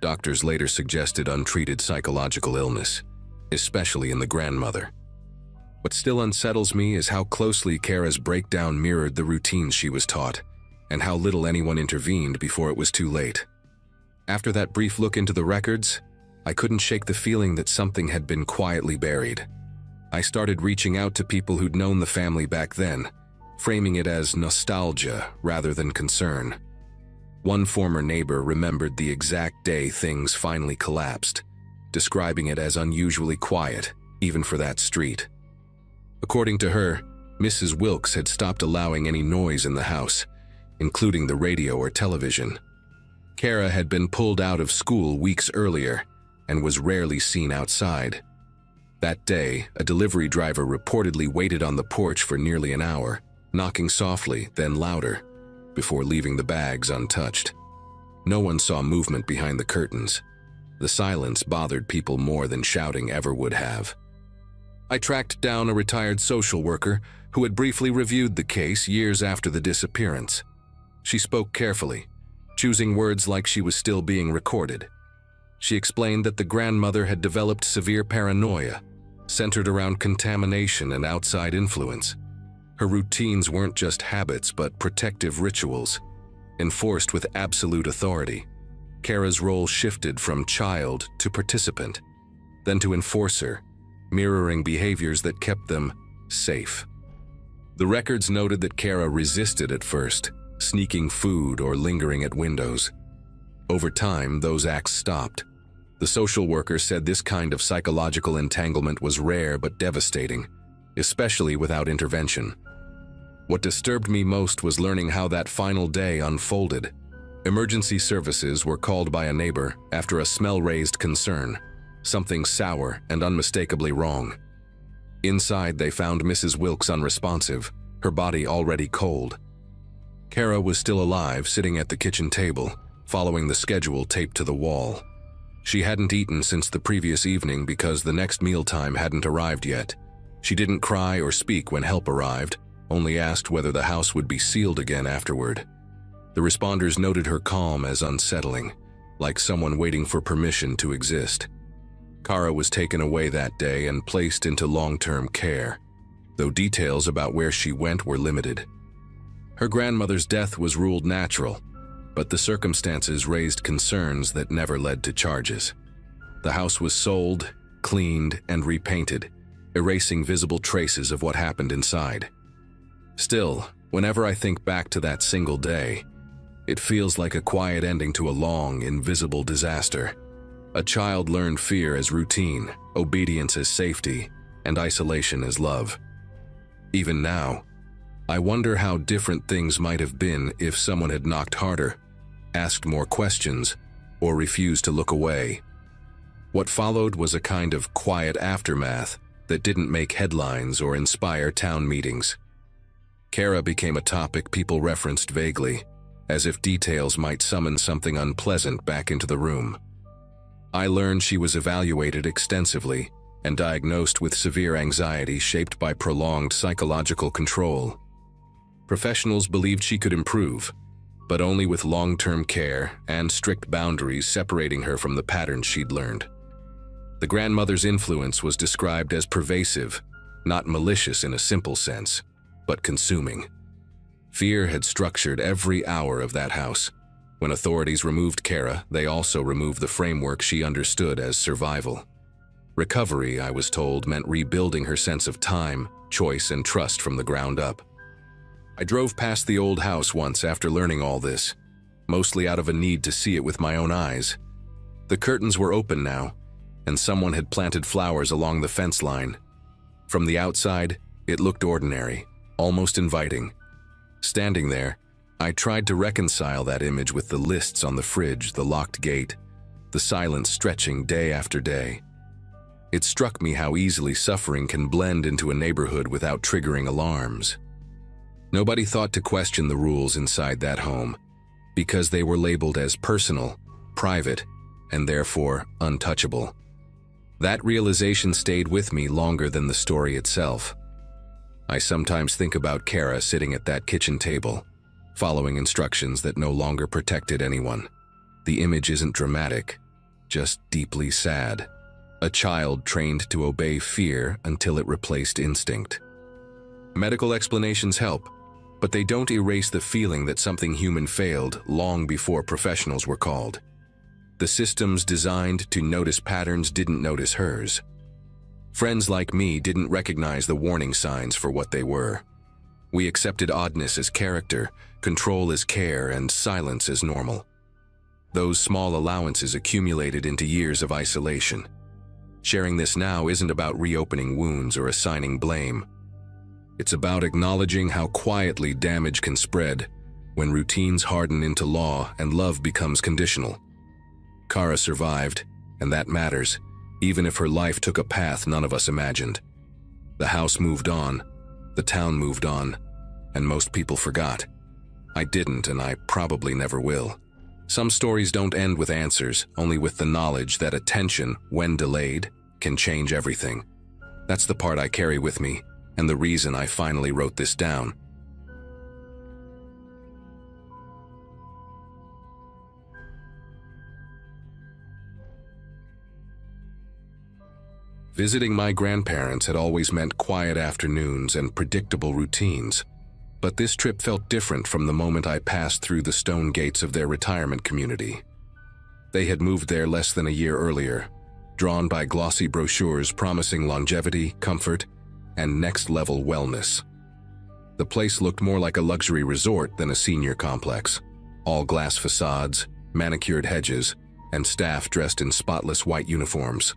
Doctors later suggested untreated psychological illness, especially in the grandmother. What still unsettles me is how closely Kara's breakdown mirrored the routines she was taught, and how little anyone intervened before it was too late. After that brief look into the records, I couldn't shake the feeling that something had been quietly buried. I started reaching out to people who'd known the family back then, framing it as nostalgia rather than concern. One former neighbor remembered the exact day things finally collapsed, describing it as unusually quiet, even for that street. According to her, Mrs. Wilkes had stopped allowing any noise in the house, including the radio or television. Kara had been pulled out of school weeks earlier and was rarely seen outside. That day, a delivery driver reportedly waited on the porch for nearly an hour, knocking softly, then louder, before leaving the bags untouched. No one saw movement behind the curtains. The silence bothered people more than shouting ever would have. I tracked down a retired social worker who had briefly reviewed the case years after the disappearance. She spoke carefully, choosing words like she was still being recorded. She explained that the grandmother had developed severe paranoia, centered around contamination and outside influence. Her routines weren't just habits but protective rituals, enforced with absolute authority. Kara's role shifted from child to participant, then to enforcer, mirroring behaviors that kept them safe. The records noted that Kara resisted at first, sneaking food or lingering at windows. Over time, those acts stopped. The social worker said this kind of psychological entanglement was rare but devastating, especially without intervention. What disturbed me most was learning how that final day unfolded. Emergency services were called by a neighbor after a smell-raised concern, something sour and unmistakably wrong. Inside, they found Mrs. Wilkes unresponsive, her body already cold. Kara was still alive, sitting at the kitchen table, following the schedule taped to the wall. She hadn't eaten since the previous evening because the next mealtime hadn't arrived yet. She didn't cry or speak when help arrived, only asked whether the house would be sealed again afterward. The responders noted her calm as unsettling, like someone waiting for permission to exist. Kara was taken away that day and placed into long-term care, though details about where she went were limited. Her grandmother's death was ruled natural, but the circumstances raised concerns that never led to charges. The house was sold, cleaned, and repainted, erasing visible traces of what happened inside. Still, whenever I think back to that single day, it feels like a quiet ending to a long, invisible disaster. A child learned fear as routine, obedience as safety, and isolation as love. Even now, I wonder how different things might have been if someone had knocked harder, asked more questions, or refused to look away. What followed was a kind of quiet aftermath that didn't make headlines or inspire town meetings. Kara became a topic people referenced vaguely, as if details might summon something unpleasant back into the room. I learned she was evaluated extensively and diagnosed with severe anxiety shaped by prolonged psychological control. Professionals believed she could improve, but only with long-term care and strict boundaries separating her from the patterns she'd learned. The grandmother's influence was described as pervasive, not malicious in a simple sense, but consuming. Fear had structured every hour of that house. When authorities removed Kara, they also removed the framework she understood as survival. Recovery, I was told, meant rebuilding her sense of time, choice, and trust from the ground up. I drove past the old house once after learning all this, mostly out of a need to see it with my own eyes. The curtains were open now, and someone had planted flowers along the fence line. From the outside, it looked ordinary, almost inviting. Standing there, I tried to reconcile that image with the lists on the fridge, the locked gate, the silence stretching day after day. It struck me how easily suffering can blend into a neighborhood without triggering alarms. Nobody thought to question the rules inside that home, because they were labeled as personal, private, and therefore untouchable. That realization stayed with me longer than the story itself. I sometimes think about Kara sitting at that kitchen table, following instructions that no longer protected anyone. The image isn't dramatic, just deeply sad. A child trained to obey fear until it replaced instinct. Medical explanations help, but they don't erase the feeling that something human failed long before professionals were called. The systems designed to notice patterns didn't notice hers. Friends like me didn't recognize the warning signs for what they were. We accepted oddness as character, control as care, and silence as normal. Those small allowances accumulated into years of isolation. Sharing this now isn't about reopening wounds or assigning blame. It's about acknowledging how quietly damage can spread when routines harden into law and love becomes conditional. Kara survived, and that matters, even if her life took a path none of us imagined. The house moved on, the town moved on, and most people forgot. I didn't, and I probably never will. Some stories don't end with answers, only with the knowledge that attention, when delayed, can change everything. That's the part I carry with me, and the reason I finally wrote this down. Visiting my grandparents had always meant quiet afternoons and predictable routines, but this trip felt different from the moment I passed through the stone gates of their retirement community. They had moved there less than a year earlier, drawn by glossy brochures promising longevity, comfort, and next-level wellness. The place looked more like a luxury resort than a senior complex. All glass facades, manicured hedges, and staff dressed in spotless white uniforms.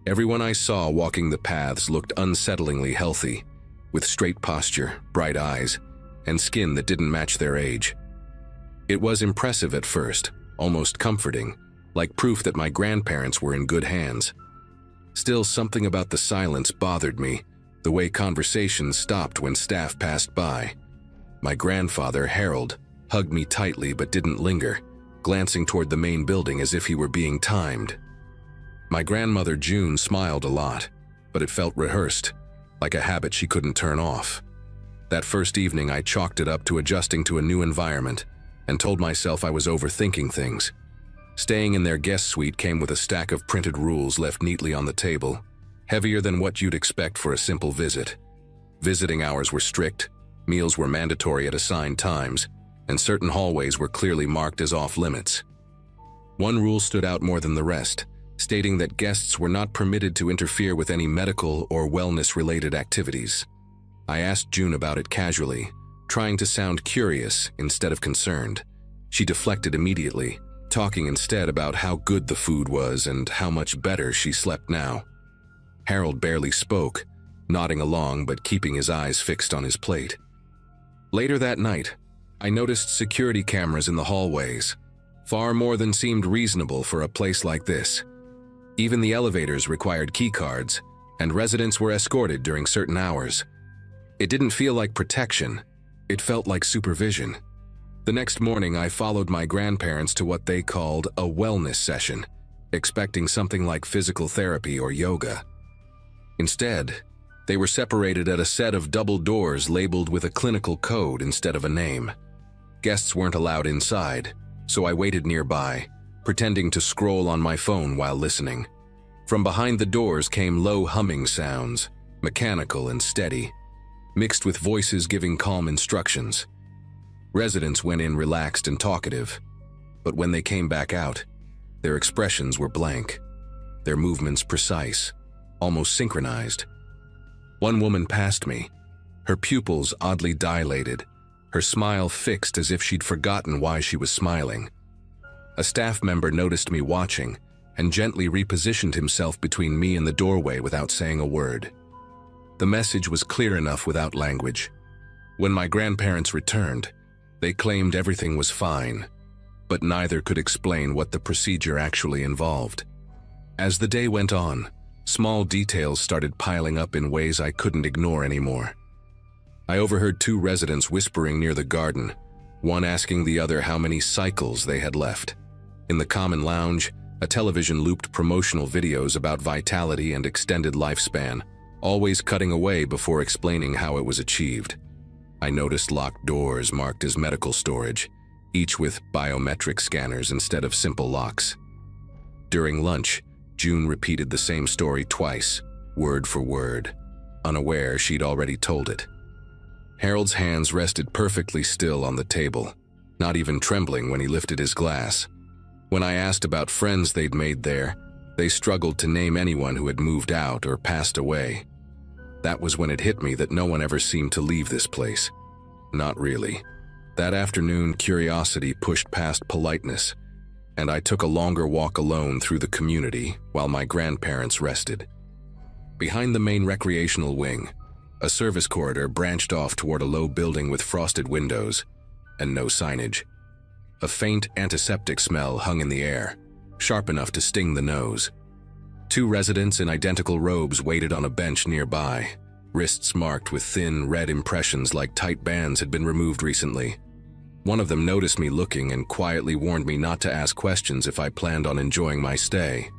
Everyone I saw walking the paths looked unsettlingly healthy, with straight posture, bright eyes, and skin that didn't match their age. It was impressive at first, almost comforting, like proof that my grandparents were in good hands. Still, something about the silence bothered me, the way conversations stopped when staff passed by. My grandfather, Harold, hugged me tightly but didn't linger, glancing toward the main building as if he were being timed. My grandmother, June, smiled a lot, but it felt rehearsed, like a habit she couldn't turn off. That first evening, I chalked it up to adjusting to a new environment and told myself I was overthinking things. Staying in their guest suite came with a stack of printed rules left neatly on the table, heavier than what you'd expect for a simple visit. Visiting hours were strict, meals were mandatory at assigned times, and certain hallways were clearly marked as off-limits. One rule stood out more than the rest, stating that guests were not permitted to interfere with any medical or wellness-related activities. I asked June about it casually, trying to sound curious instead of concerned. She deflected immediately, talking instead about how good the food was and how much better she slept now. Harold barely spoke, nodding along but keeping his eyes fixed on his plate. Later that night, I noticed security cameras in the hallways, far more than seemed reasonable for a place like this. Even the elevators required keycards, and residents were escorted during certain hours. It didn't feel like protection, it felt like supervision. The next morning, I followed my grandparents to what they called a wellness session, expecting something like physical therapy or yoga. Instead, they were separated at a set of double doors labeled with a clinical code instead of a name. Guests weren't allowed inside, so I waited nearby, pretending to scroll on my phone while listening. From behind the doors came low humming sounds, mechanical and steady, mixed with voices giving calm instructions. Residents went in relaxed and talkative, but when they came back out, their expressions were blank, their movements precise, almost synchronized. One woman passed me, her pupils oddly dilated, her smile fixed as if she'd forgotten why she was smiling. A staff member noticed me watching and gently repositioned himself between me and the doorway without saying a word. The message was clear enough without language. When my grandparents returned, they claimed everything was fine, but neither could explain what the procedure actually involved. As the day went on, small details started piling up in ways I couldn't ignore anymore. I overheard two residents whispering near the garden, one asking the other how many cycles they had left. In the common lounge, a television looped promotional videos about vitality and extended lifespan, always cutting away before explaining how it was achieved. I noticed locked doors marked as medical storage, each with biometric scanners instead of simple locks. During lunch, June repeated the same story twice, word for word, unaware she'd already told it. Harold's hands rested perfectly still on the table, not even trembling when he lifted his glass. When I asked about friends they'd made there, they struggled to name anyone who had moved out or passed away. That was when it hit me that no one ever seemed to leave this place. Not really. That afternoon, curiosity pushed past politeness, and I took a longer walk alone through the community while my grandparents rested. Behind the main recreational wing, a service corridor branched off toward a low building with frosted windows and no signage. A faint antiseptic smell hung in the air, sharp enough to sting the nose. Two residents in identical robes waited on a bench nearby, wrists marked with thin, red impressions like tight bands had been removed recently. One of them noticed me looking and quietly warned me not to ask questions if I planned on enjoying my stay.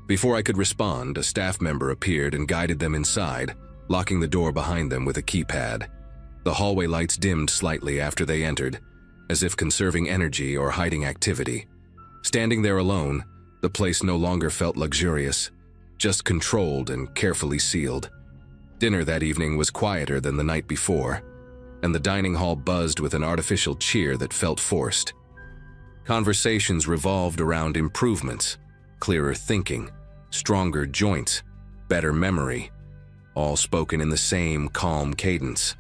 Before I could respond, a staff member appeared and guided them inside, locking the door behind them with a keypad. The hallway lights dimmed slightly after they entered, as if conserving energy or hiding activity. Standing there alone, the place no longer felt luxurious, just controlled and carefully sealed. Dinner that evening was quieter than the night before, and the dining hall buzzed with an artificial cheer that felt forced. Conversations revolved around improvements, clearer thinking, stronger joints, better memory, all spoken in the same calm cadence.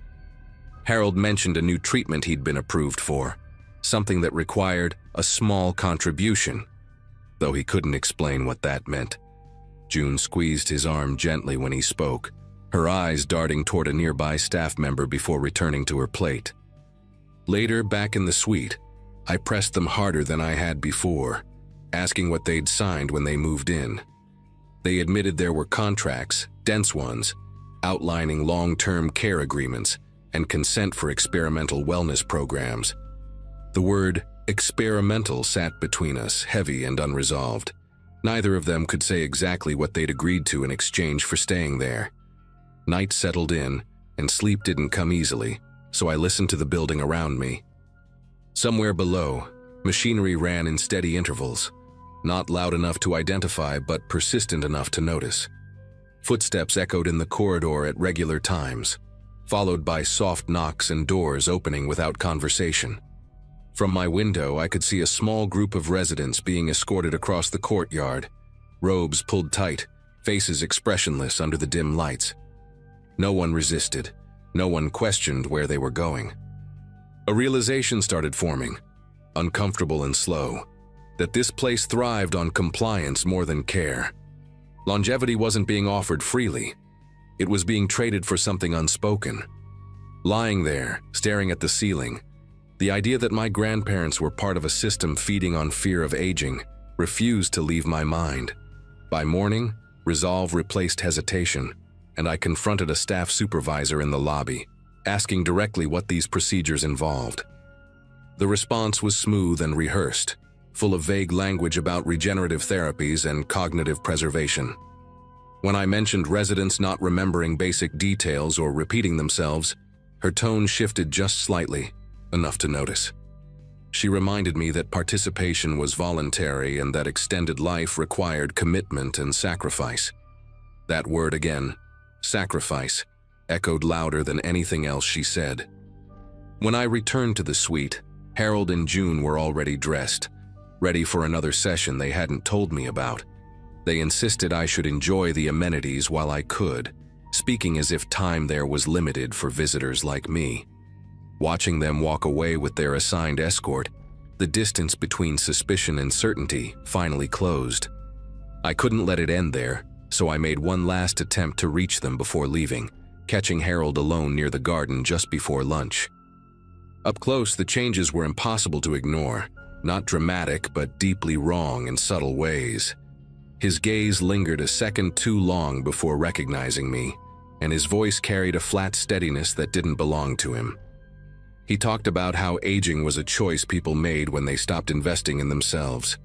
Harold mentioned a new treatment he'd been approved for, something that required a small contribution, though he couldn't explain what that meant. June squeezed his arm gently when he spoke, her eyes darting toward a nearby staff member before returning to her plate. Later, back in the suite, I pressed them harder than I had before, asking what they'd signed when they moved in. They admitted there were contracts, dense ones, outlining long-term care agreements and consent for experimental wellness programs. The word experimental sat between us, heavy and unresolved. Neither of them could say exactly what they'd agreed to in exchange for staying there. Night settled in, and sleep didn't come easily, so I listened to the building around me. Somewhere below, machinery ran in steady intervals, not loud enough to identify but persistent enough to notice. Footsteps echoed in the corridor at regular times, followed by soft knocks and doors opening without conversation. From my window, I could see a small group of residents being escorted across the courtyard, robes pulled tight, faces expressionless under the dim lights. No one resisted, no one questioned where they were going. A realization started forming, uncomfortable and slow, that this place thrived on compliance more than care. Longevity wasn't being offered freely. It was being traded for something unspoken. Lying there, staring at the ceiling, the idea that my grandparents were part of a system feeding on fear of aging refused to leave my mind. By morning, resolve replaced hesitation, and I confronted a staff supervisor in the lobby, asking directly what these procedures involved. The response was smooth and rehearsed, full of vague language about regenerative therapies and cognitive preservation. When I mentioned residents not remembering basic details or repeating themselves, her tone shifted just slightly, enough to notice. She reminded me that participation was voluntary and that extended life required commitment and sacrifice. That word again, sacrifice, echoed louder than anything else she said. When I returned to the suite, Harold and June were already dressed, ready for another session they hadn't told me about. They insisted I should enjoy the amenities while I could, speaking as if time there was limited for visitors like me. Watching them walk away with their assigned escort, the distance between suspicion and certainty finally closed. I couldn't let it end there, so I made one last attempt to reach them before leaving, catching Harold alone near the garden just before lunch. Up close, the changes were impossible to ignore, not dramatic but deeply wrong in subtle ways. His gaze lingered a second too long before recognizing me, and his voice carried a flat steadiness that didn't belong to him. He talked about how aging was a choice people made when they stopped investing in themselves,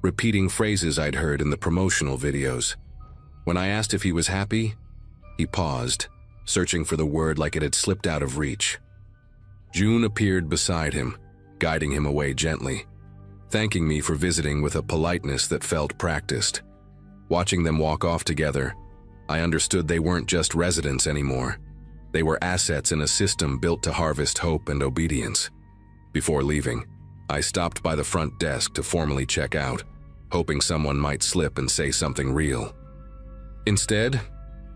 repeating phrases I'd heard in the promotional videos. When I asked if he was happy, he paused, searching for the word like it had slipped out of reach. June appeared beside him, guiding him away gently, thanking me for visiting with a politeness that felt practiced. Watching them walk off together, I understood they weren't just residents anymore. They were assets in a system built to harvest hope and obedience. Before leaving, I stopped by the front desk to formally check out, hoping someone might slip and say something real. Instead,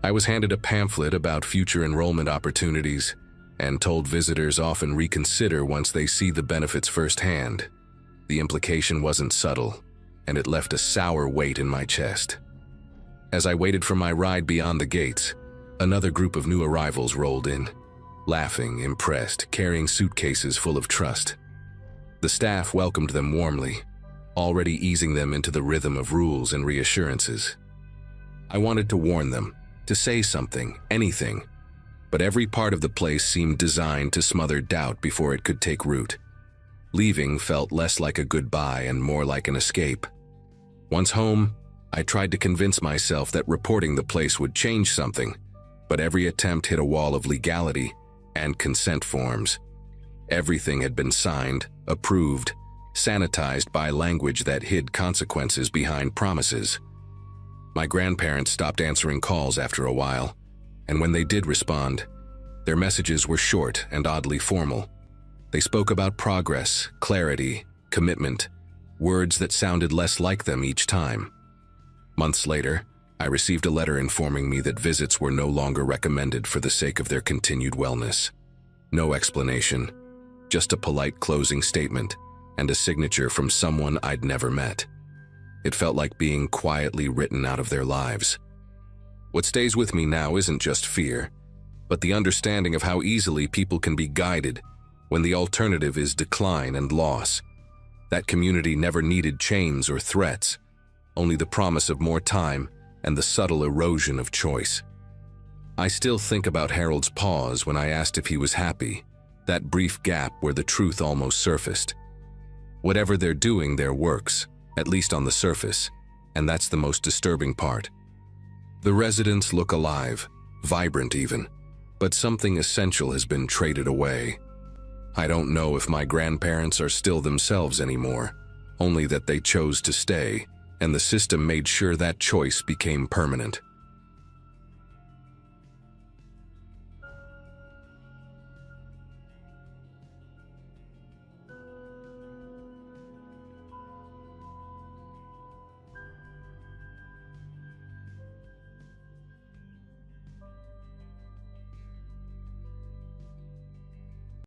I was handed a pamphlet about future enrollment opportunities and told visitors often reconsider once they see the benefits firsthand. The implication wasn't subtle, and it left a sour weight in my chest. As I waited for my ride beyond the gates, another group of new arrivals rolled in, laughing, impressed, carrying suitcases full of trust. The staff welcomed them warmly, already easing them into the rhythm of rules and reassurances. I wanted to warn them, to say something, anything, but every part of the place seemed designed to smother doubt before it could take root. Leaving felt less like a goodbye and more like an escape. Once home, I tried to convince myself that reporting the place would change something, but every attempt hit a wall of legality and consent forms. Everything had been signed, approved, sanitized by language that hid consequences behind promises. My grandparents stopped answering calls after a while, and when they did respond, their messages were short and oddly formal. They spoke about progress, clarity, commitment, words that sounded less like them each time. Months later, I received a letter informing me that visits were no longer recommended for the sake of their continued wellness. No explanation, just a polite closing statement and a signature from someone I'd never met. It felt like being quietly written out of their lives. What stays with me now isn't just fear, but the understanding of how easily people can be guided when the alternative is decline and loss. That community never needed chains or threats, only the promise of more time and the subtle erosion of choice. I still think about Harold's pause when I asked if he was happy, that brief gap where the truth almost surfaced. Whatever they're doing, there works, at least on the surface, and that's the most disturbing part. The residents look alive, vibrant even, but something essential has been traded away. I don't know if my grandparents are still themselves anymore, only that they chose to stay, and the system made sure that choice became permanent.